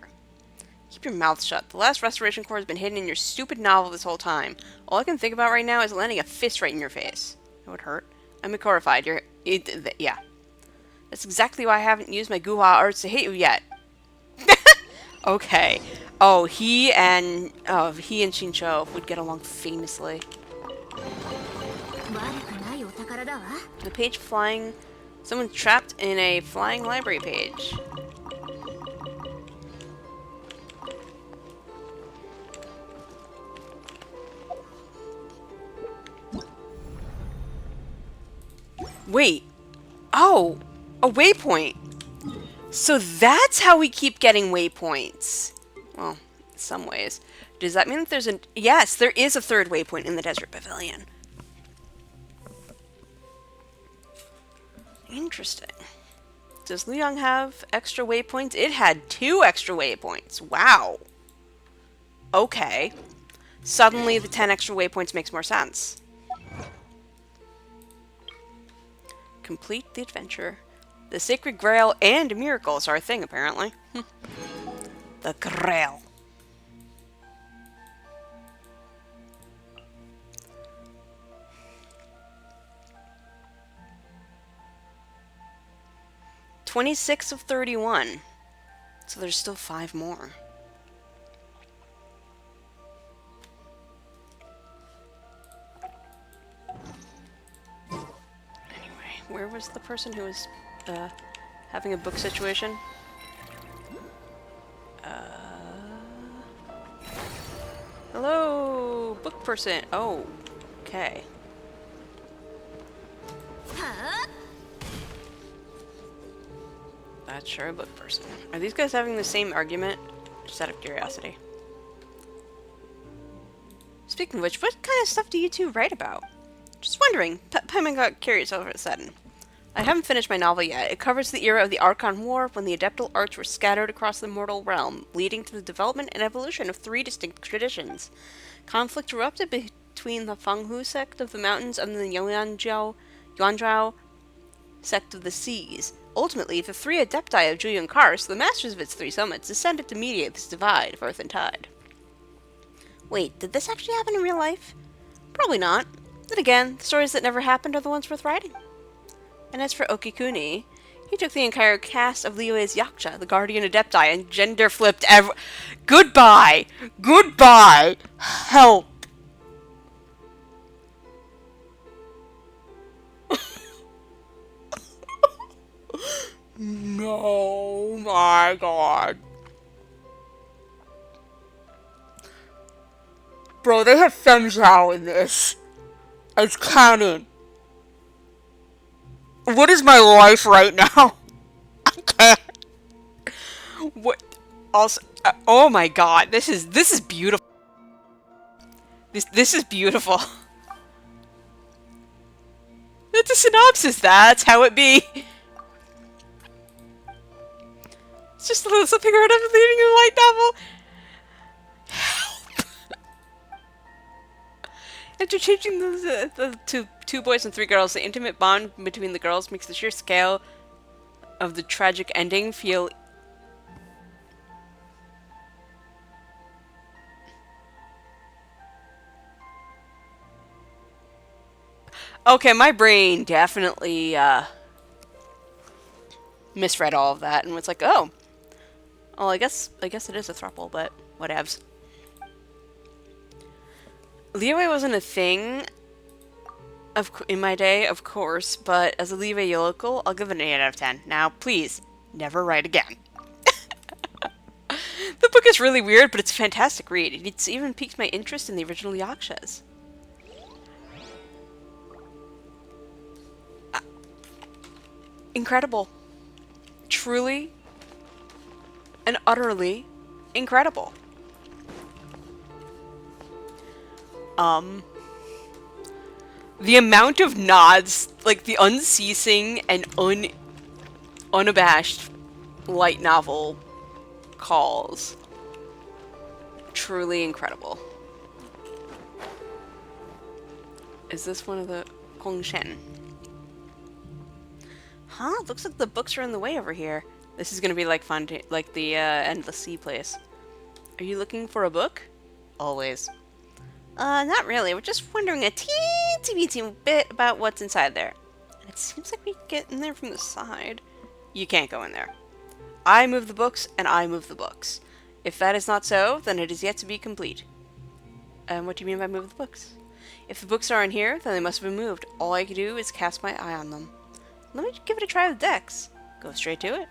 Keep your mouth shut. The last Restoration Corps has been hidden in your stupid novel this whole time. All I can think about right now is landing a fist right in your face. That would hurt. I'm horrified. Yeah. That's exactly why I haven't used my Guha arts to hate you yet. Okay. Oh, he and Shincho would get along famously. The page flying. Someone trapped in a flying library page. Wait. Oh, a waypoint. So that's how we keep getting waypoints. Well, in some ways. Does that mean that there's yes, there is a third waypoint in the Desert Pavilion. Interesting. Does Liang have extra waypoints? It had 2 extra waypoints. Wow. Okay. Suddenly the 10 extra waypoints makes more sense. Complete the adventure. The Sacred Grail and miracles are a thing, apparently. The Grail. 26 of 31. So there's still 5 more. Anyway, where was the person who was having a book situation? Hello, book person. Oh, okay. That's sure a book person. Are these guys having the same argument? Just out of curiosity. Speaking of which, what kind of stuff do you two write about? Just wondering. Paimon got curious all of a sudden. I haven't finished my novel yet. It covers the era of the Archon War, when the Adeptal arts were scattered across the mortal realm, leading to the development and evolution of 3 distinct traditions. Conflict erupted between the Fanghu sect of the mountains and the Yuanzhao sect of the seas. Ultimately, the 3 Adepti of Julian Kars, the masters of its 3 summits, descended to mediate this divide of earth and tide. Wait, did this actually happen in real life? Probably not. Then again, the stories that never happened are the ones worth writing. And as for Okikuni, he took the entire cast of Liyue's Yaksha, the Guardian Adepti, and gender flipped Goodbye! Goodbye! Help! No, my god. Bro, they have Femzhao in this. As canon. What is my life right now? I can't. What? Also, oh my god, this is beautiful. This is beautiful. It's a synopsis. That's how it be. It's just a little something heard of leading a light novel. Help! Interchanging the two boys and 3 girls, the intimate bond between the girls makes the sheer scale of the tragic ending feel okay, my brain definitely misread all of that and was like, oh, well, I guess it is a throuple, but whatevs. Liyue wasn't a thing in my day, of course, but as a Liyue local, I'll give it an 8 out of 10. Now, please, never write again. The book is really weird, but it's a fantastic read. It's even piqued my interest in the original Yakshas. Incredible. Truly and utterly incredible. The amount of nods, like the unceasing and unabashed light novel calls. Truly incredible. Is this one of the Hongshen? Huh? Looks like the books are in the way over here. This is gonna be like fun, like the Endless Sea place. Are you looking for a book? Always. Not really. We're just wondering a teensy bit about what's inside there. And it seems like we can get in there from the side. You can't go in there. I move the books, and I move the books. If that is not so, then it is yet to be complete. What do you mean by move the books? If the books are in here, then they must have been moved. All I can do is cast my eye on them. Let me give it a try with Dex. Go straight to it.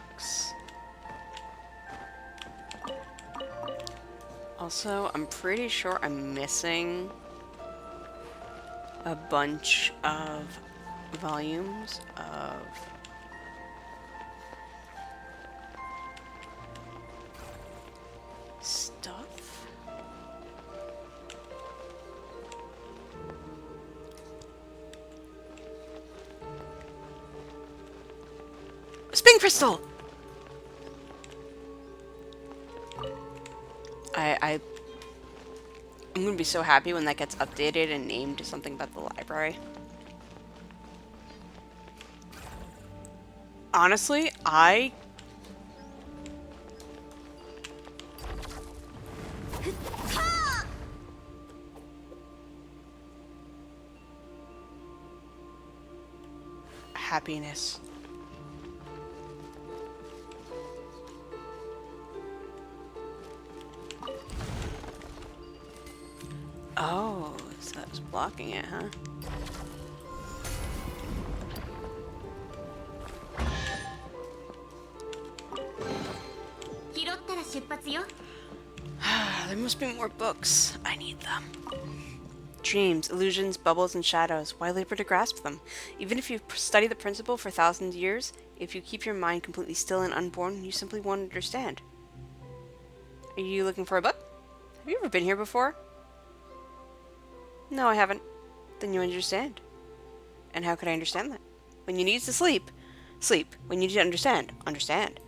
Books. Also, I'm pretty sure I'm missing a bunch of volumes of stuff. Spin crystal! I'm gonna be so happy when that gets updated and named to something about the library. Honestly, I happiness. Oh, so that was blocking it, huh? There must be more books. I need them. Dreams, illusions, bubbles, and shadows. Why labor to grasp them? Even if you study the principle for thousands of years, if you keep your mind completely still and unborn, you simply won't understand. Are you looking for a book? Have you ever been here before? No, I haven't. Then you understand. And how could I understand that? When you need to sleep, sleep. When you need to understand, understand.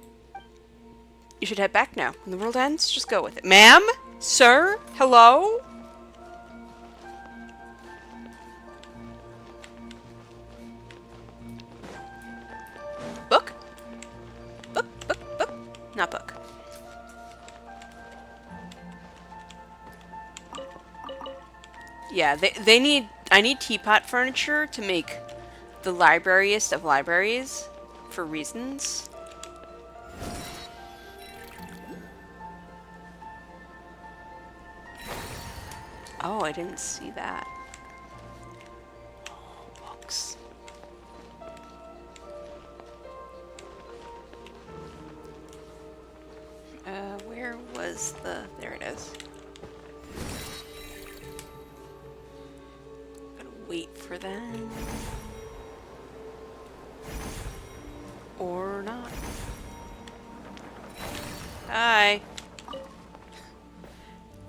You should head back now. When the world ends, just go with it. Ma'am? Sir? Hello? Book? Book, book, book. Not book. Yeah, they need... I need teapot furniture to make the librariest of libraries for reasons. Oh, I didn't see that. Oh, books. Where was the... There it is. Gotta wait for that. Or not. Hi.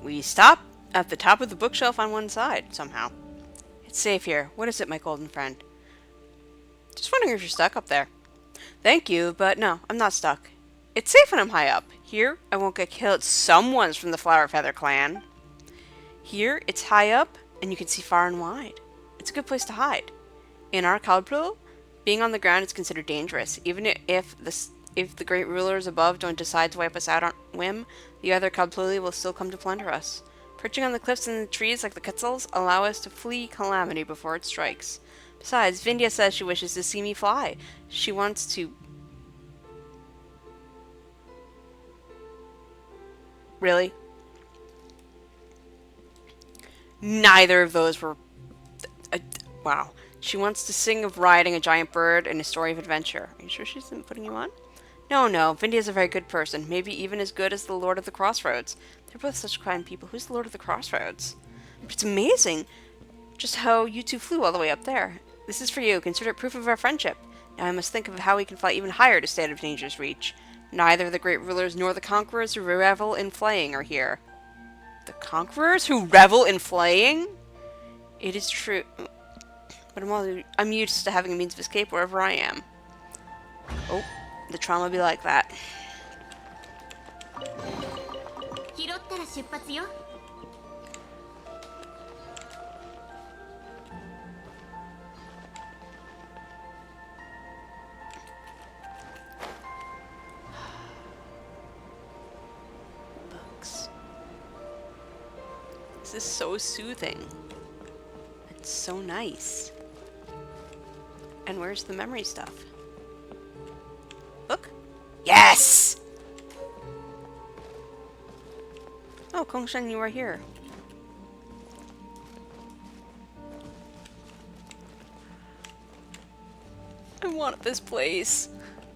We stop at the top of the bookshelf on one side, somehow. It's safe here. What is it, my golden friend? Just wondering if you're stuck up there. Thank you, but no, I'm not stuck. It's safe when I'm high up. Here, I won't get killed. Someone's from the Flower Feather clan. Here, it's high up, and you can see far and wide. It's a good place to hide. In our capital, being on the ground is considered dangerous. Even if the great rulers above don't decide to wipe us out on whim, the other Kabpluli will still come to plunder us. Perching on the cliffs and the trees like the Quetzals allow us to flee calamity before it strikes. Besides, Vindia says she wishes to see me fly. She wants to... Really? Neither of those were... wow. She wants to sing of riding a giant bird in a story of adventure. Are you sure she isn't putting you on? No, Vindia's a very good person. Maybe even as good as the Lord of the Crossroads. They're both such kind people. Who's the Lord of the Crossroads? It's amazing just how you two flew all the way up there. This is for you. Consider it proof of our friendship. Now I must think of how we can fly even higher to stay out of danger's reach. Neither the great rulers nor the conquerors who revel in flaying are here. The conquerors who revel in flaying? It is true. But I'm used to having a means of escape wherever I am. Oh, the trauma be like that. Books. This is so soothing. It's so nice. And where's the memory stuff? Book? Yes! Oh, Kongshen, you are here. I want this place.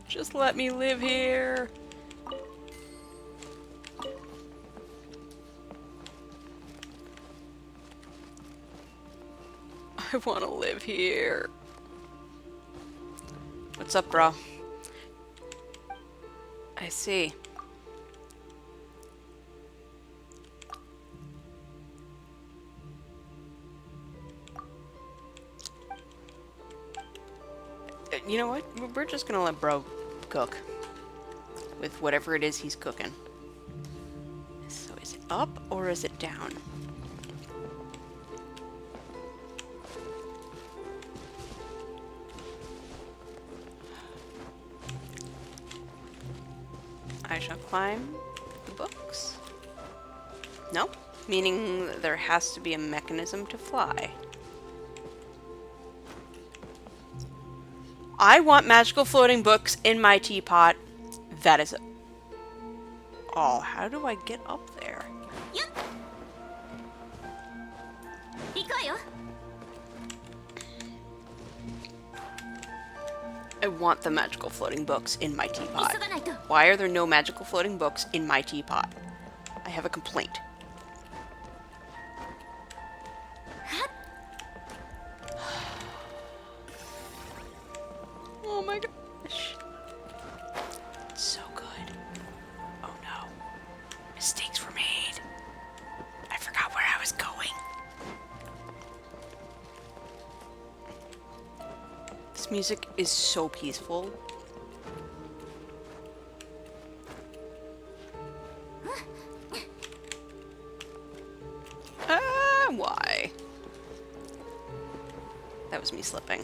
Just let me live here. I want to live here. What's up, bro? I see. You know what? We're just gonna let bro cook with whatever it is he's cooking. So is it up or is it down? I shall climb the books. No? Meaning there has to be a mechanism to fly. I want magical floating books in my teapot. That is... Oh, how do I get up there? 行くわよ。 I want the magical floating books in my teapot. 急がないと。 Why are there no magical floating books in my teapot? I have a complaint. Oh my gosh. It's so good. Oh no. Mistakes were made. I forgot where I was going. This music is so peaceful. Why? That was me slipping.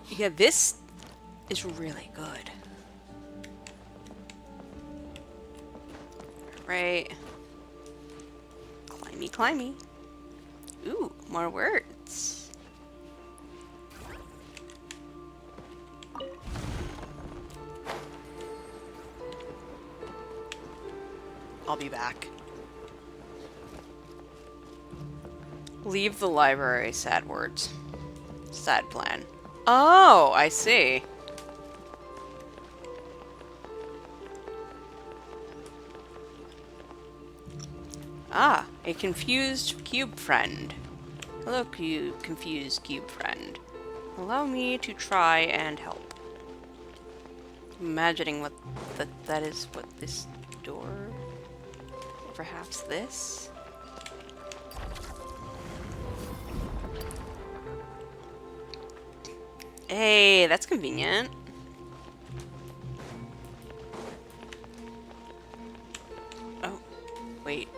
Yeah, this is really good. Right. Climby, climby. Ooh, more words. I'll be back. Leave the library, sad words. Sad plan. Oh, I see. Ah, a confused cube friend. Hello, confused cube friend. Allow me to try and help. Imagining what that is what this door... Perhaps this? Hey, that's convenient. Oh, wait.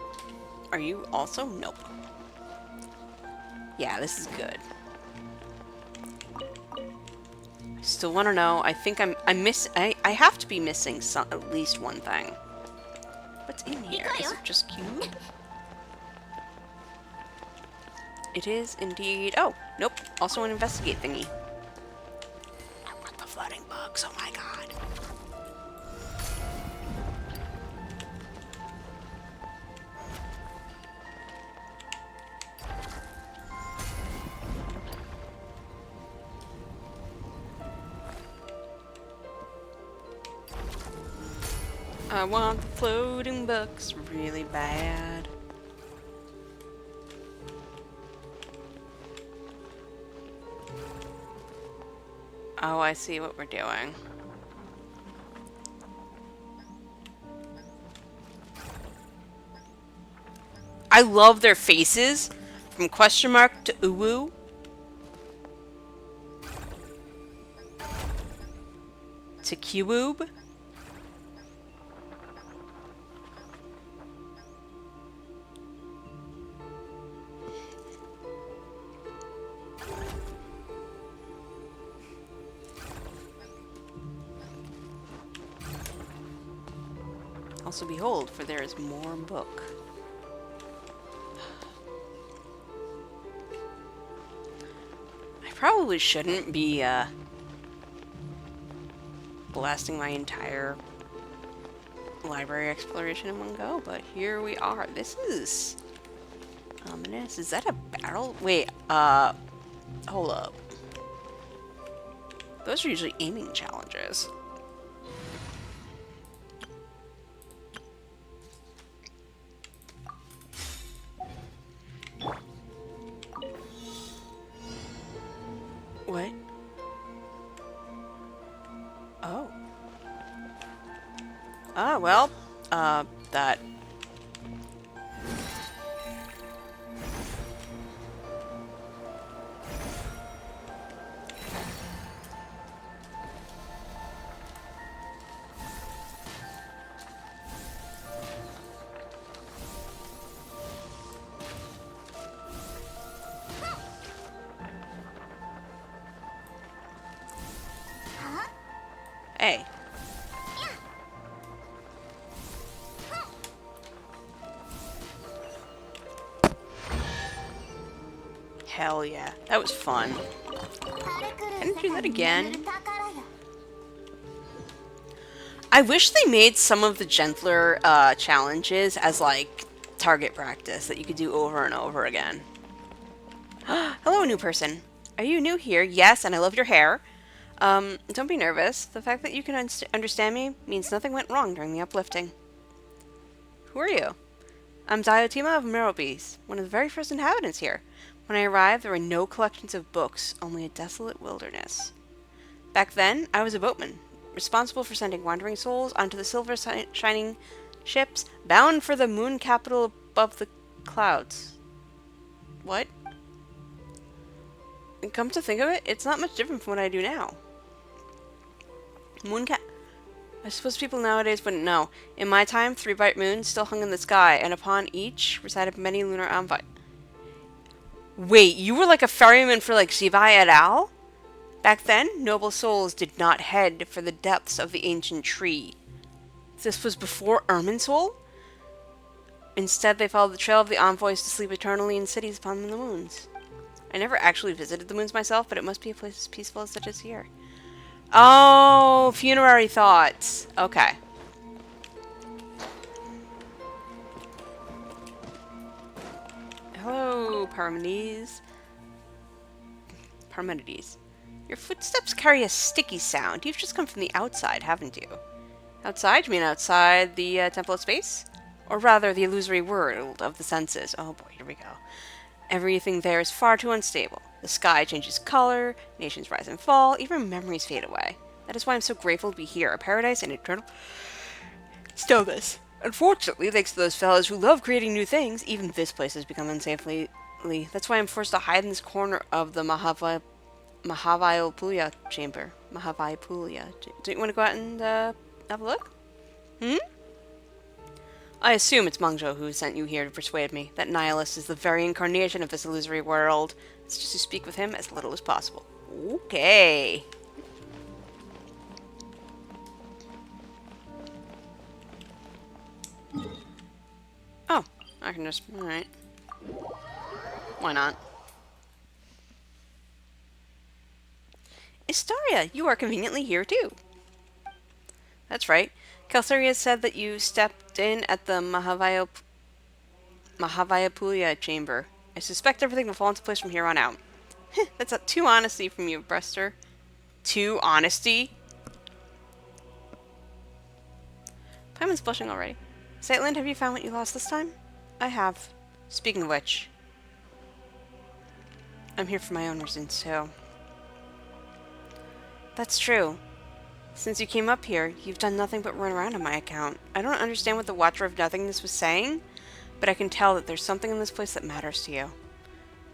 Are you also? Nope. Yeah, this is good. I still want to know. I think I have to be missing at least one thing. What's in here? Is it just cube? It is indeed. Oh, nope. Also an investigate thingy. I want the floating bugs. Oh my god. I want the floating books really bad. Oh, I see what we're doing. I love their faces. From question mark to uwu. To kiwoob. Also behold, for there is more book. I probably shouldn't be blasting my entire library exploration in one go, but here we are. This is ominous. Is that a barrel? Wait, hold up. Those are usually aiming challenges. What? Oh. Ah, well, that... Hey. Hell yeah. That was fun. Can I do that again? I wish they made some of the gentler challenges as, like, target practice that you could do over and over again. Hello, new person. Are you new here? Yes, and I love your hair. Don't be nervous. The fact that you can understand me means nothing went wrong during the uplifting. Who are you? I'm Diotima of Meropees, one of the very first inhabitants here. When I arrived, there were no collections of books, only a desolate wilderness. Back then, I was a boatman, responsible for sending wandering souls onto the silver shining ships bound for the moon capital above the clouds. What? And come to think of it, it's not much different from what I do now. I suppose people nowadays wouldn't know. In my time, 3 bright moons still hung in the sky, and upon each resided many lunar envoys. Wait, you were like a ferryman for like Shiva et al.? Back then, noble souls did not head for the depths of the ancient tree. This was before Irminsul? Instead, they followed the trail of the envoys to sleep eternally in cities upon the moons. I never actually visited the moons myself, but it must be a place as peaceful as such as here. Oh, funerary thoughts. Okay. Hello, Parmenides. Your footsteps carry a sticky sound. You've just come from the outside, haven't you? Outside? You mean outside the temple of space? Or rather, the illusory world of the senses. Oh boy, here we go. Everything there is far too unstable. The sky changes color, nations rise and fall, even memories fade away. That is why I'm so grateful to be here, a paradise in eternal stillness. Unfortunately, thanks to those fellows who love creating new things, even this place has become unsafe lately. That's why I'm forced to hide in this corner of the Mahavaipulia chamber. Mahavaipulia. Don't you want to go out and have a look? I assume it's Mangzhou who sent you here to persuade me. That nihilist is the very incarnation of this illusory world. It's just to speak with him as little as possible. Okay. Oh, I can just... Alright. Why not? Istaria, you are conveniently here too. That's right. Calceria said that you stepped in at the Mahavaipulia chamber. I suspect everything will fall into place from here on out. That's too honesty from you, Brester. Too honesty? Paimon's blushing already. Saitland, have you found what you lost this time? I have. Speaking of which, I'm here for my own reasons, too. That's true. Since you came up here, you've done nothing but run around on my account. I don't understand what the Watcher of Nothingness was saying, but I can tell that there's something in this place that matters to you.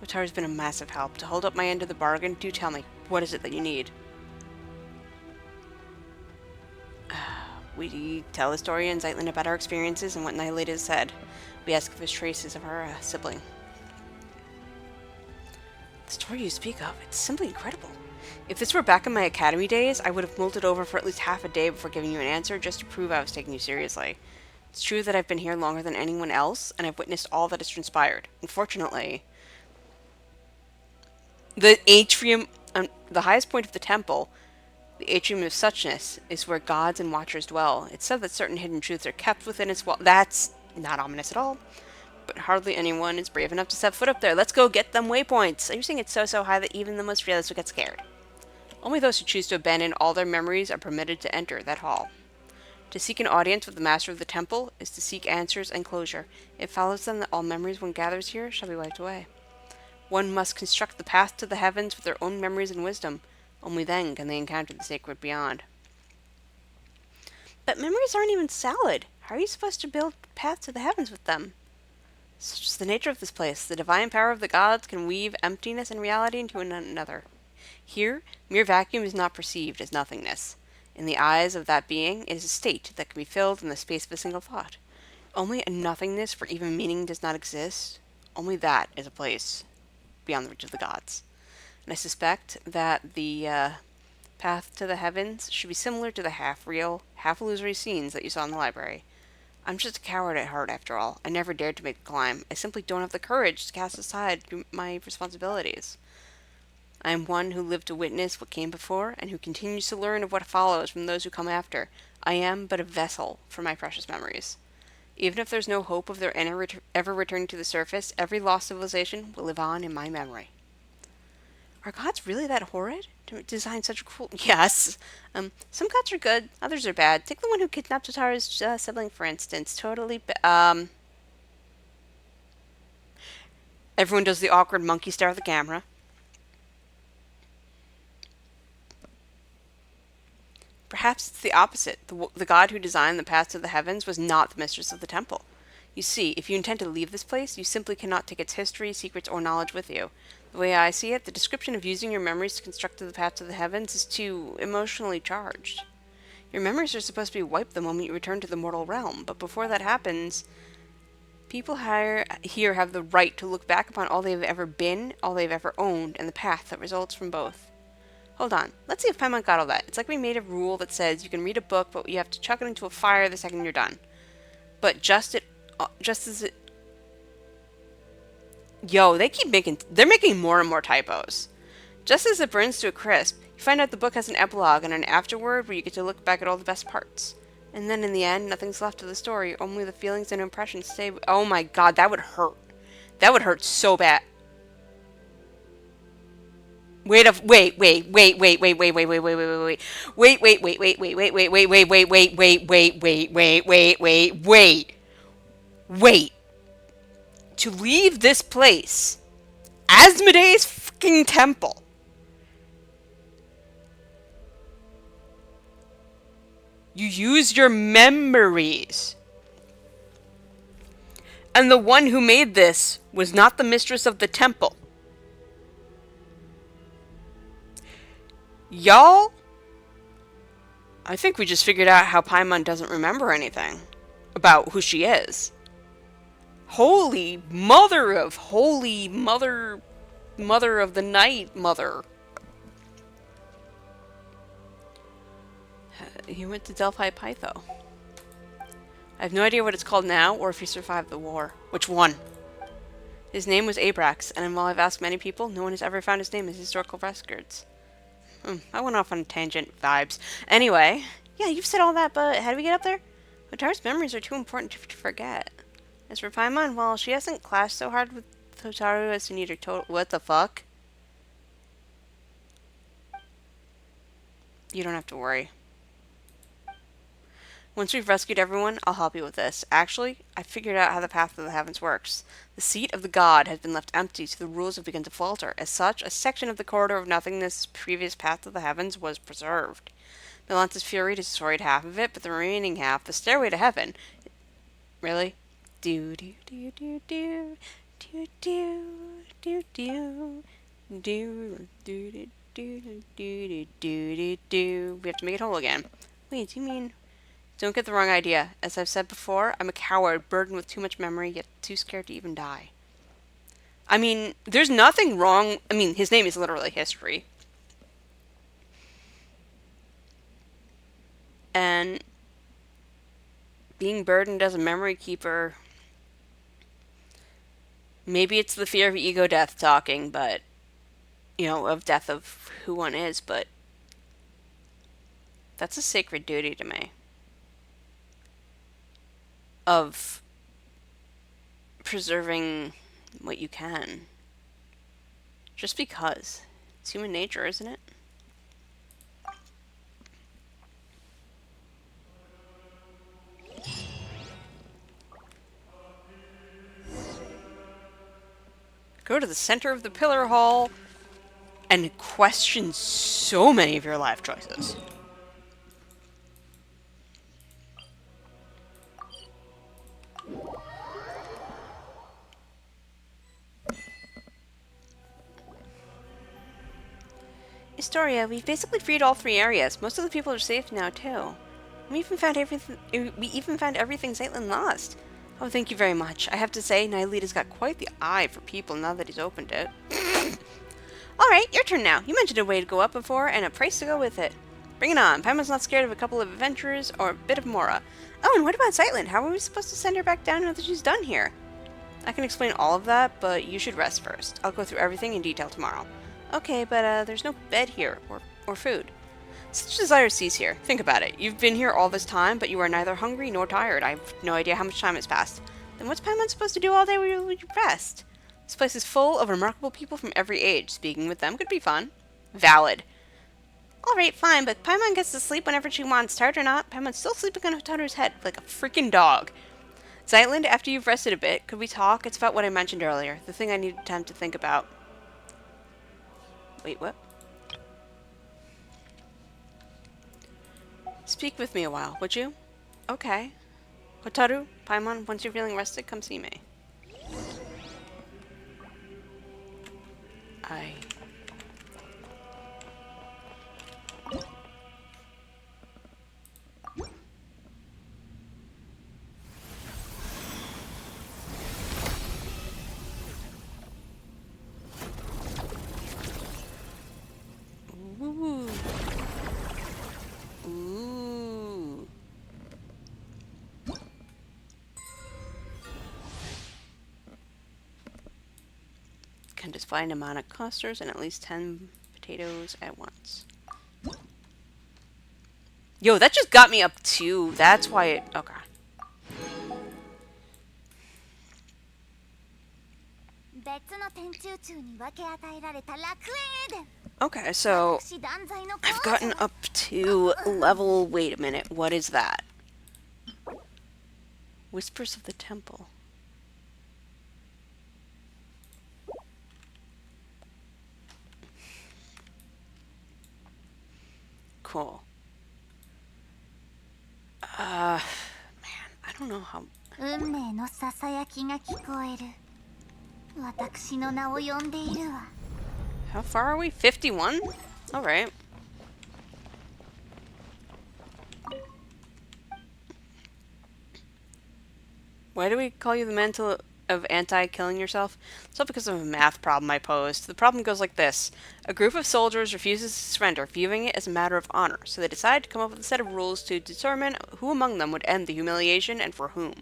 Otaru's been a massive help. To hold up my end of the bargain, do tell me, what is it that you need? We tell Astoria and Zeitlin about our experiences and what Nihilate has said. We ask if there's traces of our sibling. The story you speak of, it's simply incredible. If this were back in my academy days, I would have mulled it over for at least half a day before giving you an answer just to prove I was taking you seriously. It's true that I've been here longer than anyone else, and I've witnessed all that has transpired. Unfortunately, the atrium, the highest point of the temple, the atrium of suchness, is where gods and watchers dwell. It's said that certain hidden truths are kept within its walls. That's not ominous at all. But hardly anyone is brave enough to set foot up there. Let's go get them waypoints. Are you saying it's so high that even the most fearless would get scared? Only those who choose to abandon all their memories are permitted to enter that hall. To seek an audience with the master of the temple is to seek answers and closure. It follows then that all memories one gathers here shall be wiped away. One must construct the path to the heavens with their own memories and wisdom. Only then can they encounter the sacred beyond. But memories aren't even solid. How are you supposed to build a path to the heavens with them? Such is the nature of this place. The divine power of the gods can weave emptiness and reality into another. Here, mere vacuum is not perceived as nothingness. In the eyes of that being, it is a state that can be filled in the space of a single thought. Only a nothingness where even meaning does not exist, only that is a place beyond the reach of the gods. And I suspect that the path to the heavens should be similar to the half-real, half-illusory scenes that you saw in the library. I'm just a coward at heart, after all. I never dared to make the climb. I simply don't have the courage to cast aside my responsibilities. I am one who lived to witness what came before, and who continues to learn of what follows from those who come after. I am but a vessel for my precious memories. Even if there's no hope of their ever returning to the surface, every lost civilization will live on in my memory. Are gods really that horrid? To design such a cruel... Yes. Some gods are good, others are bad. Take the one who kidnapped Totaro's sibling, for instance. Everyone does the awkward monkey stare at the camera. Perhaps it's the opposite. The god who designed the path to the heavens was not the mistress of the temple. You see, if you intend to leave this place, you simply cannot take its history, secrets, or knowledge with you. The way I see it, the description of using your memories to construct the path to the heavens is too emotionally charged. Your memories are supposed to be wiped the moment you return to the mortal realm, but before that happens, people here have the right to look back upon all they've ever been, all they've ever owned, and the path that results from both. Hold on, let's see if Paimon got all that. It's like we made a rule that says you can read a book, but you have to chuck it into a fire the second you're done. But just as it... Yo, they're making more and more typos. Just as it burns to a crisp, you find out the book has an epilogue and an afterword where you get to look back at all the best parts. And then in the end, nothing's left of the story, only the feelings and impressions stay. Oh my god, that would hurt. That would hurt so bad. Wait, to leave this place, Asmodee's fucking temple, you use your memories. And the one who made this was not the mistress of the temple. Y'all, I think we just figured out how Paimon doesn't remember anything about who she is. Holy mother of holy mother of the night mother. He went to Delphi Pytho. I have no idea what it's called now or if he survived the war. Which one? His name was Abrax, and while I've asked many people, no one has ever found his name in historical records. I went off on a tangent. Vibes. Anyway, yeah, you've said all that, but how do we get up there? Hotaru's memories are too important to forget. As for Paimon, well, she hasn't clashed so hard with Hotaru as to need her total... What the fuck? You don't have to worry. Once we've rescued everyone, I'll help you with this. Actually, I figured out how the Path of the Heavens works. The seat of the god has been left empty, so the rules have begun to falter. As such, a section of the Corridor of Nothingness' previous Path of the Heavens was preserved. Melanta's fury destroyed half of it, but the remaining half, the Stairway to Heaven... Really? Do do do do do do do do do do do do do do do. We have to make it whole again. Wait, do you mean... Don't get the wrong idea. As I've said before, I'm a coward, burdened with too much memory, yet too scared to even die. I mean, there's nothing wrong... I mean, his name is literally history. And being burdened as a memory keeper... Maybe it's the fear of ego death talking, but... You know, of death of who one is, but... That's a sacred duty to me. Of preserving what you can. Just because. It's human nature, isn't it? Go to the center of the pillar hall and question so many of your life choices. Historia, we've basically freed all 3 areas. Most of the people are safe now, too. We even found everything Zeitlin lost. Oh, thank you very much. I have to say, Nylita's got quite the eye for people now that he's opened it. Alright, your turn now. You mentioned a way to go up before, and a price to go with it. Bring it on. Paimon's not scared of a couple of adventurers or a bit of Mora. Oh, and what about Sightland? How are we supposed to send her back down now that she's done here? I can explain all of that, but you should rest first. I'll go through everything in detail tomorrow. Okay, but there's no bed here, or food. Such desire cease here. Think about it. You've been here all this time, but you are neither hungry nor tired. I have no idea how much time has passed. Then what's Paimon supposed to do all day when you rest? This place is full of remarkable people from every age. Speaking with them could be fun. Valid. Alright, fine, but Paimon gets to sleep whenever she wants, tired or not. Paimon's still sleeping on Hotaru's head, like a freaking dog. Sightland, after you've rested a bit, could we talk? It's about what I mentioned earlier, the thing I needed time to think about. Wait, what? Speak with me a while, would you? Okay. Hotaru, Paimon, once you're feeling rested, come see me. Ooh. Ooh. Can display an amount of clusters and at least 10 potatoes at once. Yo, that just got me up too. That's why it... Okay. Okay, so I've gotten up to level... Wait a minute, what is that? Whispers of the Temple. Cool. Man, I don't know how... How far are we? 51? Alright. Why do we call you the mantle of anti-killing yourself? It's all because of a math problem I posed. The problem goes like this. A group of soldiers refuses to surrender, viewing it as a matter of honor, so they decide to come up with a set of rules to determine who among them would end the humiliation and for whom.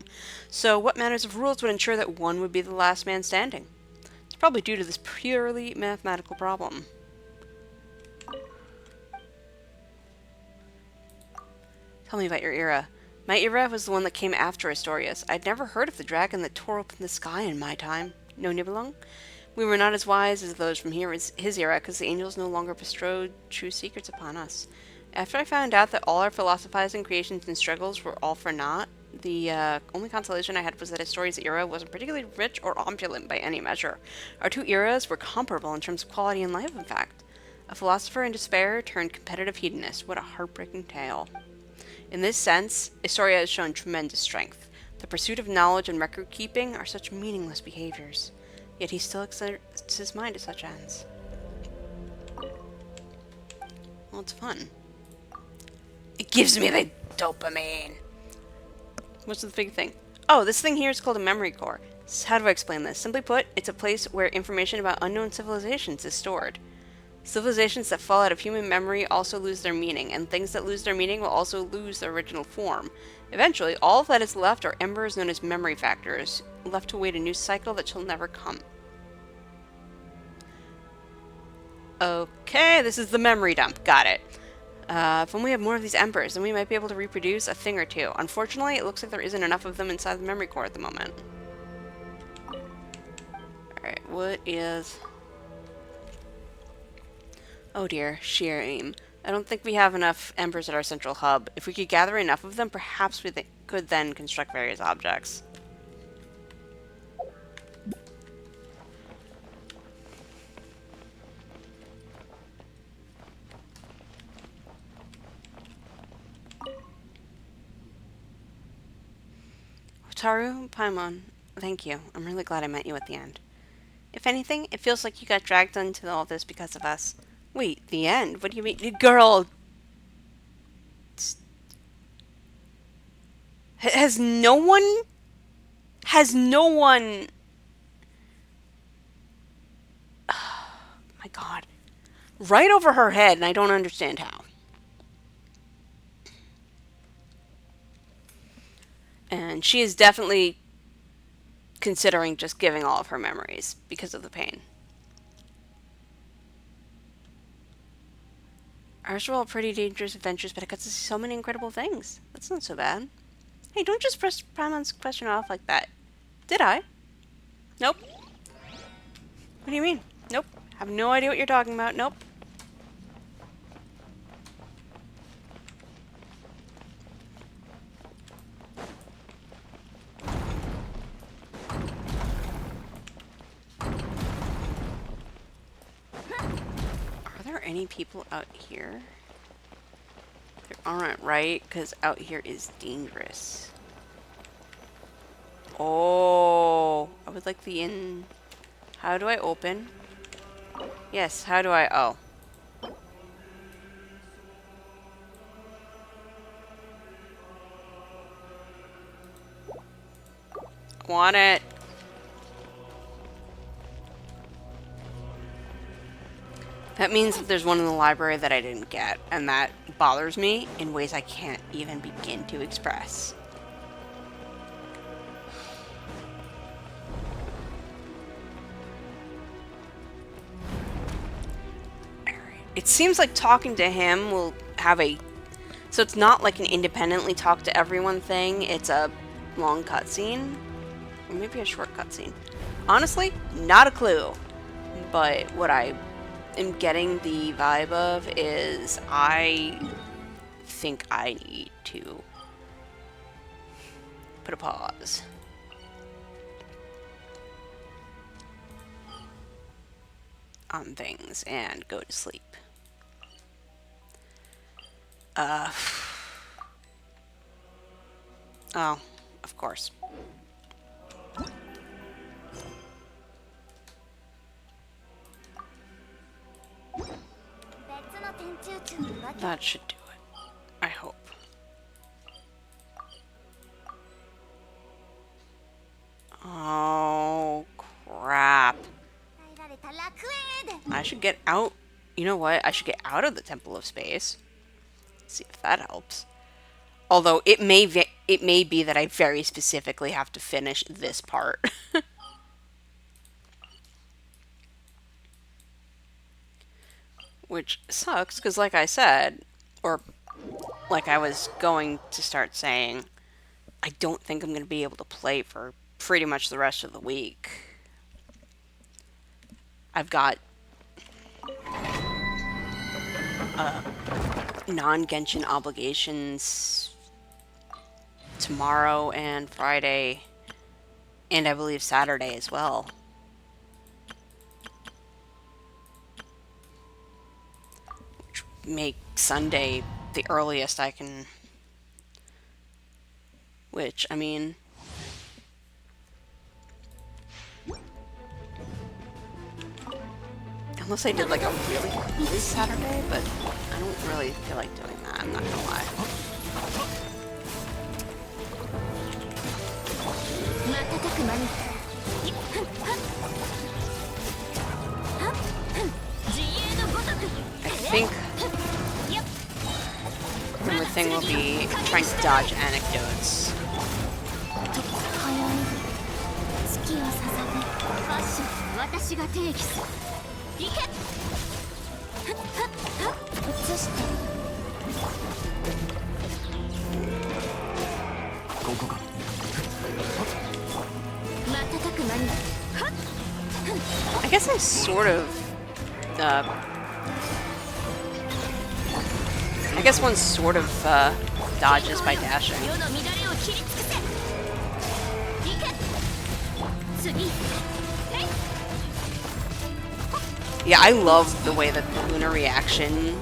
So what manners of rules would ensure that one would be the last man standing? It's probably due to this purely mathematical problem. Tell me about your era. My era was the one that came after Astorius. I'd never heard of the dragon that tore open the sky in my time. No, Nibelung? We were not as wise as those from his era, because the angels no longer bestowed true secrets upon us. After I found out that all our philosophizing, creations, and struggles were all for naught, the only consolation I had was that Astorius' era wasn't particularly rich or opulent by any measure. Our two eras were comparable in terms of quality and life, in fact. A philosopher in despair turned competitive hedonist. What a heartbreaking tale. In this sense, Historia has shown tremendous strength. The pursuit of knowledge and record-keeping are such meaningless behaviors. Yet he still exerts his mind to such ends. Well, it's fun. It gives me the dopamine. What's the big thing? Oh, this thing here is called a memory core. How do I explain this? Simply put, it's a place where information about unknown civilizations is stored. Civilizations that fall out of human memory also lose their meaning, and things that lose their meaning will also lose their original form. Eventually, all that is left are embers known as memory factors, left to await a new cycle that shall never come. Okay, this is the memory dump. Got it. If only we have more of these embers, then we might be able to reproduce a thing or two. Unfortunately, it looks like there isn't enough of them inside the memory core at the moment. Alright, what is... Oh dear, sheer aim. I don't think we have enough embers at our central hub. If we could gather enough of them, perhaps we could then construct various objects. Hotaru, Paimon, thank you. I'm really glad I met you at the end. If anything, it feels like you got dragged into all this because of us. Wait, the end? What do you mean? Girl! Has no one... Oh, my god. Right over her head, and I don't understand how. And she is definitely considering just giving all of her memories because of the pain. Ours were all pretty dangerous adventures, but I got to see so many incredible things. That's not so bad. Hey, don't just press Paimon's question off like that. Did I? Nope. What do you mean? Nope. Have no idea what you're talking about. Nope. Are there any people out here? There aren't, right? Because out here is dangerous. Oh, I would like the in... How do I open? Yes, how do I... Oh. Want it. That means that there's one in the library that I didn't get, and that bothers me in ways I can't even begin to express. It seems like talking to him will have a... So it's not like an independently talk to everyone thing, it's a long cutscene. Or maybe a short cutscene. Honestly, not a clue. But what I am getting the vibe of is I think I need to put a pause. On things and go to sleep. Oh, of course. That should do it. I hope. Oh, crap. I should get out. You know what? I should get out of the Temple of Space. See if that helps. Although it may be that I very specifically have to finish this part. Which sucks, because like I said, or like I was going to start saying, I don't think I'm going to be able to play for pretty much the rest of the week. I've got non-Genshin obligations tomorrow and Friday, and I believe Saturday as well. Which make Sunday the earliest I can... Which, I mean... Unless I did like a really early Saturday, but I don't really feel like doing that, I'm not gonna lie. I think the thing will be trying to dodge anecdotes. I guess I sort of, I guess one sort of, dodges by dashing. Yeah, I love the way that the lunar reaction,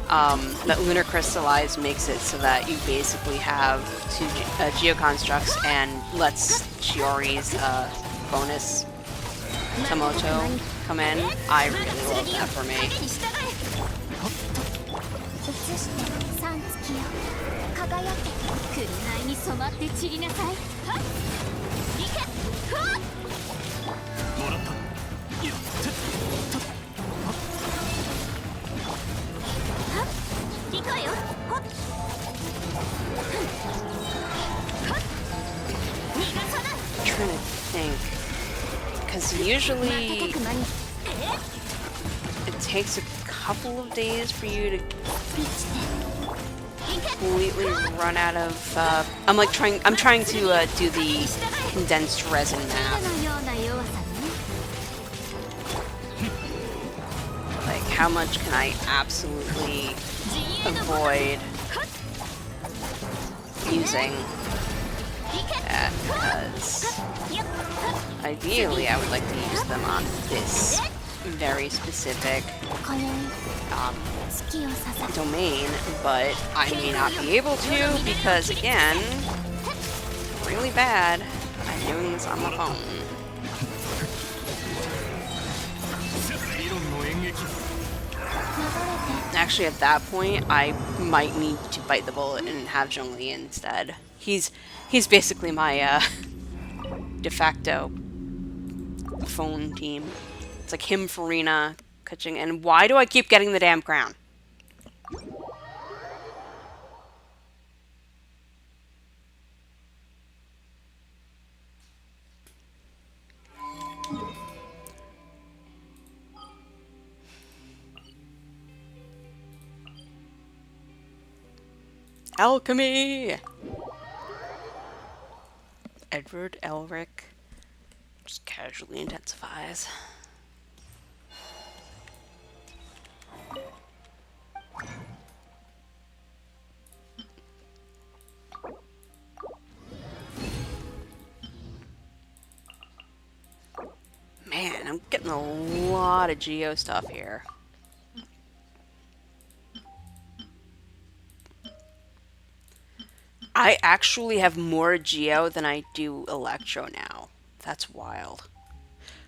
that lunar crystallize makes it so that you basically have two geoconstructs and lets Shiori's bonus Tomoto come in. I really love that for me. Because usually it takes a couple of days for you to completely run out of, I'm trying to do the condensed resin math. Like, how much can I absolutely avoid using that? Because ideally I would like to use them on this very specific domain, but I may not be able to because, again, really bad at doing this on my phone. Actually, at that point, I might need to bite the bullet and have Zhongli instead. He's basically my de facto phone team. It's like him, Farina, Kuching, and why do I keep getting the damn crown? Alchemy! Edward Elric just casually intensifies. Man, I'm getting a lot of Geo stuff here. I actually have more Geo than I do Electro now. That's wild.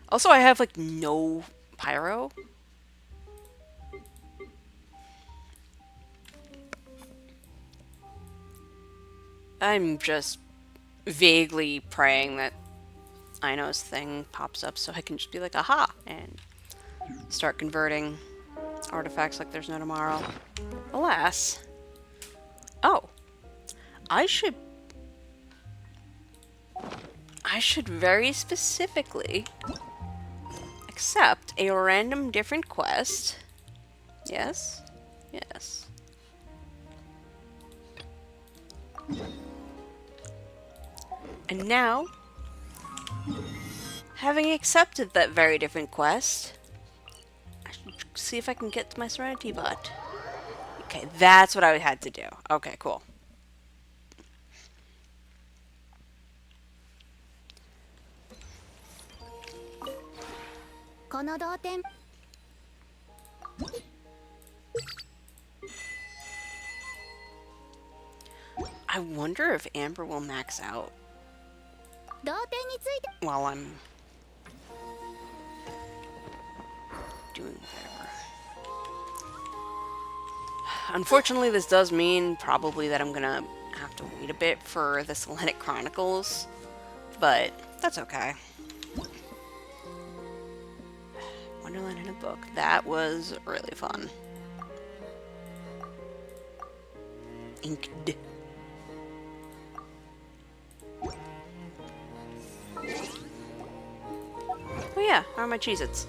Also, I have, like, no Pyro. I'm just vaguely praying that Ino's thing pops up so I can just be like, aha, and start converting artifacts like there's no tomorrow. Alas. Oh. I should very specifically accept a random different quest. Yes? Yes. And now, having accepted that very different quest, I should see if I can get to my Serenity Bot. Okay, that's what I had to do. Okay, cool. I wonder if Amber will max out while I'm doing whatever. Unfortunately, this does mean probably that I'm gonna have to wait a bit for the Selenic Chronicles, but that's okay. Wonderland in a book. That was really fun. Inked. Oh yeah, how are my Cheez-Its?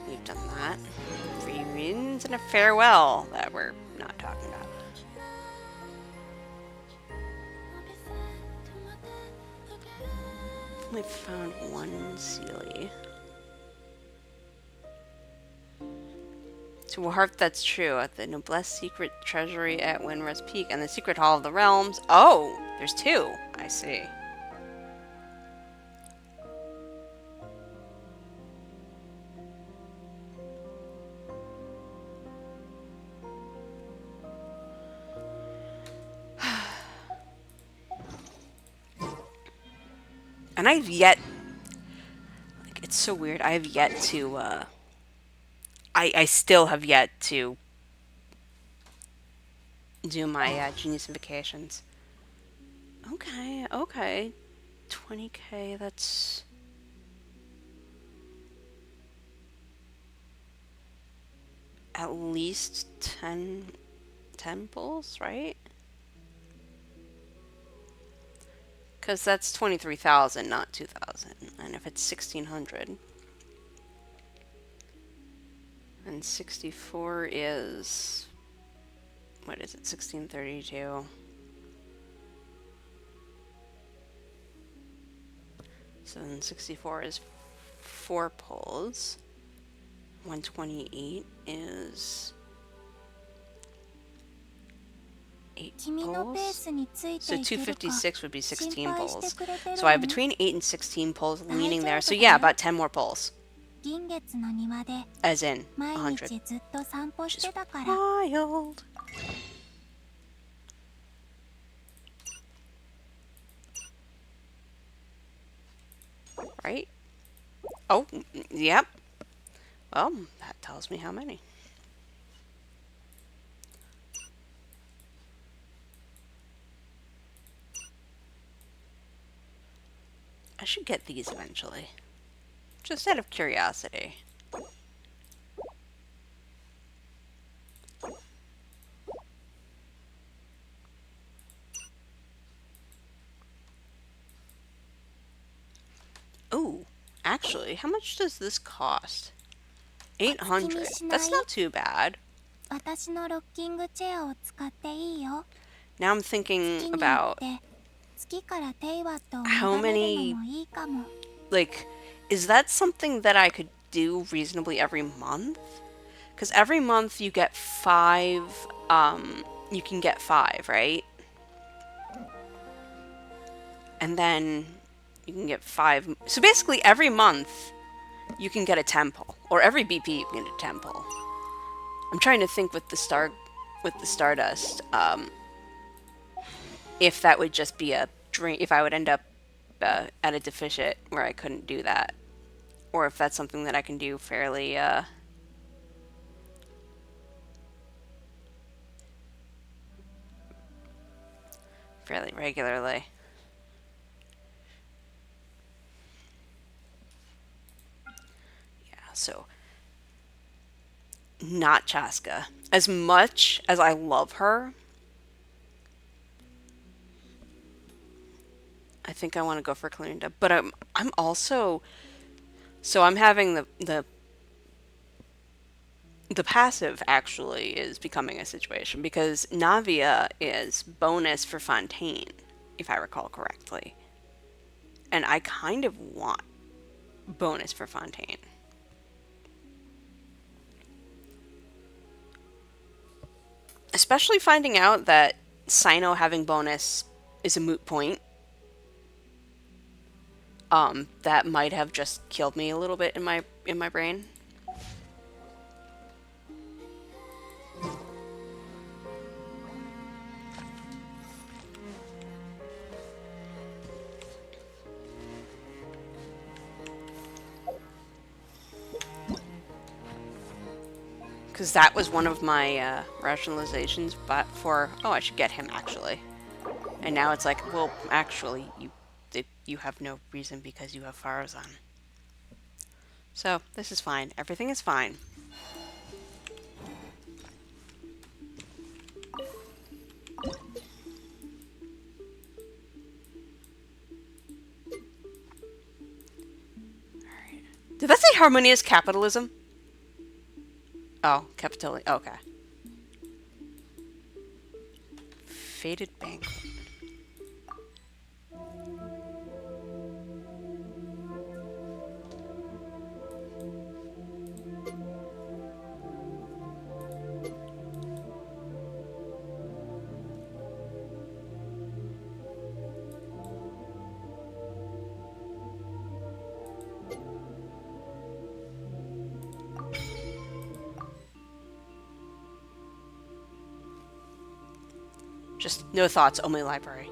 We've done that. Reunions and a farewell that we're not talking about. Only found one Sealy. To a heart that's true, at the Noblesse Secret Treasury at Windrest Peak and the Secret Hall of the Realms. Oh, there's two. I see. And I've yet, like, it's so weird. I have yet to, I still have yet to do my Genius Invocations. Okay, okay. 20k, that's... at least 10 temples, right? Because that's 23,000, not 2,000. And if it's 1,600... And 64 is... What is it? 1632. So then 64 is 4 pulls. 128 is 8 pulls. So 256 would be 16 pulls. So I have between 8 and 16 pulls leaning there. So yeah, about 10 more pulls. As in 100. Which is wild. Right? Oh, yep. Well, that tells me how many. I should get these eventually. Just out of curiosity. Ooh, actually, how much does this cost? 800. That's not too bad. Now I'm thinking about how many, like, is that something that I could do reasonably every month? Because every month you get 5, you can get 5, right? And then you can get 5. So basically every month you can get a 10 pull. Or every BP you can get a 10 pull. I'm trying to think with the Stardust, if that would just be a drain, if I would end up at a deficit where I couldn't do that. Or if that's something that I can do fairly, fairly regularly. Yeah, so not Chaska. As much as I love her, I think I want to go for Kalinda. But I'm also, so I'm having the passive actually is becoming a situation because Navia is bonus for Fontaine, if I recall correctly. And I kind of want bonus for Fontaine. Especially finding out that Sino having bonus is a moot point. That might have just killed me a little bit in my brain. Because that was one of my rationalizations, but for, oh, I should get him actually. And now it's like, well, actually, you have no reason because you have Farazan. So, this is fine. Everything is fine. Alright. Did that say harmonious capitalism? Oh, capitalism. Okay. Faded banquet. Just no thoughts, only library.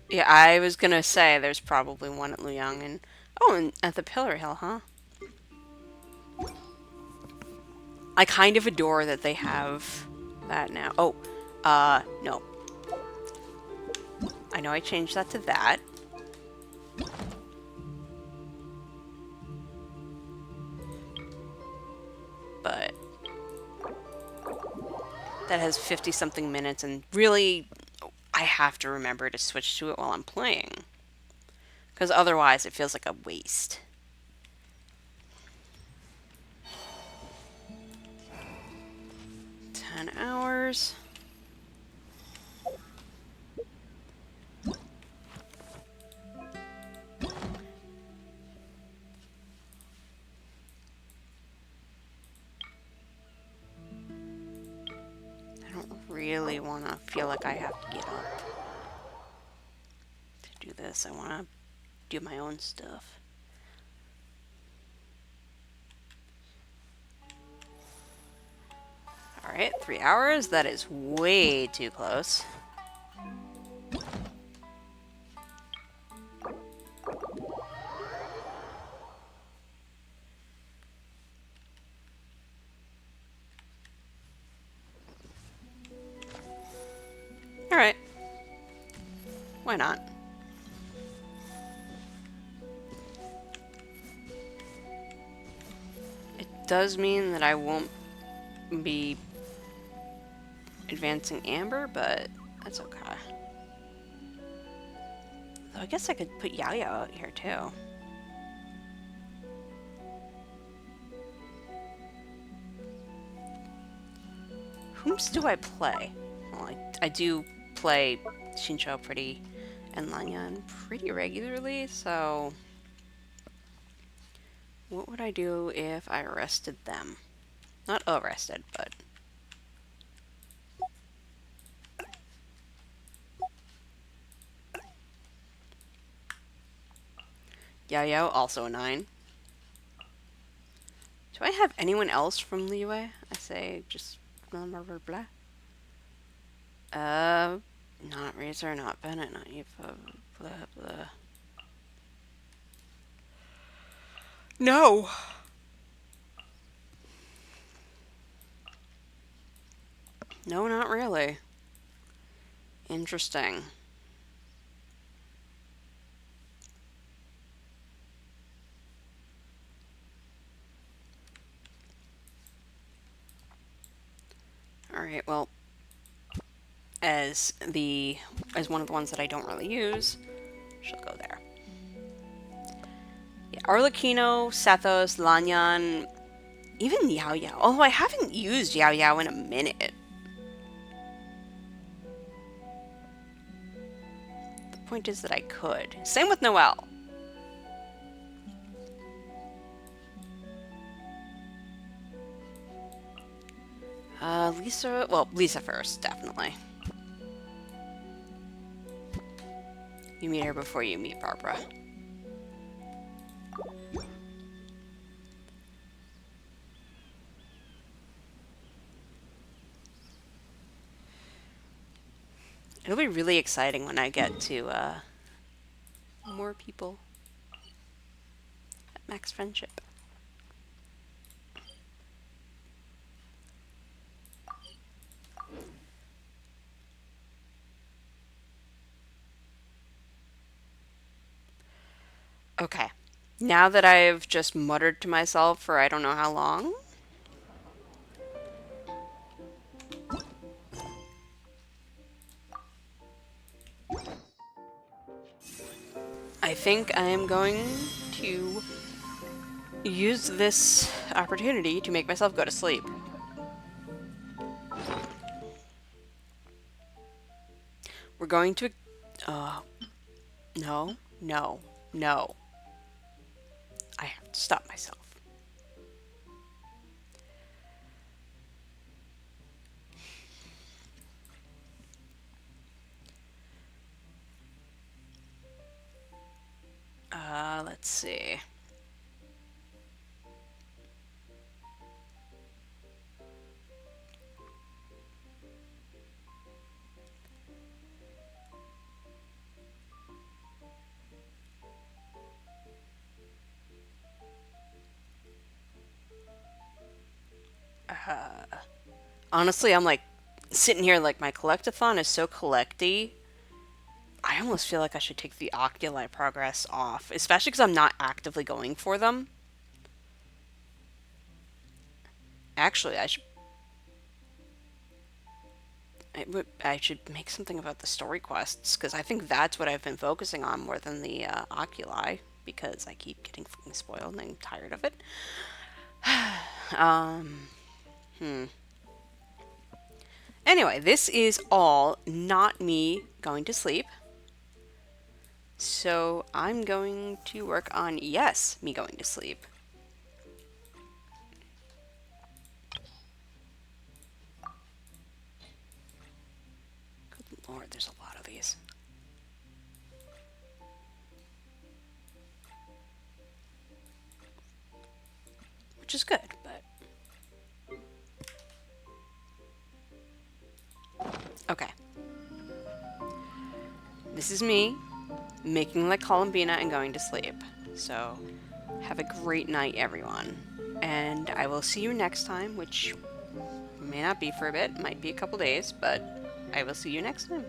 Yeah, I was gonna say there's probably one at Luyang and oh, and at the Pillar Hill, huh? I kind of adore that they have that now. Oh, no. I know I changed that to that. But that has 50 something minutes, and really I have to remember to switch to it while I'm playing, because otherwise it feels like a waste. 10 hours. I don't really want to feel like I have to get up to do this. I want to do my own stuff. Alright, 3 hours. That is way too close. Alright. Why not? It does mean that I won't be advancing Amber, but that's okay. Though I guess I could put Yao Yao out here too. Whomst do I play? Well, I do play Shincho and Lanyan pretty regularly, so what would I do if I arrested them? Not arrested, but Yao Yao, also a 9. Do I have anyone else from Liyue? I say just blah blah blah blah. Not Razor, not Bennett, not Eva, blah blah. No! No, not really. Interesting. Alright, well, as one of the ones that I don't really use, she'll go there. Yeah, Arlecchino, Sethos, Lanyan, even Yao Yao. Although I haven't used Yao Yao in a minute. The point is that I could. Same with Noelle. Lisa, well, Lisa first, definitely. You meet her before you meet Barbara. It'll be really exciting when I get to, more people at Max Friendship. Okay. Now that I've just muttered to myself for I don't know how long, I think I am going to use this opportunity to make myself go to sleep. We're going to... no, no, no. I have to stop myself. Let's see. Honestly, I'm like sitting here like my collectathon is so collecty. I almost feel like I should take the oculi progress off, especially because I'm not actively going for them. Actually, I should make something about the story quests, because I think that's what I've been focusing on more than the oculi, because I keep getting fucking spoiled and I'm tired of it. Anyway, this is all not me going to sleep. So I'm going to work on, yes, me going to sleep. Good lord, there's a lot of these. Which is good, but... Okay. This is me making like Columbina and going to sleep. So, have a great night, everyone. And I will see you next time, which may not be for a bit, might be a couple days, but I will see you next time.